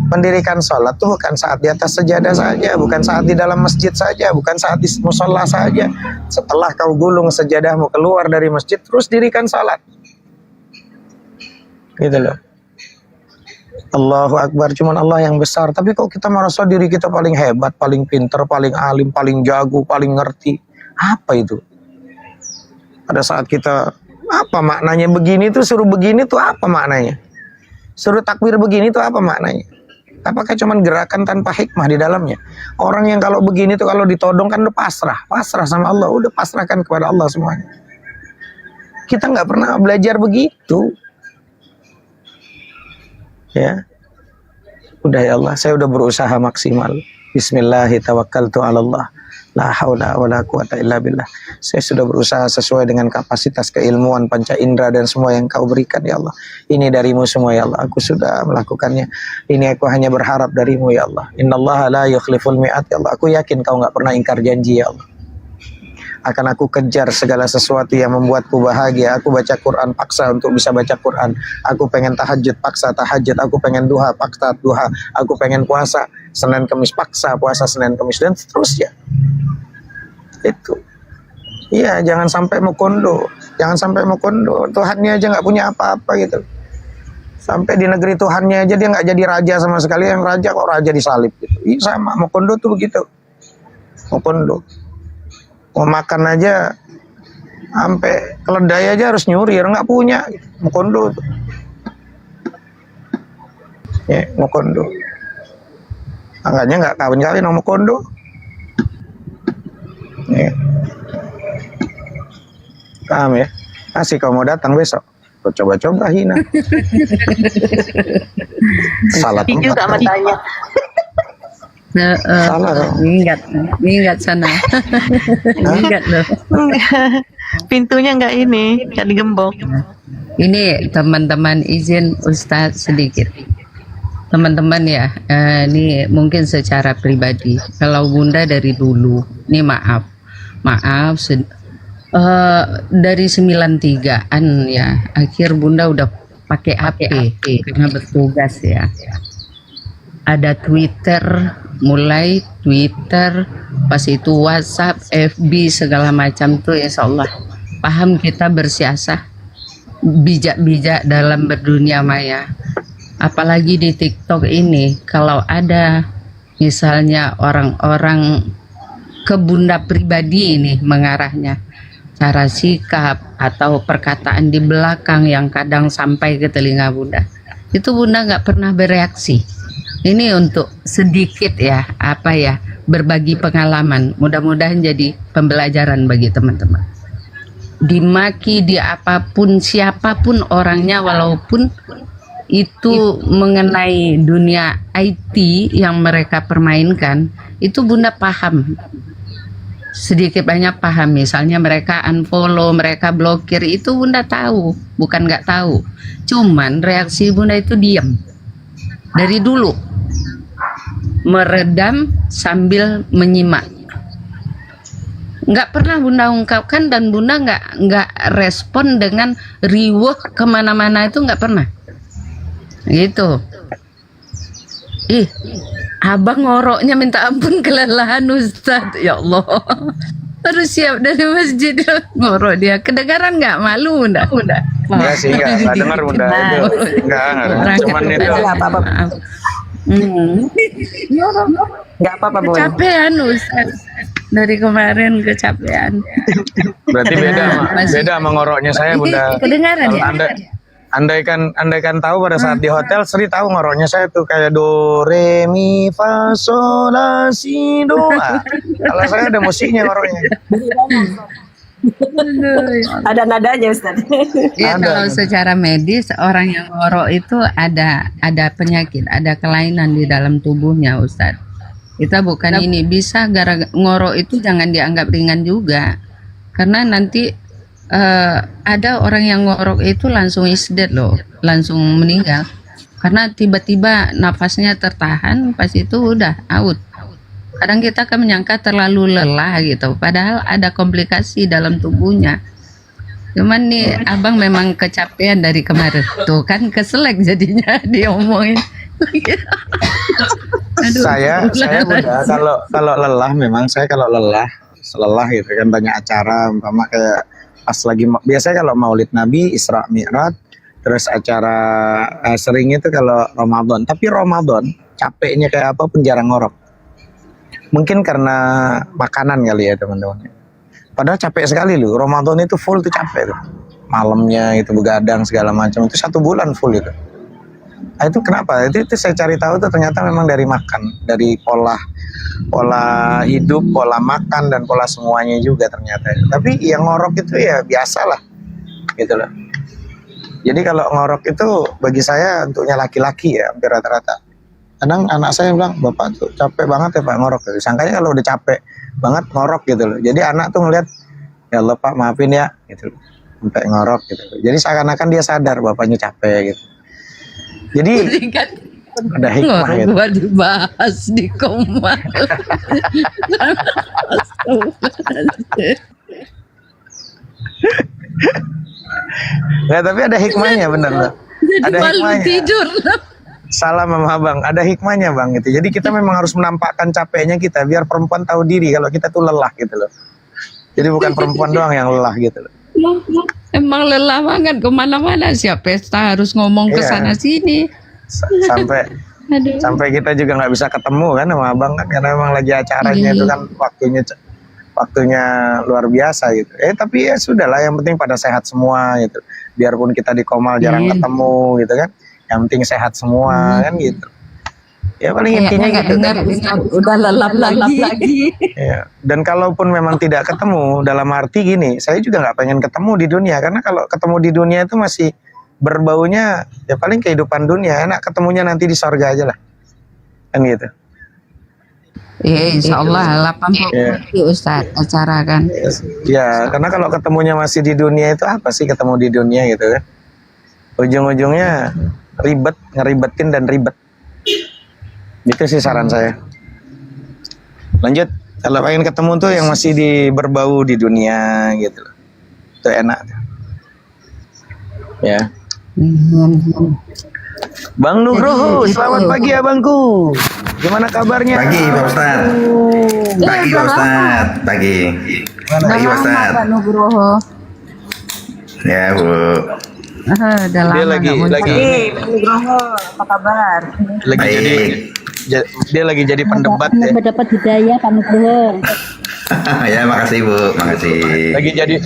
[SPEAKER 8] mendirikan sholat itu bukan saat di atas sejadah saja, bukan saat di dalam masjid saja, bukan saat di musola saja. Setelah kau gulung sejadahmu keluar dari masjid, terus dirikan sholat. Gitu loh. Allahu Akbar, cuman Allah yang besar. Tapi kok kita merasa diri kita paling hebat, paling pinter, paling alim, paling jago, paling ngerti. Apa itu? Pada saat kita, apa maknanya begini tuh, suruh begini tuh apa maknanya? Suruh takbir begini tuh apa maknanya? Apakah cuman gerakan tanpa hikmah di dalamnya? Orang yang kalau begini tuh kalau ditodong kan udah pasrah sama Allah, udah pasrahkan kepada Allah semuanya. Kita nggak pernah belajar begitu. Ya, udah ya Allah, saya udah berusaha maksimal. Bismillahirrahmanirrahim. La haula wala quwata illa billah. Saya sudah berusaha sesuai dengan kapasitas keilmuan panca indera dan semua yang Kau berikan ya Allah. Ini darimu semua ya Allah. Aku sudah melakukannya. Ini aku hanya berharap darimu ya Allah. Innallaha la yukhliful mi'ad ya Allah. Aku yakin Kau nggak pernah ingkar janji ya Allah. Akan aku kejar segala sesuatu yang membuatku bahagia. Aku baca Quran, paksa untuk bisa baca Quran. Aku pengen tahajud, paksa tahajud. Aku pengen duha, paksa duha. Aku pengen puasa Senin Kemis, paksa puasa Senin Kemis, dan seterusnya. Itu. Iya, jangan sampai mau kondo. Jangan sampai mau kondo. Tuhannya aja nggak punya apa-apa gitu. Sampai di negeri Tuhannya aja dia nggak jadi raja sama sekali. Yang raja kok raja disalib gitu. Iya sama, mau kondo tuh begitu. Mau kondo. Mau makan aja sampai keledai aja harus nyuri, nggak punya, mau kondo tuh. Ya, mau kondo. Makanya nggak kawin-kawin mau kondo. Ya. Paham ya? Masih kau mau datang besok, kau coba-coba hina. Salah tempat.
[SPEAKER 3] Juga matanya.
[SPEAKER 11] Minggat sana. Minggat loh.
[SPEAKER 3] Pintunya nggak ini, nggak digembok.
[SPEAKER 11] Ini teman-teman izin Ustadz sedikit. Teman-teman ya, ini mungkin secara pribadi. Kalau Bunda dari dulu, ini maaf, dari 93-an ya, akhir Bunda udah pakai HP karena bertugas ya. Ada Twitter, mulai Twitter, pas itu WhatsApp, FB segala macam tuh, insya Allah paham kita bersiasah, bijak-bijak dalam berdunia maya. Apalagi di TikTok ini, kalau ada misalnya orang-orang ke Bunda pribadi ini mengarahnya, cara sikap atau perkataan di belakang yang kadang sampai ke telinga Bunda, itu Bunda nggak pernah bereaksi. Ini untuk sedikit ya, berbagi pengalaman. Mudah-mudahan jadi pembelajaran bagi teman-teman. Dimaki di apapun, siapapun orangnya, walaupun itu mengenai dunia IT yang mereka permainkan, itu Bunda paham. Sedikit banyak paham. Misalnya mereka unfollow, mereka blokir, itu Bunda tahu, bukan nggak tahu. Cuman reaksi Bunda itu diam. Dari dulu. Meredam sambil menyimak, nggak pernah Bunda ungkapkan, dan Bunda nggak respon dengan riweh kemana-mana, itu nggak pernah gitu. Abang ngoroknya minta ampun kelelahan Ustadz, ya Allah. Harus siap dari masjid ngorok dia. Kedengaran nggak? Malu Bunda?
[SPEAKER 8] Enggak sih, enggak dengar Bunda. Itu enggak. Cuman itu
[SPEAKER 9] apa-apa. Nggak apa-apa, Boy.
[SPEAKER 11] Kecapean Ustaz, dari kemarin kecapean.
[SPEAKER 8] Berarti beda sama ngoroknya saya Bunda.
[SPEAKER 11] Kedengaran ya?
[SPEAKER 8] Andaikan tahu pada saat di hotel, Sri tahu ngoroknya saya tuh kayak do re mi fa sol la si do. Kalau saya ada musiknya ngoroknya.
[SPEAKER 9] Ada nadanya Ustaz.
[SPEAKER 11] Ya, kalau secara medis orang yang ngorok itu ada penyakit, ada kelainan di dalam tubuhnya Ustaz. Kita bukan ini, bisa ngorok itu jangan dianggap ringan juga. Karena nanti ada orang yang ngorok itu langsung isdet loh, langsung meninggal. Karena tiba-tiba nafasnya tertahan, pas itu udah out. Kadang kita kan menyangka terlalu lelah gitu, padahal ada komplikasi dalam tubuhnya. Cuman nih Abang memang kecapean dari kemarin. Tuh kan keselek jadinya diomongin. Aduh,
[SPEAKER 8] saya Bunda, kalau lelah memang saya kalau lelah gitu kan, banyak acara umpama kayak pas lagi biasanya kalau Maulid Nabi, Isra Mi'raj, Terus acara sering itu kalau Ramadan. Tapi Ramadan capeknya kayak apa pun jarang ngorok. Mungkin karena makanan kali ya teman-teman. Padahal capek sekali loh. Ramadan itu full tuh capek tuh. Malamnya itu begadang segala macam. Itu 1 bulan full itu. Nah, itu kenapa? Itu saya cari tahu tuh ternyata memang dari makan, dari pola hidup, pola makan dan pola semuanya juga ternyata. Tapi yang ngorok itu ya biasalah, gitu loh. Jadi kalau ngorok itu bagi saya untuknya laki-laki ya hampir rata-rata. Kadang anak saya bilang, bapak tuh capek banget ya pak ngorok. Sangkanya kalau udah capek banget ngorok gitu loh. Jadi anak tuh ngeliat, ya Allah pak maafin ya, gitu loh. Sampai ngorok gitu loh. Jadi seakan-akan dia sadar bapaknya capek gitu. Jadi ada hikmah gitu.
[SPEAKER 11] Gua dibahas di Komal.
[SPEAKER 8] Nggak, tapi ada hikmahnya bener loh.
[SPEAKER 11] Jadi
[SPEAKER 8] Ada
[SPEAKER 11] malu
[SPEAKER 8] hikmahnya.
[SPEAKER 11] tidur.
[SPEAKER 8] Salah sama abang, ada hikmahnya bang gitu. Jadi kita memang harus menampakkan capeknya kita biar perempuan tahu diri kalau kita tuh lelah gitu loh. Jadi bukan perempuan doang yang lelah gitu loh.
[SPEAKER 11] Emang lelah banget kemana-mana, siap pesta harus ngomong ke
[SPEAKER 8] Iya.
[SPEAKER 11] sana sini.
[SPEAKER 8] Sampai
[SPEAKER 11] Aduh.
[SPEAKER 8] sampai kita juga nggak bisa ketemu kan sama abang kan karena memang lagi acaranya itu kan waktunya luar biasa gitu. Tapi ya sudahlah, yang penting pada sehat semua gitu. Biarpun kita di Komal jarang ketemu gitu kan. Yang penting sehat semua kan gitu. Ya paling intinya
[SPEAKER 11] Kayaknya nggak
[SPEAKER 8] gitu
[SPEAKER 11] dengar
[SPEAKER 8] kan.
[SPEAKER 11] Ustaz, udah lelap lagi.
[SPEAKER 8] Ya. Dan kalaupun memang tidak ketemu, dalam arti gini, saya juga nggak pengen ketemu di dunia karena kalau ketemu di dunia itu masih berbaunya ya paling kehidupan dunia. Enak ketemunya nanti di sorga aja lah, kan gitu.
[SPEAKER 11] Ya insya Allah 80
[SPEAKER 8] Ya.
[SPEAKER 11] Ustaz acara kan.
[SPEAKER 8] Ya, karena kalau ketemunya masih di dunia itu apa sih ketemu di dunia gitu kan? Ujung-ujungnya ribet, ngeribetin dan ribet. Itu sih saran saya. Lanjut, kalau pengen ketemu tuh yang masih berbau di dunia gitu. Itu enak. Ya. Bang Nugroho, selamat pagi abangku. Gimana kabarnya?
[SPEAKER 12] Pagi Pak Ustadz. Pagi Pak Ustadz. Pagi. Pagi Pak Ustadz.
[SPEAKER 11] Pak Nugroho.
[SPEAKER 12] Ya Bu.
[SPEAKER 11] Udah
[SPEAKER 8] Dia
[SPEAKER 11] lama
[SPEAKER 8] lagi
[SPEAKER 11] nggak muncul.
[SPEAKER 9] Pak Nugroho, apa kabar?
[SPEAKER 8] lagi dia lagi jadi pendebat ya.
[SPEAKER 10] Mendapat hidayah Pak Nugroho.
[SPEAKER 12] Ya makasih Bu, makasih.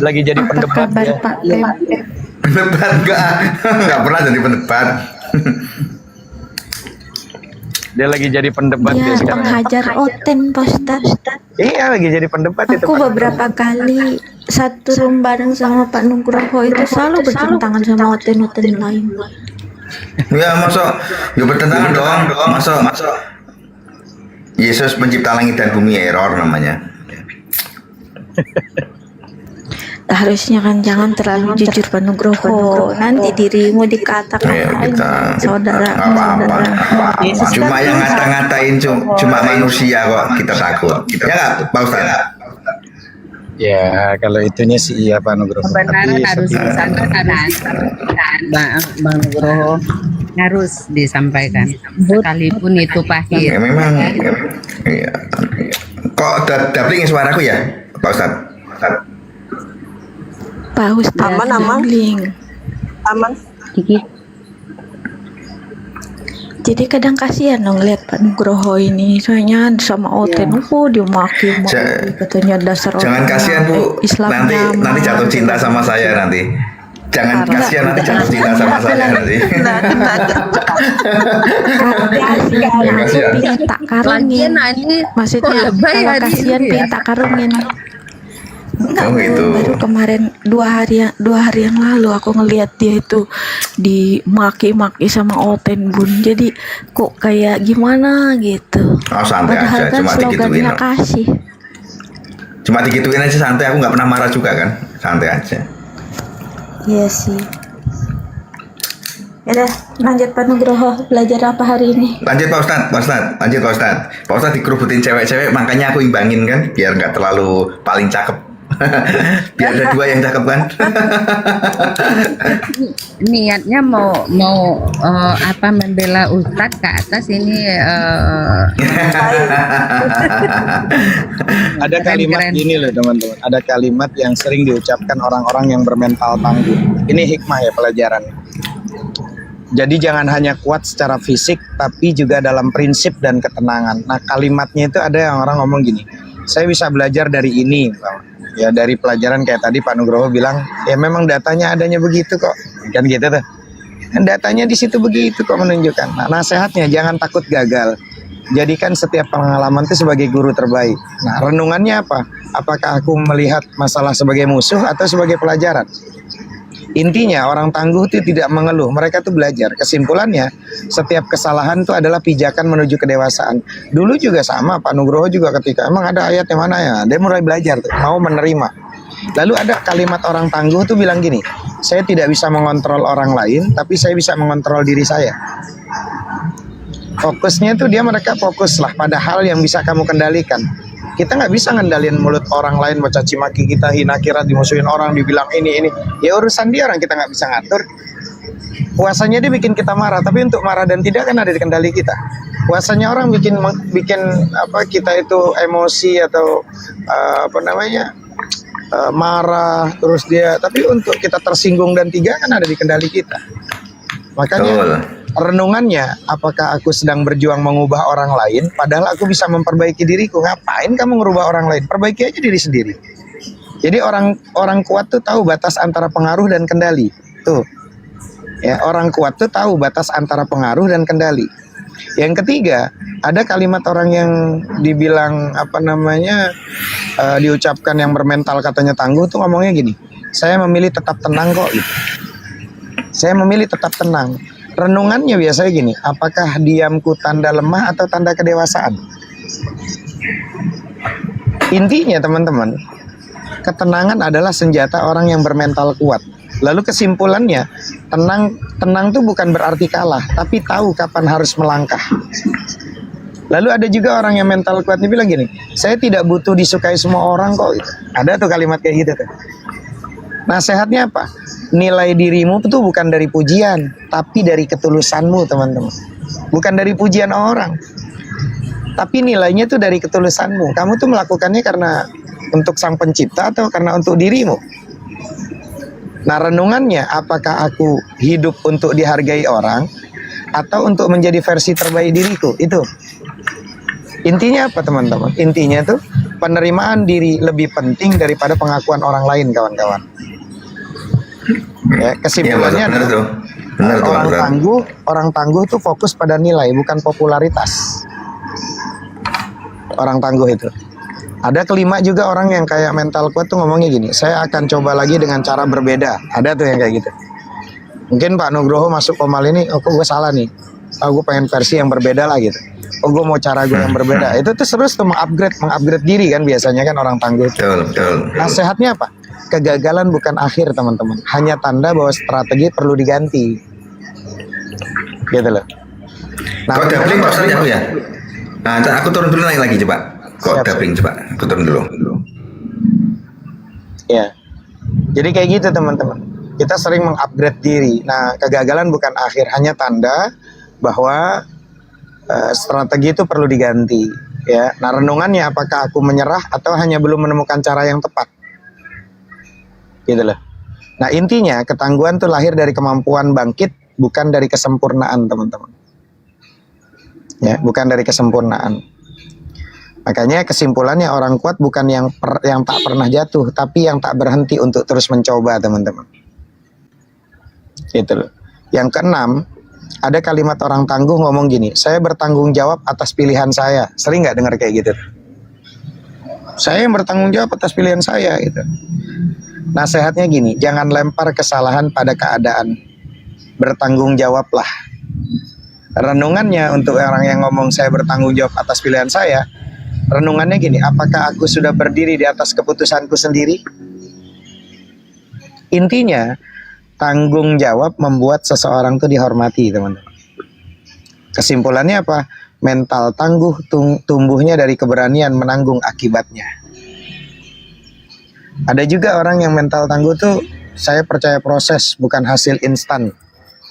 [SPEAKER 8] Lagi jadi pendebat
[SPEAKER 7] Kabar
[SPEAKER 8] ya.
[SPEAKER 7] Pak Pep.
[SPEAKER 12] Pendebat enggak pernah jadi pendebat.
[SPEAKER 8] Dia lagi jadi pendebat
[SPEAKER 7] Dia
[SPEAKER 8] dia sekarang.
[SPEAKER 7] penghajar Oten Pak Ustadz.
[SPEAKER 8] Iya, lagi jadi pendebat itu.
[SPEAKER 7] Aku
[SPEAKER 8] Pak.
[SPEAKER 7] beberapa kali satu room bareng sama Pak Nugroho itu selalu bertentangan sama Oten-Oten lain.
[SPEAKER 12] Ya masuk. Ya bertentangan dong. Masuk. Yesus pencipta langit dan bumi, error namanya.
[SPEAKER 7] Harusnya kan jangan terlalu jujur Pak Nugroho. Nanti dirimu dikatakan
[SPEAKER 12] Ya kita
[SPEAKER 7] saudara.
[SPEAKER 12] nggak apa-apa. Cuma yang ngata-ngatain cuma manusia kok, kita takut. Ya nggak Pak Ustadz?
[SPEAKER 8] Ya, kalau itunya sih iya Pak Nugroho.
[SPEAKER 11] Kebenaran harus disampaikan, Bang Nugroho, harus disampaikan sekalipun itu pahit.
[SPEAKER 12] Ya memang. Iya. Kok dablingin suaraku ya Pak Ustadz?
[SPEAKER 7] Pak Ustadz
[SPEAKER 9] Aman.
[SPEAKER 7] Dabling.
[SPEAKER 9] Aman.
[SPEAKER 7] Jadi kadang kasihan dong lihat Pak Nugroho ini, soalnya sama Oten, dia maki katanya dasar
[SPEAKER 12] Jangan
[SPEAKER 7] orang
[SPEAKER 12] kasihan Bu, nanti jatuh cinta sama saya nanti. Jangan kasihan nanti jatuh cinta sama saya nanti.
[SPEAKER 7] Pengen tak karungin, maksudnya kalau kasihan pengen tak karungin. Enggak,
[SPEAKER 12] gitu.
[SPEAKER 7] baru kemarin dua hari yang lalu aku ngelihat dia itu dimaki-maki sama Oten Bun. Jadi kok kayak gimana gitu.
[SPEAKER 12] Oh santai
[SPEAKER 7] Padahal
[SPEAKER 12] aja,
[SPEAKER 7] kan
[SPEAKER 12] cuma digituin.
[SPEAKER 7] slogannya kasih.
[SPEAKER 12] Cuma digituin aja santai, aku nggak pernah marah juga kan, santai aja.
[SPEAKER 7] Iya sih. Yaudah, lanjut Pak Nugroho, belajar apa hari ini?
[SPEAKER 12] Lanjut Pak Ustadz, lanjut Pak Ustadz. Pak Ustadz dikerubutin cewek-cewek, makanya aku imbangin kan, biar nggak terlalu paling cakep. Biar ada dua yang cakep kan.
[SPEAKER 11] Niatnya mau apa membela Ustadz ke atas ini.
[SPEAKER 8] Ada kalimat gini loh teman-teman. Ada kalimat yang sering diucapkan orang-orang yang bermental tangguh. Ini hikmah ya, pelajaran. Jadi jangan hanya kuat secara fisik, tapi juga dalam prinsip dan ketenangan. Nah, kalimatnya itu ada yang orang ngomong gini, saya bisa belajar dari ini, ya dari pelajaran kayak tadi Pak Nugroho bilang, ya memang datanya adanya begitu kok, kan gitu tuh. Dan datanya di situ begitu kok menunjukkan. Nah, nasihatnya jangan takut gagal. Jadikan setiap pengalaman itu sebagai guru terbaik. Nah, renungannya apa? Apakah aku melihat masalah sebagai musuh atau sebagai pelajaran? Intinya orang tangguh itu tidak mengeluh, mereka tuh belajar. Kesimpulannya, setiap kesalahan itu adalah pijakan menuju kedewasaan. Dulu juga sama, Pak Nugroho juga ketika emang ada ayat yang mana ya, dia mulai belajar tuh, mau menerima. Lalu ada kalimat orang tangguh tuh bilang gini, saya tidak bisa mengontrol orang lain, tapi saya bisa mengontrol diri saya. Fokusnya tuh mereka fokuslah pada hal yang bisa kamu kendalikan. Kita nggak bisa ngendalin mulut orang lain, mau caci maki kita, hina kira, dimusuhin orang, dibilang ini. Ya urusan dia, orang kita nggak bisa ngatur. Puasanya dia bikin kita marah, tapi untuk marah dan tidak kan ada di kendali kita. Puasanya orang bikin apa kita itu emosi atau marah terus dia, tapi untuk kita tersinggung dan tidak kan ada di kendali kita. Makanya renungannya, apakah aku sedang berjuang mengubah orang lain padahal aku bisa memperbaiki diriku? Ngapain kamu ngerubah orang lain? Perbaiki aja diri sendiri. Jadi orang kuat tuh tahu batas antara pengaruh dan kendali. Tuh. Ya, orang kuat tuh tahu batas antara pengaruh dan kendali. Yang ketiga, ada kalimat orang yang dibilang diucapkan yang bermental katanya tangguh tuh ngomongnya gini, saya memilih tetap tenang kok gitu. Saya memilih tetap tenang. Renungannya biasanya gini, apakah diamku tanda lemah atau tanda kedewasaan? Intinya teman-teman, ketenangan adalah senjata orang yang bermental kuat. Lalu kesimpulannya, tenang tuh bukan berarti kalah, tapi tahu kapan harus melangkah. Lalu ada juga orang yang mental kuat nih bilang gini, saya tidak butuh disukai semua orang kok. Ada tuh kalimat kayak gitu tuh. Nasihatnya apa? Nilai dirimu itu bukan dari pujian, tapi dari ketulusanmu teman-teman. Bukan dari pujian orang, tapi nilainya itu dari ketulusanmu. Kamu tuh melakukannya karena untuk sang pencipta atau karena untuk dirimu. Nah renungannya, apakah aku hidup untuk dihargai orang atau untuk menjadi versi terbaik diriku? Itu intinya apa teman-teman? Intinya tuh penerimaan diri lebih penting daripada pengakuan orang lain, kawan-kawan. Ya, kesimpulannya orang tangguh tuh fokus pada nilai, bukan popularitas. Orang tangguh itu. Ada kelima juga orang yang kayak mental kuat tuh ngomongnya gini, saya akan coba lagi dengan cara berbeda. Ada tuh yang kayak gitu. Mungkin Pak Nugroho masuk Komal ini, oh kok gue salah nih, gue pengen versi yang berbeda lah gitu. Oh gue mau cara gue yang berbeda. Itu tuh terus tuh mengupgrade diri kan biasanya kan orang tangguh. Betul. Nasihatnya apa? Kegagalan bukan akhir teman-teman, hanya tanda bahwa strategi perlu diganti. Gitu loh. Nah,
[SPEAKER 12] kok dabling Pak Ustaz aku ya? Nah, aku turun dulu lagi coba. Kok dabling coba, aku turun dulu.
[SPEAKER 8] Ya. Jadi kayak gitu teman-teman. Kita sering mengupgrade diri. Nah, kegagalan bukan akhir, hanya tanda bahwa strategi itu perlu diganti. Ya. Nah, renungannya apakah aku menyerah atau hanya belum menemukan cara yang tepat? Gitu loh. Nah intinya ketangguhan tuh lahir dari kemampuan bangkit, bukan dari kesempurnaan teman-teman. Ya, bukan dari kesempurnaan. Makanya kesimpulannya orang kuat bukan yang tak pernah jatuh, tapi yang tak berhenti untuk terus mencoba teman-teman. Gitu loh. Yang keenam, ada kalimat orang tangguh ngomong gini, saya bertanggung jawab atas pilihan saya. Sering nggak dengar kayak gitu? Saya yang bertanggung jawab atas pilihan saya gitu. Nasihatnya gini, jangan lempar kesalahan pada keadaan. Bertanggung jawablah. Renungannya untuk orang yang ngomong saya bertanggung jawab atas pilihan saya, renungannya gini, apakah aku sudah berdiri di atas keputusanku sendiri? Intinya, tanggung jawab membuat seseorang itu dihormati, teman-teman. Kesimpulannya apa? Mental tangguh tumbuhnya dari keberanian menanggung akibatnya. Ada juga orang yang mental tangguh tuh, saya percaya proses bukan hasil instan.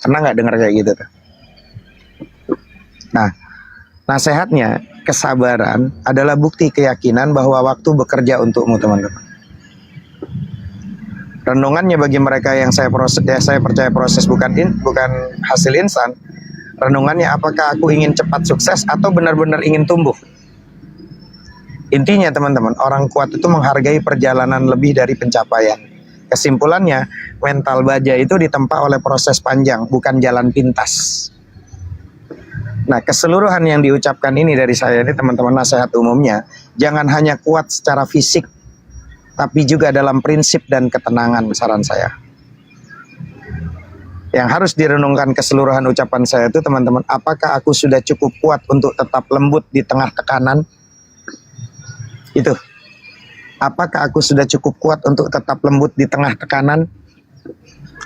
[SPEAKER 8] Pernah nggak dengar kayak gitu tuh? Nah, nasihatnya, kesabaran adalah bukti keyakinan bahwa waktu bekerja untukmu teman-teman. Renungannya bagi mereka yang saya percaya proses bukan hasil instan. Renungannya, apakah aku ingin cepat sukses atau benar-benar ingin tumbuh? Intinya teman-teman, orang kuat itu menghargai perjalanan lebih dari pencapaian. Kesimpulannya, mental baja itu ditempa oleh proses panjang, bukan jalan pintas. Nah, keseluruhan yang diucapkan ini dari saya ini teman-teman, nasihat umumnya, jangan hanya kuat secara fisik, tapi juga dalam prinsip dan ketenangan, saran saya. Yang harus direnungkan keseluruhan ucapan saya itu teman-teman, apakah aku sudah cukup kuat untuk tetap lembut di tengah tekanan? Itu. Apakah aku sudah cukup kuat untuk tetap lembut di tengah tekanan?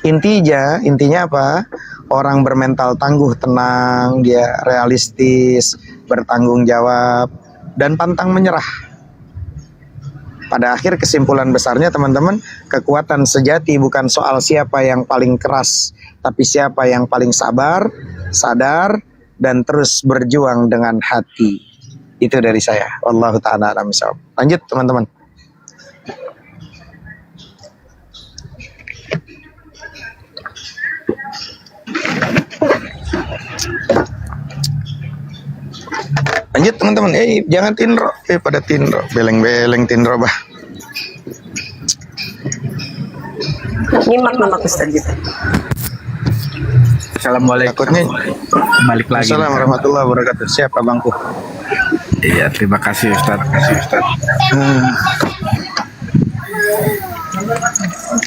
[SPEAKER 8] Intinya apa? Orang bermental tangguh, tenang, dia realistis, bertanggung jawab, dan pantang menyerah. Pada akhir kesimpulan besarnya teman-teman, kekuatan sejati bukan soal siapa yang paling keras, tapi siapa yang paling sabar, sadar, dan terus berjuang dengan hati. Itu dari saya. Wallahu ta'ala a'lam bishawab. Lanjut teman-teman. Lanjut teman-teman. Jangan tinro. Pada tinro. Beleng-beleng tinro bah.
[SPEAKER 9] Nyimak nama Ustaz gitu.
[SPEAKER 13] Assalamualaikum.
[SPEAKER 8] Takutnya
[SPEAKER 13] Balik lagi.
[SPEAKER 8] Assalamualaikum warahmatullahi wabarakatuh. Siapa bangku?
[SPEAKER 13] Iya, terima kasih Ustaz.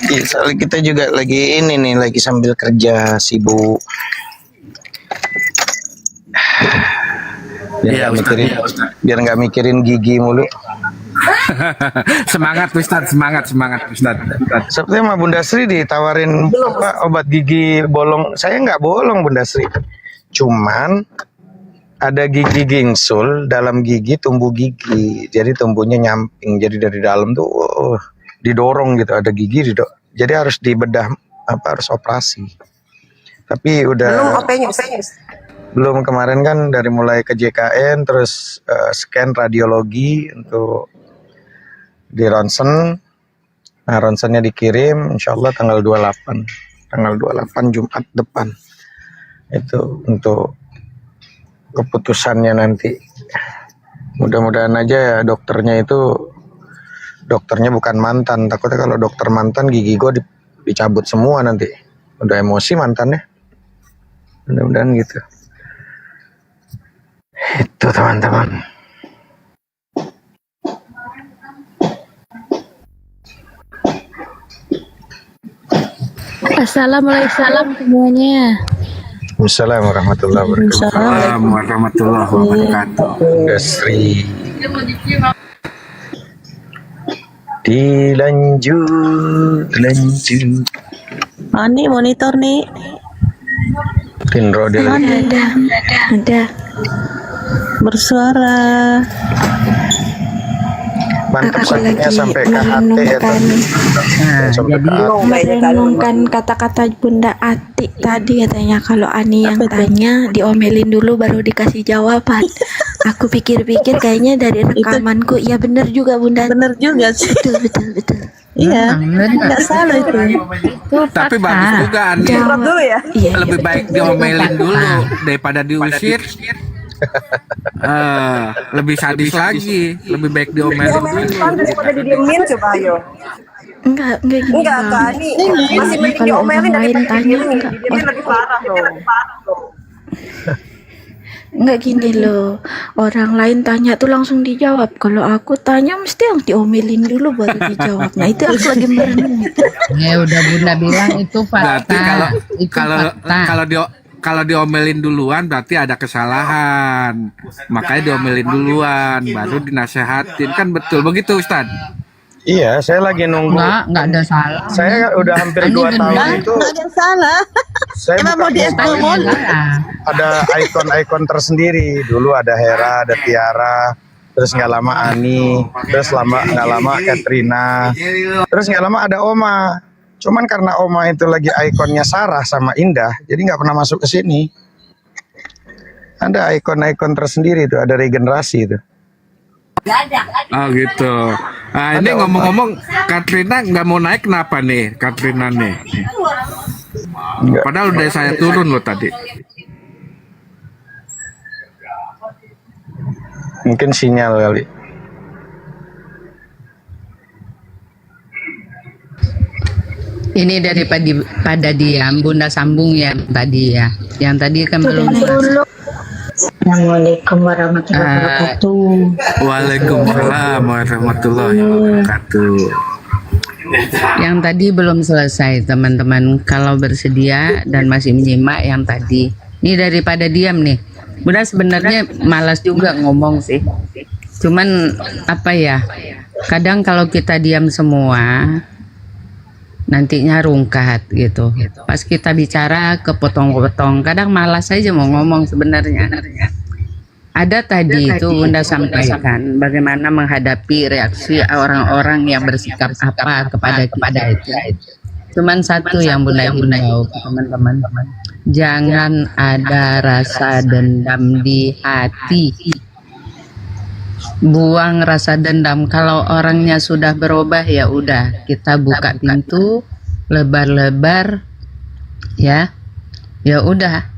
[SPEAKER 8] Iya, soalnya kita juga lagi ini nih, lagi sambil kerja sibuk. Biar nggak mikirin gigi mulu.
[SPEAKER 13] Semangat Ustaz.
[SPEAKER 8] Seperti sama Bunda Sri ditawarin obat gigi bolong. Saya nggak bolong Bunda Sri. Cuman ada gigi gingsul, dalam gigi tumbuh gigi. Jadi tumbuhnya nyamping. Jadi dari dalam tuh didorong gitu, ada gigi jadi harus dibedah, harus operasi. Tapi udah
[SPEAKER 9] Belum OP-nya.
[SPEAKER 8] belum, kemarin kan dari mulai ke JKN, terus scan radiologi untuk di ronsen. Nah, ronsennya dikirim insya Allah tanggal 28 Jumat depan. Itu untuk keputusannya nanti. Mudah-mudahan aja ya dokternya bukan mantan. Takutnya kalau dokter mantan gigi gue dicabut semua nanti. Udah emosi mantannya. Mudah-mudahan gitu. Itu teman-teman.
[SPEAKER 7] Assalamualaikum semuanya.
[SPEAKER 8] Assalamualaikum warahmatullahi wabarakatuh.
[SPEAKER 13] Assalamualaikum warahmatullahi wabarakatuh.
[SPEAKER 8] Bunda Sri. Lanjut.
[SPEAKER 10] Nih monitor nih.
[SPEAKER 8] Tinro dia lagi.
[SPEAKER 7] Ada.
[SPEAKER 10] Bersuara.
[SPEAKER 8] Mantap
[SPEAKER 7] Aku
[SPEAKER 8] sakitnya
[SPEAKER 7] lagi
[SPEAKER 8] sampai ke hati ya.
[SPEAKER 7] merenungkan kata-kata Bunda Atik tadi, katanya kalau Ani yang tanya diomelin dulu baru dikasih jawaban. Aku pikir-pikir kayaknya dari rekamanku, ya bener juga Bunda.
[SPEAKER 10] Bener juga sih.
[SPEAKER 7] Betul.
[SPEAKER 10] Iya. Nggak salah itu.
[SPEAKER 13] Tapi bagus juga Ani.
[SPEAKER 10] Jawab dulu ya.
[SPEAKER 7] Iya,
[SPEAKER 13] Lebih baik diomelin dulu daripada diusir. Lebih sadis lagi. Lebih baik diomelin dulu.
[SPEAKER 9] Daripada didiemin coba ayo.
[SPEAKER 7] Enggak gini.
[SPEAKER 9] Enggak Kak, ini masih mending
[SPEAKER 7] Kalau
[SPEAKER 9] diomelin
[SPEAKER 7] orang lain
[SPEAKER 9] daripada
[SPEAKER 7] tanya
[SPEAKER 9] didiemin.
[SPEAKER 7] enggak.
[SPEAKER 9] Didiemin lebih parah loh.
[SPEAKER 7] Enggak gini loh, orang lain tanya tuh langsung dijawab. Kalau aku tanya mesti yang diomelin dulu baru dijawab. Nah itu aku lagi merenung.
[SPEAKER 11] Ya udah Bunda bilang itu
[SPEAKER 13] Berarti
[SPEAKER 11] fakta. Itu fakta.
[SPEAKER 13] kalau diomelin duluan berarti ada kesalahan. Makanya diomelin duluan, baru dinasehatin. Kan betul begitu Ustaz?
[SPEAKER 8] Iya, saya lagi nunggu.
[SPEAKER 11] Enggak ada salah.
[SPEAKER 8] Saya udah hampir 2 tahun itu.
[SPEAKER 10] Nggak ada yang salah.
[SPEAKER 8] Saya
[SPEAKER 10] Emang mau
[SPEAKER 8] buka
[SPEAKER 10] diekspos?
[SPEAKER 8] ada ikon-ikon tersendiri. Dulu ada Hera, ada Tiara, terus nggak lama Ani, terus nggak lama Katrina, terus nggak lama ada Oma. Cuman karena Oma itu lagi ikonnya Sarah sama Indah, jadi nggak pernah masuk ke sini. Ada ikon-ikon tersendiri itu, ada regenerasi itu.
[SPEAKER 13] Oh gitu. Nah, ini ngomong-ngomong, Katrina nggak mau naik kenapa nih, Katrina nih? Padahal udah saya turun loh tadi.
[SPEAKER 8] Mungkin sinyal kali.
[SPEAKER 11] Ini daripada diam, Bunda sambung yang tadi ya. Yang tadi kan belum.
[SPEAKER 14] Assalamualaikum warahmatullahi wabarakatuh.
[SPEAKER 13] Waalaikumsalam warahmatullahi wabarakatuh.
[SPEAKER 11] Yang tadi belum selesai teman-teman. Kalau bersedia dan masih menyimak yang tadi. Ini daripada diam nih. Bunda sebenarnya malas juga ngomong sih. Cuman apa ya? Kadang kalau kita diam semua, nantinya rungkat gitu. Pas kita bicara kepotong-potong, kadang malas aja mau ngomong sebenarnya. Ada tadi itu Bunda sampaikan bagaimana menghadapi reaksi orang-orang yang bersikap apa kepada itu. Cuman satu yang Bunda tahu teman-teman, jangan ada rasa dendam di hati. Buang rasa dendam. Kalau orangnya sudah berubah ya udah, kita buka pintu lebar-lebar ya. Ya udah,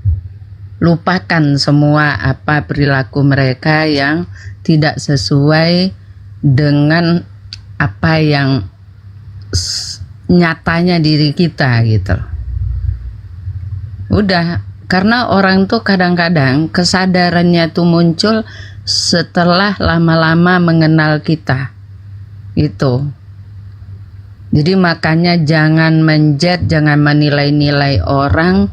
[SPEAKER 11] lupakan semua apa perilaku mereka yang tidak sesuai dengan apa yang nyatanya diri kita gitu. Udah, karena orang tuh kadang-kadang kesadarannya tuh muncul setelah lama-lama mengenal kita itu. Jadi makanya jangan menjudge, jangan menilai-nilai orang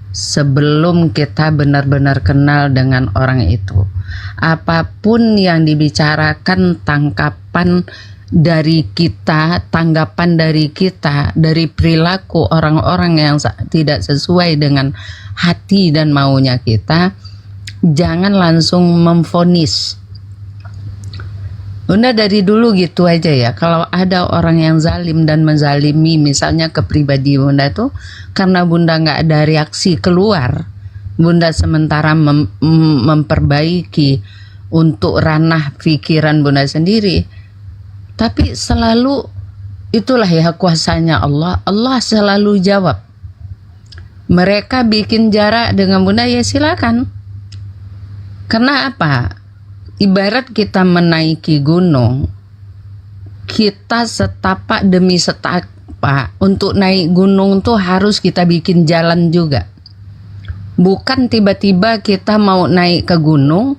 [SPEAKER 11] sebelum kita benar-benar kenal dengan orang itu. Apapun yang dibicarakan, tangkapan dari kita, tanggapan dari kita, dari perilaku orang-orang yang tidak sesuai dengan hati dan maunya kita, jangan langsung memvonis. Bunda dari dulu gitu aja ya. Kalau ada orang yang zalim dan menzalimi misalnya ke pribadi Bunda tuh, karena Bunda nggak ada reaksi keluar, Bunda sementara memperbaiki untuk ranah pikiran Bunda sendiri. Tapi selalu itulah ya kuasanya Allah. Allah selalu jawab. Mereka bikin jarak dengan Bunda, ya silakan. Karena apa? Ibarat kita menaiki gunung, kita setapak demi setapak. Untuk naik gunung tuh harus kita bikin jalan juga. Bukan tiba-tiba kita mau naik ke gunung,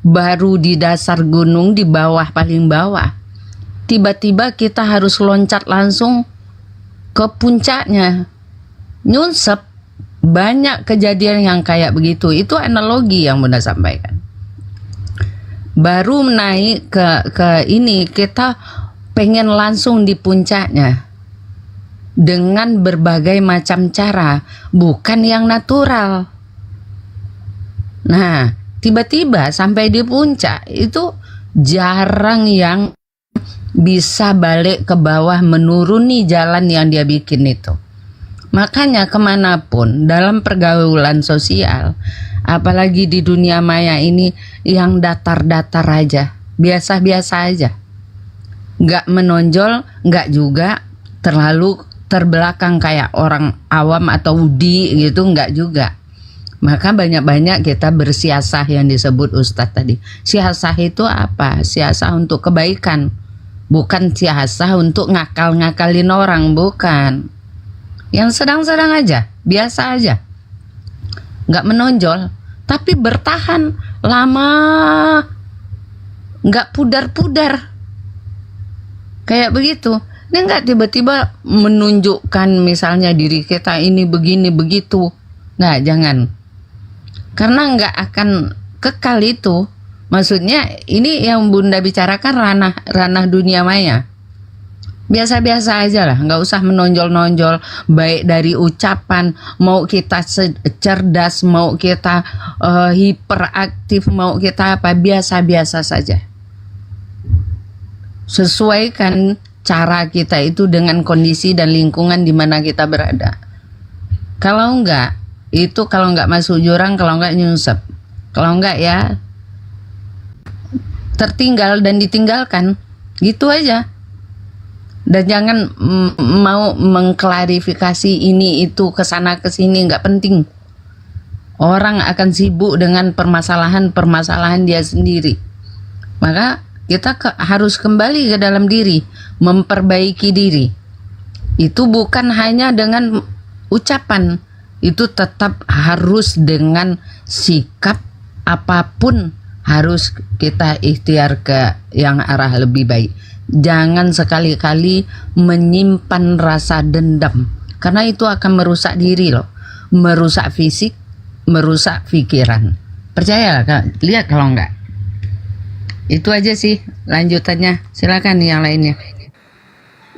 [SPEAKER 11] baru di dasar gunung di bawah, paling bawah, tiba-tiba kita harus loncat langsung ke puncaknya, nyunsep. Banyak kejadian yang kayak begitu. Itu analogi yang Bunda sampaikan. Baru naik ke ini, kita pengen langsung di puncaknya dengan berbagai macam cara, bukan yang natural. Nah, tiba-tiba sampai di puncak itu jarang yang bisa balik ke bawah menuruni jalan yang dia bikin itu. Makanya kemanapun dalam pergaulan sosial, apalagi di dunia maya ini, yang datar-datar aja, biasa-biasa aja, nggak menonjol, nggak juga terlalu terbelakang kayak orang awam atau udi gitu, nggak juga. Maka banyak-banyak kita bersiasah yang disebut Ustadz tadi. Siasah itu apa? Siasah untuk kebaikan, bukan siasah untuk ngakal-ngakalin orang, bukan. Yang sedang-sedang aja, biasa aja, nggak menonjol, tapi bertahan lama, nggak pudar-pudar, kayak begitu. Ini nggak tiba-tiba menunjukkan misalnya diri kita ini begini begitu, nggak, jangan, karena nggak akan kekal itu. Maksudnya ini yang Bunda bicarakan ranah dunia maya. Biasa-biasa aja lah, nggak usah menonjol-nonjol, baik dari ucapan, mau kita cerdas, mau kita hiperaktif, mau kita apa, biasa-biasa saja. Sesuaikan cara kita itu dengan kondisi dan lingkungan di mana kita berada. Kalau enggak, itu kalau enggak masuk jurang, kalau enggak nyungsep. Kalau enggak ya tertinggal dan ditinggalkan, gitu aja. Dan jangan mau mengklarifikasi ini itu kesana kesini, nggak penting. Orang akan sibuk dengan permasalahan dia sendiri. Maka kita harus kembali ke dalam diri, memperbaiki diri. Itu bukan hanya dengan ucapan, itu tetap harus dengan sikap, apapun harus kita ikhtiar ke yang arah lebih baik. Jangan sekali-kali menyimpan rasa dendam, karena itu akan merusak diri loh, merusak fisik, merusak pikiran. Percayalah, lihat kalau enggak. Itu aja sih lanjutannya. Silakan yang lainnya.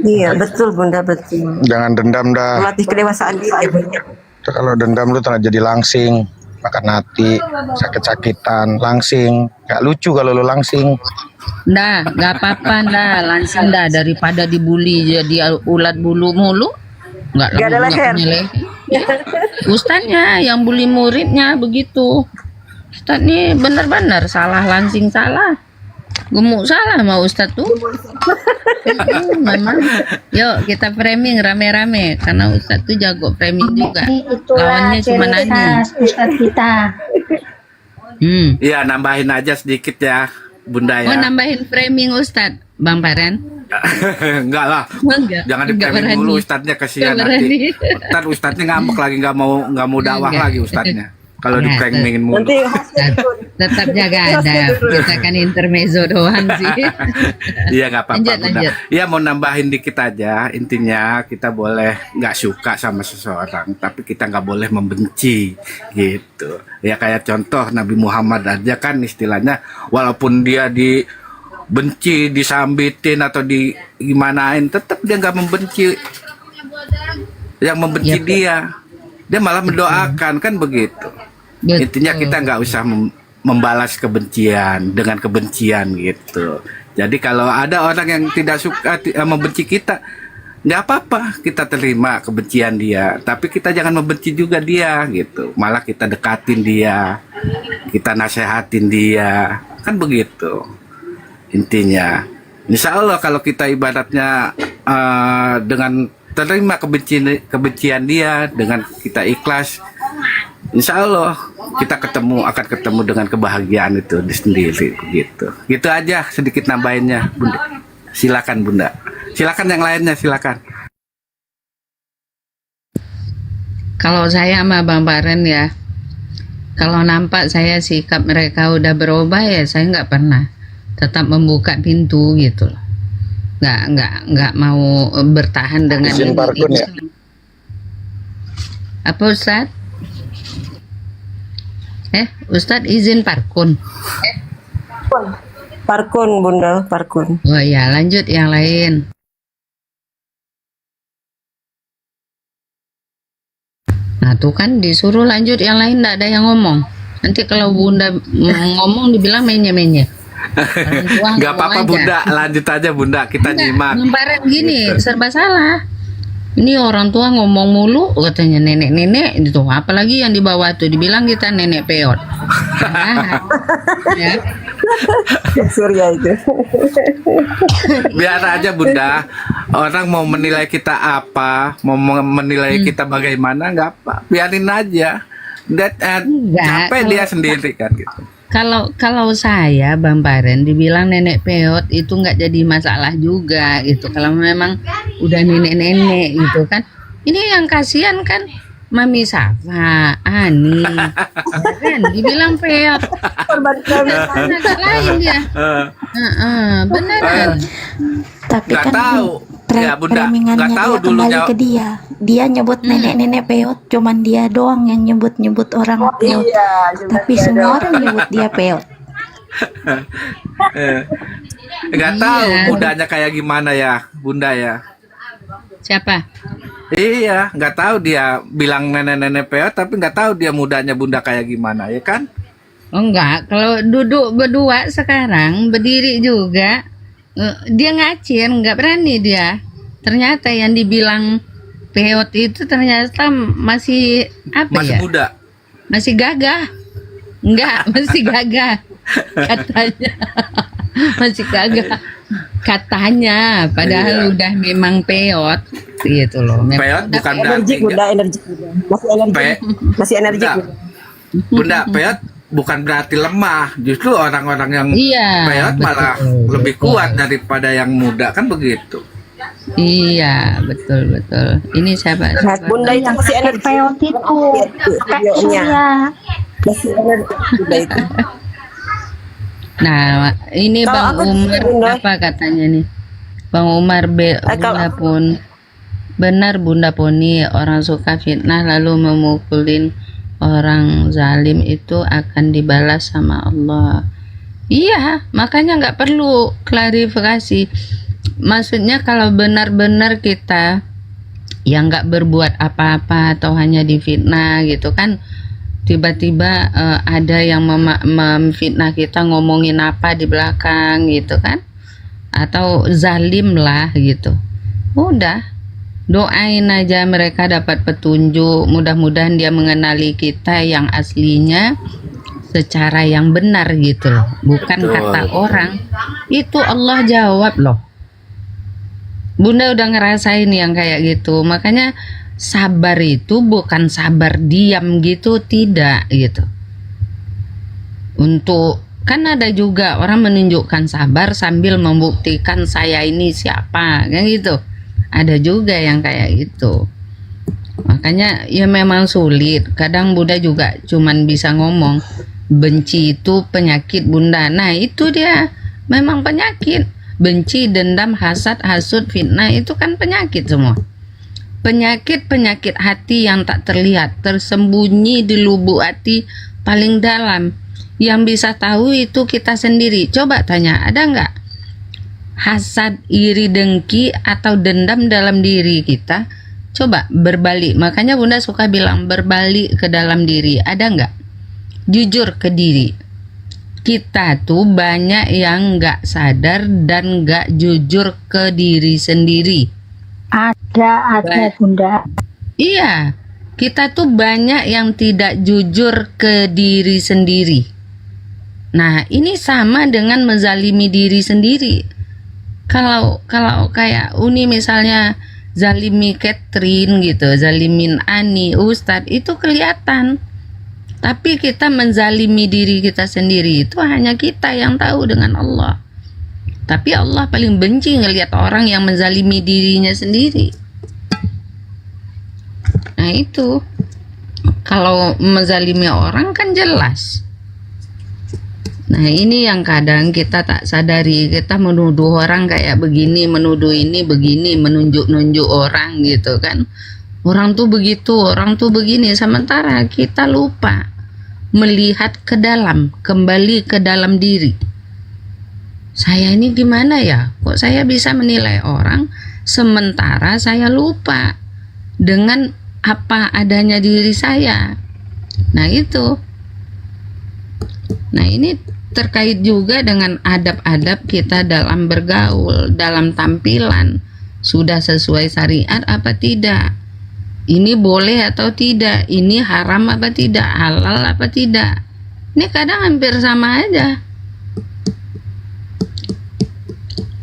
[SPEAKER 9] Iya, betul Bunda, betul.
[SPEAKER 8] Jangan dendam dah.
[SPEAKER 9] Melatih kedewasaan diri.
[SPEAKER 8] Kalau dendam lu telah jadi langsing, makan hati, sakit-sakitan, langsing. Gak lucu kalau lu langsing.
[SPEAKER 11] Dah, gak apa-apa dah, langsung dah, daripada dibully jadi ulat bulu mulu. Gak
[SPEAKER 9] ada leher.
[SPEAKER 11] Ustadznya yang bully muridnya begitu. Ustadz nih benar-benar salah, langsing salah, gemuk salah sama Ustadz tuh. Memang, yuk kita framing rame-rame, karena Ustadz tuh jago framing juga. Lawannya cuma nanya.
[SPEAKER 14] Ustadz kita.
[SPEAKER 13] Iya, nambahin aja sedikit ya, Bunda ya.
[SPEAKER 11] Oh, nambahin framing Ustadz, Bang Paren?
[SPEAKER 13] Enggak lah,
[SPEAKER 11] Enggak,
[SPEAKER 13] jangan
[SPEAKER 11] enggak
[SPEAKER 13] di-framing
[SPEAKER 11] berani.
[SPEAKER 13] dulu Ustadznya, kasihan
[SPEAKER 11] Enggak
[SPEAKER 13] nanti.
[SPEAKER 11] berani.
[SPEAKER 13] Ntar Ustadznya ngambek lagi, nggak mau dakwah
[SPEAKER 11] Enggak.
[SPEAKER 13] lagi Ustadznya. Kalau
[SPEAKER 11] Ya,
[SPEAKER 13] di-framingin mulu.
[SPEAKER 11] tetap jaga adab. Kita kan intermezzo doang sih.
[SPEAKER 13] Iya, nggak apa-apa
[SPEAKER 11] Lanjut,
[SPEAKER 13] Bunda.
[SPEAKER 11] lanjut.
[SPEAKER 13] Iya, mau nambahin dikit aja. Intinya kita boleh nggak suka sama seseorang, tapi kita nggak boleh membenci gitu. Ya kayak contoh Nabi Muhammad aja kan istilahnya, walaupun dia dibenci, disambitin atau di gimanain, tetap dia nggak membenci. Yang membenci dia malah mendoakan, kan begitu. Intinya kita nggak usah membalas kebencian dengan kebencian gitu. Jadi kalau ada orang yang tidak suka membenci kita, nggak apa-apa, kita terima kebencian dia, tapi kita jangan membenci juga dia gitu. Malah kita dekatin dia, kita nasehatin dia, kan begitu intinya. Insya Allah kalau kita ibaratnya dengan terima kebencian dia, dengan kita ikhlas, insya Allah kita akan ketemu dengan kebahagiaan itu di sendiri begitu. Gitu aja sedikit nambahinnya, Bunda. Silakan Bunda. Silakan yang lainnya, silakan.
[SPEAKER 11] Kalau saya sama Bang Paren ya, kalau nampak saya sikap mereka udah berubah ya saya nggak pernah, tetap membuka pintu gitu loh. Nggak mau bertahan dengan
[SPEAKER 8] Izin parkun ya?
[SPEAKER 11] Apa Ustadz? Ustadz izin parkun.
[SPEAKER 9] Parkun Bunda, parkun.
[SPEAKER 11] Oh ya, lanjut yang lain. Nah tuh kan disuruh lanjut yang lain, nggak ada yang ngomong. Nanti kalau Bunda ngomong dibilang menye-menye.
[SPEAKER 13] Nggak apa-apa Bunda, lanjut aja Bunda, kita nyimak.
[SPEAKER 11] Ngemparet gini, serba salah. Ini orang tua ngomong mulu, katanya nenek-nenek itu, apalagi yang di bawah tuh dibilang kita nenek peot. Nah, ya.
[SPEAKER 9] Surya itu.
[SPEAKER 13] Biar aja Bunda, orang mau menilai kita apa, mau menilai kita bagaimana, nggak apa, biarin aja. Capek dia sendiri kan gitu.
[SPEAKER 11] Kalau saya Bang Paren dibilang nenek peot itu nggak jadi masalah juga gitu. Kalau memang udah nenek-nenek gitu kan. Ini yang kasihan kan Mami Safa, Ani, ya kan dibilang peot. Agak lain dia. Beneran.
[SPEAKER 7] Tapi
[SPEAKER 13] Nggak
[SPEAKER 7] kan
[SPEAKER 13] tahu. Ya Bunda, nggak
[SPEAKER 7] framing-annya
[SPEAKER 13] tahu
[SPEAKER 7] dia
[SPEAKER 13] dulu
[SPEAKER 7] kembali ke dia. Dia nyebut nenek-nenek peot, cuman dia doang yang nyebut-nyebut orang peot. Tapi semua orang nyebut dia peot.
[SPEAKER 13] Nggak tahu
[SPEAKER 11] Iya.
[SPEAKER 13] mudanya kayak gimana ya Bunda ya.
[SPEAKER 11] Siapa?
[SPEAKER 13] Iya, nggak tahu dia bilang nenek-nenek peot, tapi nggak tahu dia mudanya Bunda kayak gimana ya kan?
[SPEAKER 11] Oh enggak, kalau duduk berdua sekarang berdiri juga dia ngacir, nggak berani dia. Ternyata yang dibilang peot itu ternyata masih apa
[SPEAKER 13] Masih
[SPEAKER 11] ya?
[SPEAKER 13] muda.
[SPEAKER 11] Masih gagah. Enggak, masih gagah katanya. masih kagak katanya, padahal udah memang peot gitu loh.
[SPEAKER 13] Peot bukan
[SPEAKER 9] Energi
[SPEAKER 13] berarti
[SPEAKER 9] Bunda, energi Bunda. Masih energi. Masih energi.
[SPEAKER 13] Bunda, Bunda, peot bukan berarti lemah. Justru orang-orang yang
[SPEAKER 11] Iya,
[SPEAKER 13] peot malah
[SPEAKER 11] betul,
[SPEAKER 13] lebih
[SPEAKER 11] betul.
[SPEAKER 13] kuat daripada yang muda, kan begitu.
[SPEAKER 11] Iya, betul betul. Ini siapa?
[SPEAKER 9] Bunda itu masih energi.
[SPEAKER 14] Peot itu Kak Surya.
[SPEAKER 9] Masih energi Bunda itu.
[SPEAKER 11] Nah, ini
[SPEAKER 9] Kalau
[SPEAKER 11] Bang
[SPEAKER 9] aku
[SPEAKER 11] Umar
[SPEAKER 9] Bunda.
[SPEAKER 11] apa katanya nih? Bang Umar Bunda pun benar Bunda Poni, orang suka fitnah lalu memukulin orang zalim itu akan dibalas sama Allah. Iya, makanya nggak perlu klarifikasi. Maksudnya kalau benar-benar kita yang nggak berbuat apa-apa atau hanya difitnah gitu kan, tiba-tiba ada yang memfitnah kita, ngomongin apa di belakang gitu kan, atau zalim lah gitu, udah doain aja mereka dapat petunjuk, mudah-mudahan dia mengenali kita yang aslinya secara yang benar gitu loh, bukan
[SPEAKER 1] Betul.
[SPEAKER 11] kata orang. Itu Allah jawab loh. Bunda udah ngerasain yang kayak gitu, makanya sabar itu bukan sabar diam gitu, tidak gitu. Untuk kan ada juga orang menunjukkan sabar sambil membuktikan saya ini siapa, kan gitu. Ada juga yang kayak gitu. Makanya ya memang sulit. Kadang Bunda juga cuman bisa ngomong benci itu penyakit Bunda. Nah itu dia memang penyakit. Benci, dendam, hasad, hasud, fitnah itu kan penyakit semua. Penyakit-penyakit hati yang tak terlihat, tersembunyi di lubuk hati paling dalam. Yang bisa tahu itu kita sendiri. Coba tanya, ada nggak hasad, iri, dengki atau dendam dalam diri kita? Coba berbalik. Makanya Bunda suka bilang berbalik ke dalam diri. Ada nggak? Jujur ke diri. Kita tuh banyak yang nggak sadar dan nggak jujur ke diri sendiri.
[SPEAKER 14] Ada Bunda.
[SPEAKER 11] Iya, kita tuh banyak yang tidak jujur ke diri sendiri. Nah, ini sama dengan menzalimi diri sendiri. Kalau kayak Uni misalnya zalimi Catherine gitu, zalimin Ani, Ustadz, itu kelihatan. Tapi kita menzalimi diri kita sendiri itu hanya kita yang tahu dengan Allah. Tapi Allah paling benci ngelihat orang yang menzalimi dirinya sendiri. Nah itu, kalau menzalimi orang kan jelas. Nah ini yang kadang kita tak sadari, kita menuduh orang kayak begini, menuduh ini begini, menunjuk-nunjuk orang gitu kan. Orang tuh begitu, orang tuh begini, sementara kita lupa melihat ke dalam, kembali ke dalam diri. Saya ini gimana ya? Kok saya bisa menilai orang sementara saya lupa dengan apa adanya diri saya. Nah itu. Nah ini terkait juga dengan adab-adab kita dalam bergaul, dalam tampilan. Sudah sesuai syariat apa tidak? Ini boleh atau tidak? Ini haram apa tidak? Halal apa tidak? Ini kadang hampir sama aja.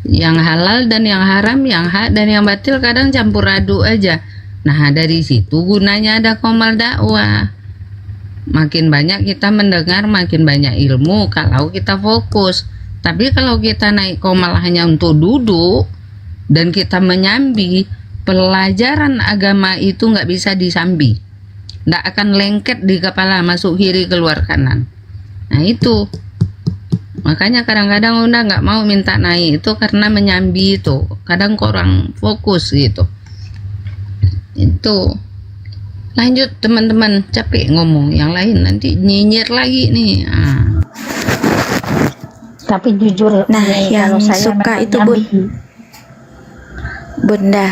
[SPEAKER 11] Yang halal dan yang haram, yang hak dan yang batil kadang campur aduk aja. Nah dari situ gunanya ada komal dakwah. Makin banyak kita mendengar, makin banyak ilmu kalau kita fokus. Tapi kalau kita naik komal hanya untuk duduk dan kita menyambi, pelajaran agama itu nggak bisa disambi, nggak akan lengket di kepala, masuk kiri keluar kanan. Nah itu makanya kadang-kadang udah nggak mau minta naik itu karena menyambi itu kadang kurang fokus gitu. Itu lanjut teman-teman, capek ngomong yang lain nanti nyinyir lagi nih.
[SPEAKER 14] Tapi jujur
[SPEAKER 7] Nah,
[SPEAKER 14] nih,
[SPEAKER 7] yang
[SPEAKER 14] kalau saya
[SPEAKER 7] suka
[SPEAKER 14] memang
[SPEAKER 7] itu
[SPEAKER 14] nyambi.
[SPEAKER 7] Bunda,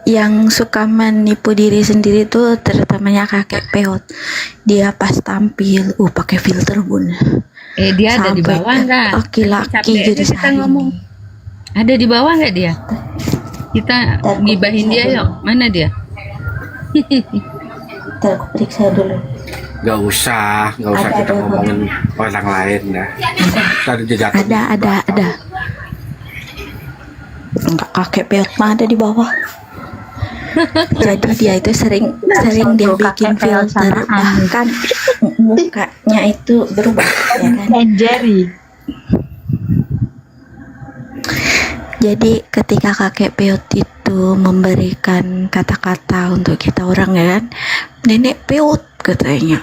[SPEAKER 7] yang suka menipu diri sendiri tuh terutamanya kakek peot. Dia pas tampil, pakai filter Bunda.
[SPEAKER 11] Dia ada di bawah nggak?
[SPEAKER 7] Laki-laki
[SPEAKER 11] Capek
[SPEAKER 7] jadi
[SPEAKER 11] aja kita
[SPEAKER 7] sehari.
[SPEAKER 11] ngomong. Ada di bawah nggak dia? Kita gibahin dia yuk. Mana dia?
[SPEAKER 14] Ntar aku periksa dulu.
[SPEAKER 13] nggak usah kita ngomongin orang lain ya. Tadi dia jatuh.
[SPEAKER 7] Ada. Enggak, kakek peot mah ada di bawah. Jadi dia itu sering dia bikin filter, bahkan mukanya itu berubah, ya kan?
[SPEAKER 14] Jerry.
[SPEAKER 7] Jadi ketika kakek peot itu memberikan kata-kata untuk kita orang, ya kan, nenek peot katanya,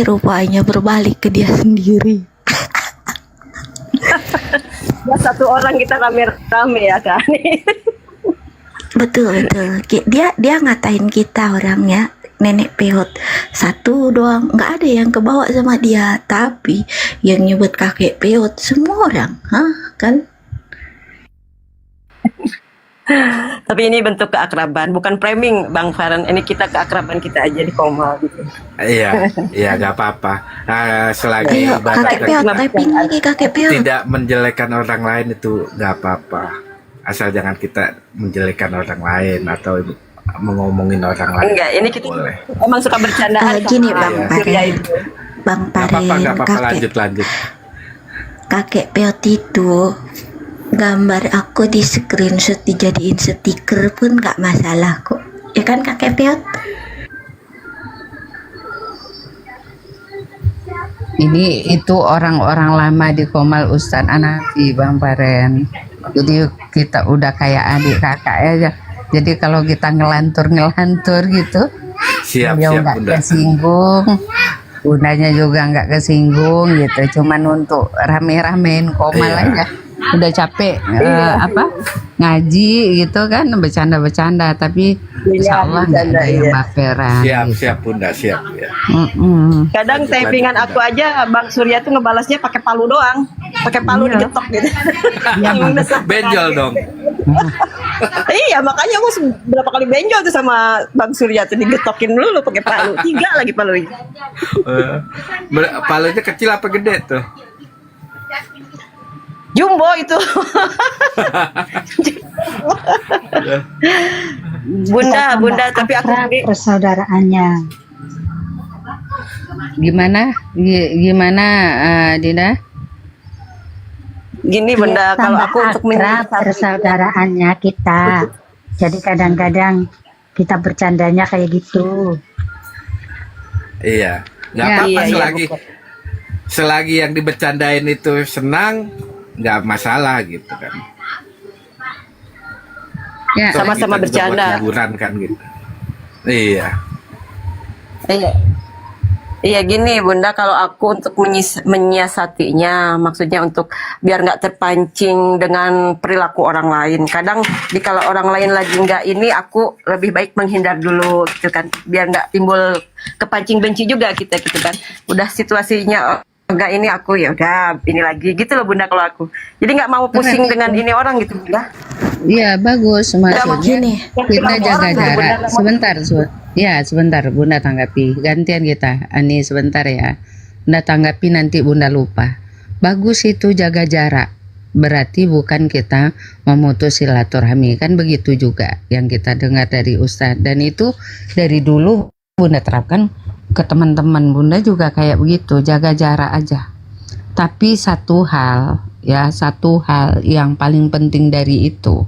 [SPEAKER 7] rupanya berbalik ke dia sendiri.
[SPEAKER 9] Ya, satu orang kita rame-rame ya kan.
[SPEAKER 7] Betul. Dia ngatain kita orangnya nenek peot satu doang, nggak ada yang kebawa sama dia, tapi yang nyebut kakek peot semua orang, kan?
[SPEAKER 9] Tapi ini bentuk keakraban, bukan framing Bang Farhan. Ini kita keakraban kita aja di Komal gitu.
[SPEAKER 13] Iya, nggak apa-apa. Selagi
[SPEAKER 7] Ayo, kakek peot, typing lagi kakek peot.
[SPEAKER 13] tidak menjelekkan orang lain itu nggak apa-apa. Asal jangan kita menjelekkan orang lain atau ngomongin orang lain.
[SPEAKER 9] Enggak, ini kita
[SPEAKER 13] boleh.
[SPEAKER 9] emang suka bercandaan.
[SPEAKER 7] Gini Bang
[SPEAKER 9] Surya
[SPEAKER 7] Paren,
[SPEAKER 9] itu.
[SPEAKER 7] Bang Paren,
[SPEAKER 13] Nggak apa-apa, lanjut.
[SPEAKER 7] kakek peot itu gambar aku di screenshot dijadiin stiker pun nggak masalah kok, ya kan kakek peot?
[SPEAKER 11] Ini itu orang-orang lama di Komal Ustadz Anafi, Bang Paren. Jadi kita udah kayak adik kakak aja. Jadi kalau kita ngelantur gitu,
[SPEAKER 13] Siap,
[SPEAKER 11] beliau nggak
[SPEAKER 13] Bunda.
[SPEAKER 11] kesinggung, bundanya juga nggak kesinggung gitu. Cuman untuk rame-ramein Komal
[SPEAKER 13] Iya.
[SPEAKER 11] aja. Udah capek ngaji gitu kan, bercanda-bercanda, tapi insya Allah nggak ada yang baperan.
[SPEAKER 13] Siap Bunda, siap ya.
[SPEAKER 9] Kadang typingan aku aja Bang Surya tuh ngebalasnya pakai palu doang. Pakai palu digetok gitu.
[SPEAKER 13] Benjol dong.
[SPEAKER 9] Iya, makanya aku berapa kali benjol tuh sama Bang Surya tuh, digetokin dulu pakai palu. 3 lagi palunya.
[SPEAKER 13] Palunya kecil apa gede tuh?
[SPEAKER 9] Jumbo itu. Bunda, tapi aku sendiri
[SPEAKER 14] persaudaraannya.
[SPEAKER 11] Gimana Dinda?
[SPEAKER 9] Gini Bunda, kalau aku untuk
[SPEAKER 14] persaudaraannya kita. Jadi kadang-kadang kita bercandanya kayak gitu.
[SPEAKER 13] Iya, nggak
[SPEAKER 11] Ya,
[SPEAKER 13] apa-apa selagi yang dibercandain itu senang, nggak masalah gitu kan.
[SPEAKER 11] Ya,
[SPEAKER 13] Toh
[SPEAKER 9] sama-sama
[SPEAKER 13] kita juga buat
[SPEAKER 9] bercanda.
[SPEAKER 13] hiburan kan gitu. Iya.
[SPEAKER 9] Iya gini Bunda, kalau aku untuk menyiasatinya, maksudnya untuk biar nggak terpancing dengan perilaku orang lain. Kadang kalau orang lain lagi nggak ini, aku lebih baik menghindar dulu gitu kan, biar nggak timbul kepancing benci juga kita gitu kan. Udah situasinya enggak ini, aku ya udah ini lagi gitu loh Bunda kalau aku. Jadi nggak mau pusing dengan ini orang gitu Bunda.
[SPEAKER 11] Iya bagus, maksudnya
[SPEAKER 7] Gini,
[SPEAKER 11] kita jaga jarak. Sebentar Bunda tanggapi, gantian kita. Ani sebentar ya, Bunda tanggapi nanti Bunda lupa. Bagus itu jaga jarak, berarti bukan kita memutus silaturahmi, kan begitu juga yang kita dengar dari Ustadz. Dan itu dari dulu Bunda terapkan ke teman-teman Bunda juga kayak begitu, jaga jarak aja. Tapi satu hal yang paling penting dari itu,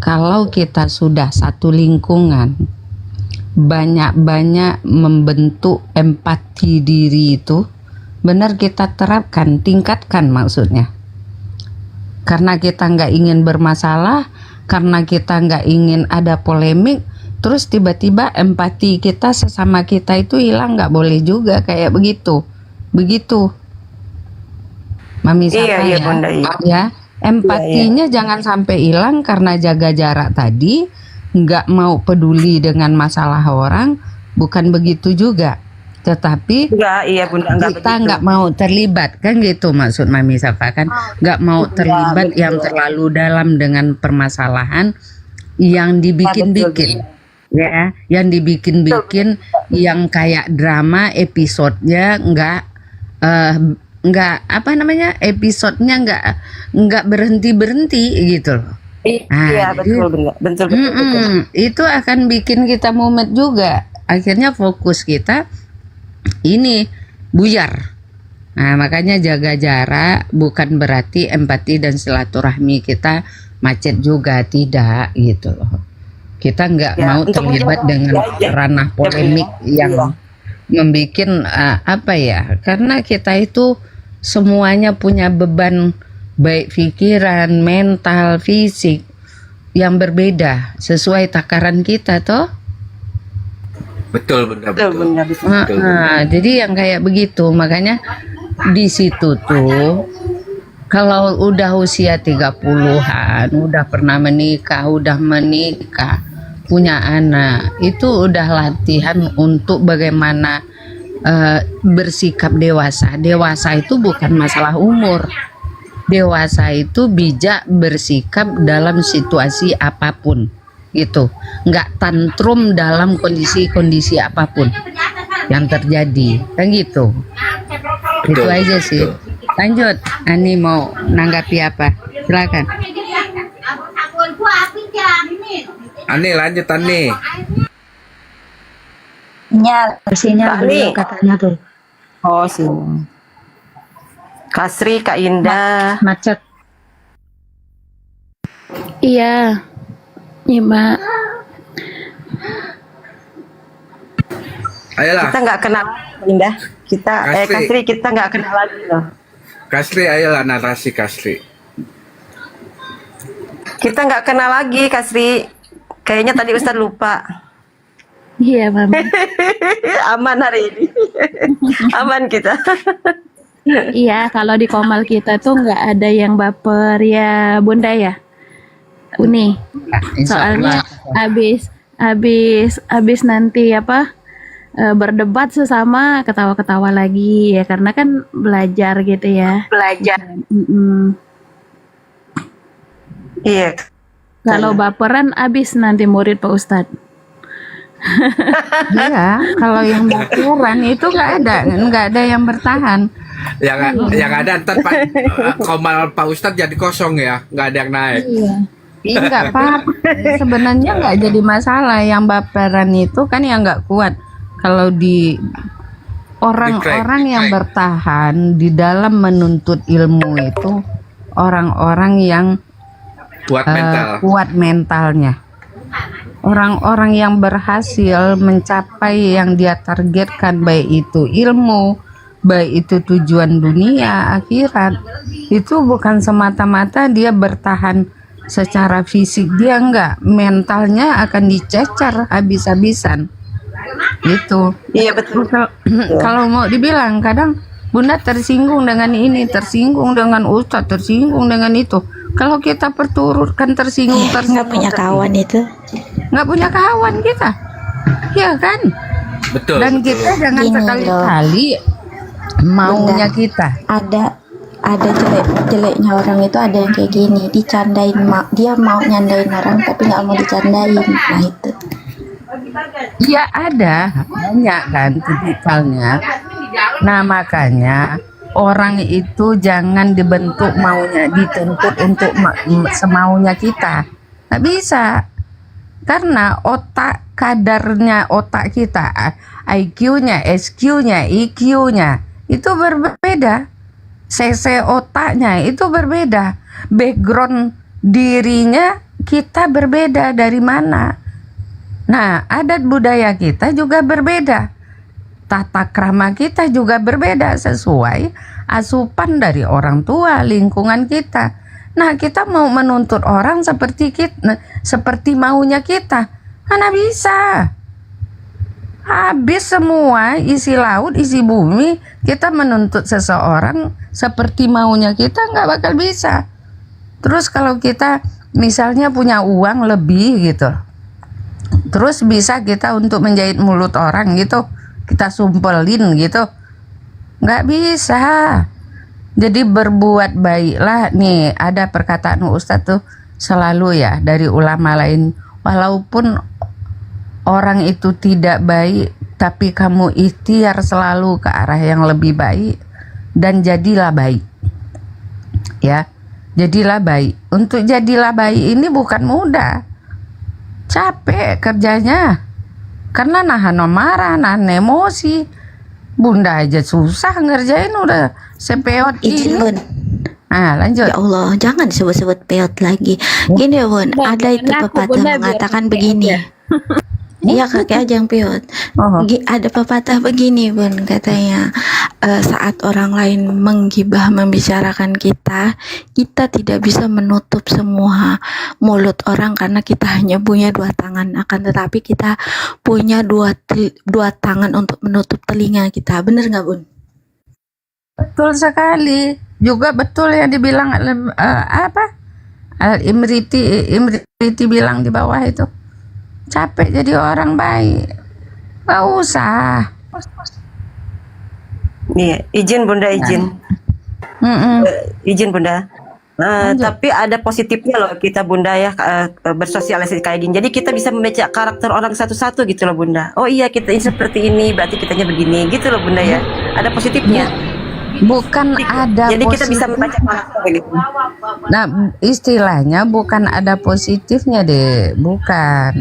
[SPEAKER 11] kalau kita sudah satu lingkungan, banyak-banyak membentuk empati diri itu, benar kita terapkan, tingkatkan maksudnya. Karena kita nggak ingin bermasalah, karena kita nggak ingin ada polemik, terus tiba-tiba empati kita sesama kita itu hilang, nggak boleh juga kayak begitu. Mami Safa
[SPEAKER 9] Iya,
[SPEAKER 11] ya,
[SPEAKER 9] Bunda, iya.
[SPEAKER 11] ya empatinya jangan sampai hilang karena jaga jarak tadi, nggak mau peduli dengan masalah orang, bukan begitu juga. Tetapi
[SPEAKER 9] Iya Bunda,
[SPEAKER 11] kita nggak mau terlibat, kan gitu maksud Mami Safa kan, nggak mau terlibat yang terlalu dalam dengan permasalahan yang dibikin-bikin, ya, yang dibikin-bikin, yang kayak drama episodenya nggak apa namanya, episodenya nggak berhenti gitu loh.
[SPEAKER 9] Iya betul.
[SPEAKER 11] Itu akan bikin kita mumet juga. Akhirnya fokus kita ini buyar. Nah, makanya jaga jarak bukan berarti empati dan silaturahmi kita macet juga, tidak gitu loh. Kita nggak mau terlibat dengan ranah polemik yang membikin apa ya? Karena kita itu semuanya punya beban baik pikiran, mental, fisik yang berbeda sesuai takaran kita toh.
[SPEAKER 13] Betul, benar.
[SPEAKER 11] Jadi yang kayak begitu, makanya di situ tuh kalau udah usia 30-an, udah pernah menikah, punya anak, itu udah latihan untuk bagaimana bersikap dewasa. Dewasa itu bukan masalah umur. Dewasa itu bijak bersikap dalam situasi apapun. Gitu, nggak tantrum dalam kondisi-kondisi apapun yang terjadi, kan gitu. Itu aja sih. Lanjut, Ani mau nanggapi apa? Silakan.
[SPEAKER 13] Ani lanjut Ani.
[SPEAKER 14] Sinyal dulu katanya tuh.
[SPEAKER 9] Oh, sini. Kasri, Kak Indah.
[SPEAKER 14] Macet.
[SPEAKER 7] Iya. Iya, Mak.
[SPEAKER 13] Ayolah.
[SPEAKER 9] Kita nggak kenal, Indah.
[SPEAKER 13] Kasri.
[SPEAKER 9] Kasri, kita nggak kenal lagi loh.
[SPEAKER 13] Kasri, ayolah narasi Kasri.
[SPEAKER 9] Kita nggak kenal lagi, Kasri. Kayaknya tadi Ustadz lupa.
[SPEAKER 7] Iya, Mama.
[SPEAKER 9] Aman hari ini. Aman kita.
[SPEAKER 7] Iya, kalau di Komal kita tuh nggak ada yang baper ya, Bunda ya. Uni. Soalnya habis nanti apa berdebat sesama ketawa-ketawa lagi ya, karena kan belajar gitu ya.
[SPEAKER 9] Iya.
[SPEAKER 7] Kalau baperan habis nanti murid Pak Ustadz.
[SPEAKER 11] Iya, kalau yang baperan itu nggak ada yang bertahan.
[SPEAKER 13] Yang ada ntar Komal Pak Ustadz jadi kosong ya, nggak ada yang naik.
[SPEAKER 11] Iya. Enggak Pak, sebenarnya nggak jadi masalah. Yang baperan itu kan yang nggak kuat. Kalau di orang-orang yang bertahan di dalam menuntut ilmu itu orang-orang yang kuat mentalnya. Orang-orang yang berhasil mencapai yang dia targetkan, baik itu ilmu, baik itu tujuan dunia, akhirat, itu bukan semata-mata dia bertahan secara fisik, dia enggak, mentalnya akan dicecer habis-habisan gitu.
[SPEAKER 9] Iya betul.
[SPEAKER 11] Kalau mau dibilang kadang Bunda tersinggung dengan ini, tersinggung dengan Ustadz, tersinggung dengan itu. Kalau kita perturutkan tersinggung
[SPEAKER 7] Nggak punya kawan itu.
[SPEAKER 11] nggak punya kawan kita, ya kan?
[SPEAKER 13] Betul.
[SPEAKER 11] Dan kita jangan
[SPEAKER 7] Gini
[SPEAKER 11] sekali-kali maunya
[SPEAKER 7] Bunda,
[SPEAKER 11] kita.
[SPEAKER 7] ada jelek-jeleknya orang itu, ada yang kayak gini, dicandain, dia mau nyandain orang tapi nggak mau dicandain. Nah itu.
[SPEAKER 11] Iya ada banyak kan tipikalnya. Nah makanya orang itu jangan dibentuk maunya, dituntut untuk semaunya kita. Nggak bisa, karena kadarnya otak kita, IQ-nya, SQ-nya, EQ-nya itu berbeda. CC otaknya itu berbeda, background dirinya kita berbeda dari mana. Nah, adat budaya kita juga berbeda, tata krama kita juga berbeda sesuai asupan dari orang tua, lingkungan kita. Nah, kita mau menuntut orang seperti maunya kita, mana bisa. Habis semua, isi laut, isi bumi, kita menuntut seseorang seperti maunya kita, nggak bakal bisa. Terus kalau kita misalnya punya uang lebih gitu, terus bisa kita untuk menjahit mulut orang gitu, kita sumpelin gitu, nggak bisa. Jadi berbuat baiklah. Nih ada perkataan Ustadz tuh selalu ya dari ulama lain, walaupun orang itu tidak baik, tapi kamu ikhtiar selalu ke arah yang lebih baik dan jadilah baik. Ya, jadilah baik. Untuk jadilah baik ini bukan mudah. Capek kerjanya. Karena nahan marah, nahan emosi. Bunda aja susah ngerjain udah sepeot
[SPEAKER 7] Izin
[SPEAKER 11] ini.
[SPEAKER 7] Bun.
[SPEAKER 11] Lanjut.
[SPEAKER 7] Ya Allah, jangan sebut-sebut peot lagi. Gini Bun, ada itu pepatah mengatakan begini. Iya kakek aja yang peot. Ada pepatah begini Bun, katanya saat orang lain menggibah membicarakan kita, kita tidak bisa menutup semua mulut orang karena kita hanya punya 2 tangan, akan tetapi kita punya dua tangan untuk menutup telinga kita. Bener nggak Bun?
[SPEAKER 11] Betul sekali. Juga betul yang dibilang Imriti bilang di bawah itu. Capek jadi orang baik. Gak usah.
[SPEAKER 9] Iya, izin Bunda, izin. Izin Bunda. Tapi ada positifnya loh kita Bunda ya, bersosialisasi kayak gini. Jadi kita bisa membaca karakter orang satu-satu gitu loh Bunda. Oh iya kita ini seperti ini, berarti kitanya begini gitu loh Bunda ya. Ada positifnya.
[SPEAKER 11] Bukan ada
[SPEAKER 9] Jadi kita bisa
[SPEAKER 11] positif.
[SPEAKER 9] membaca karakter gitu.
[SPEAKER 11] Nah, istilahnya bukan ada positifnya deh, bukan.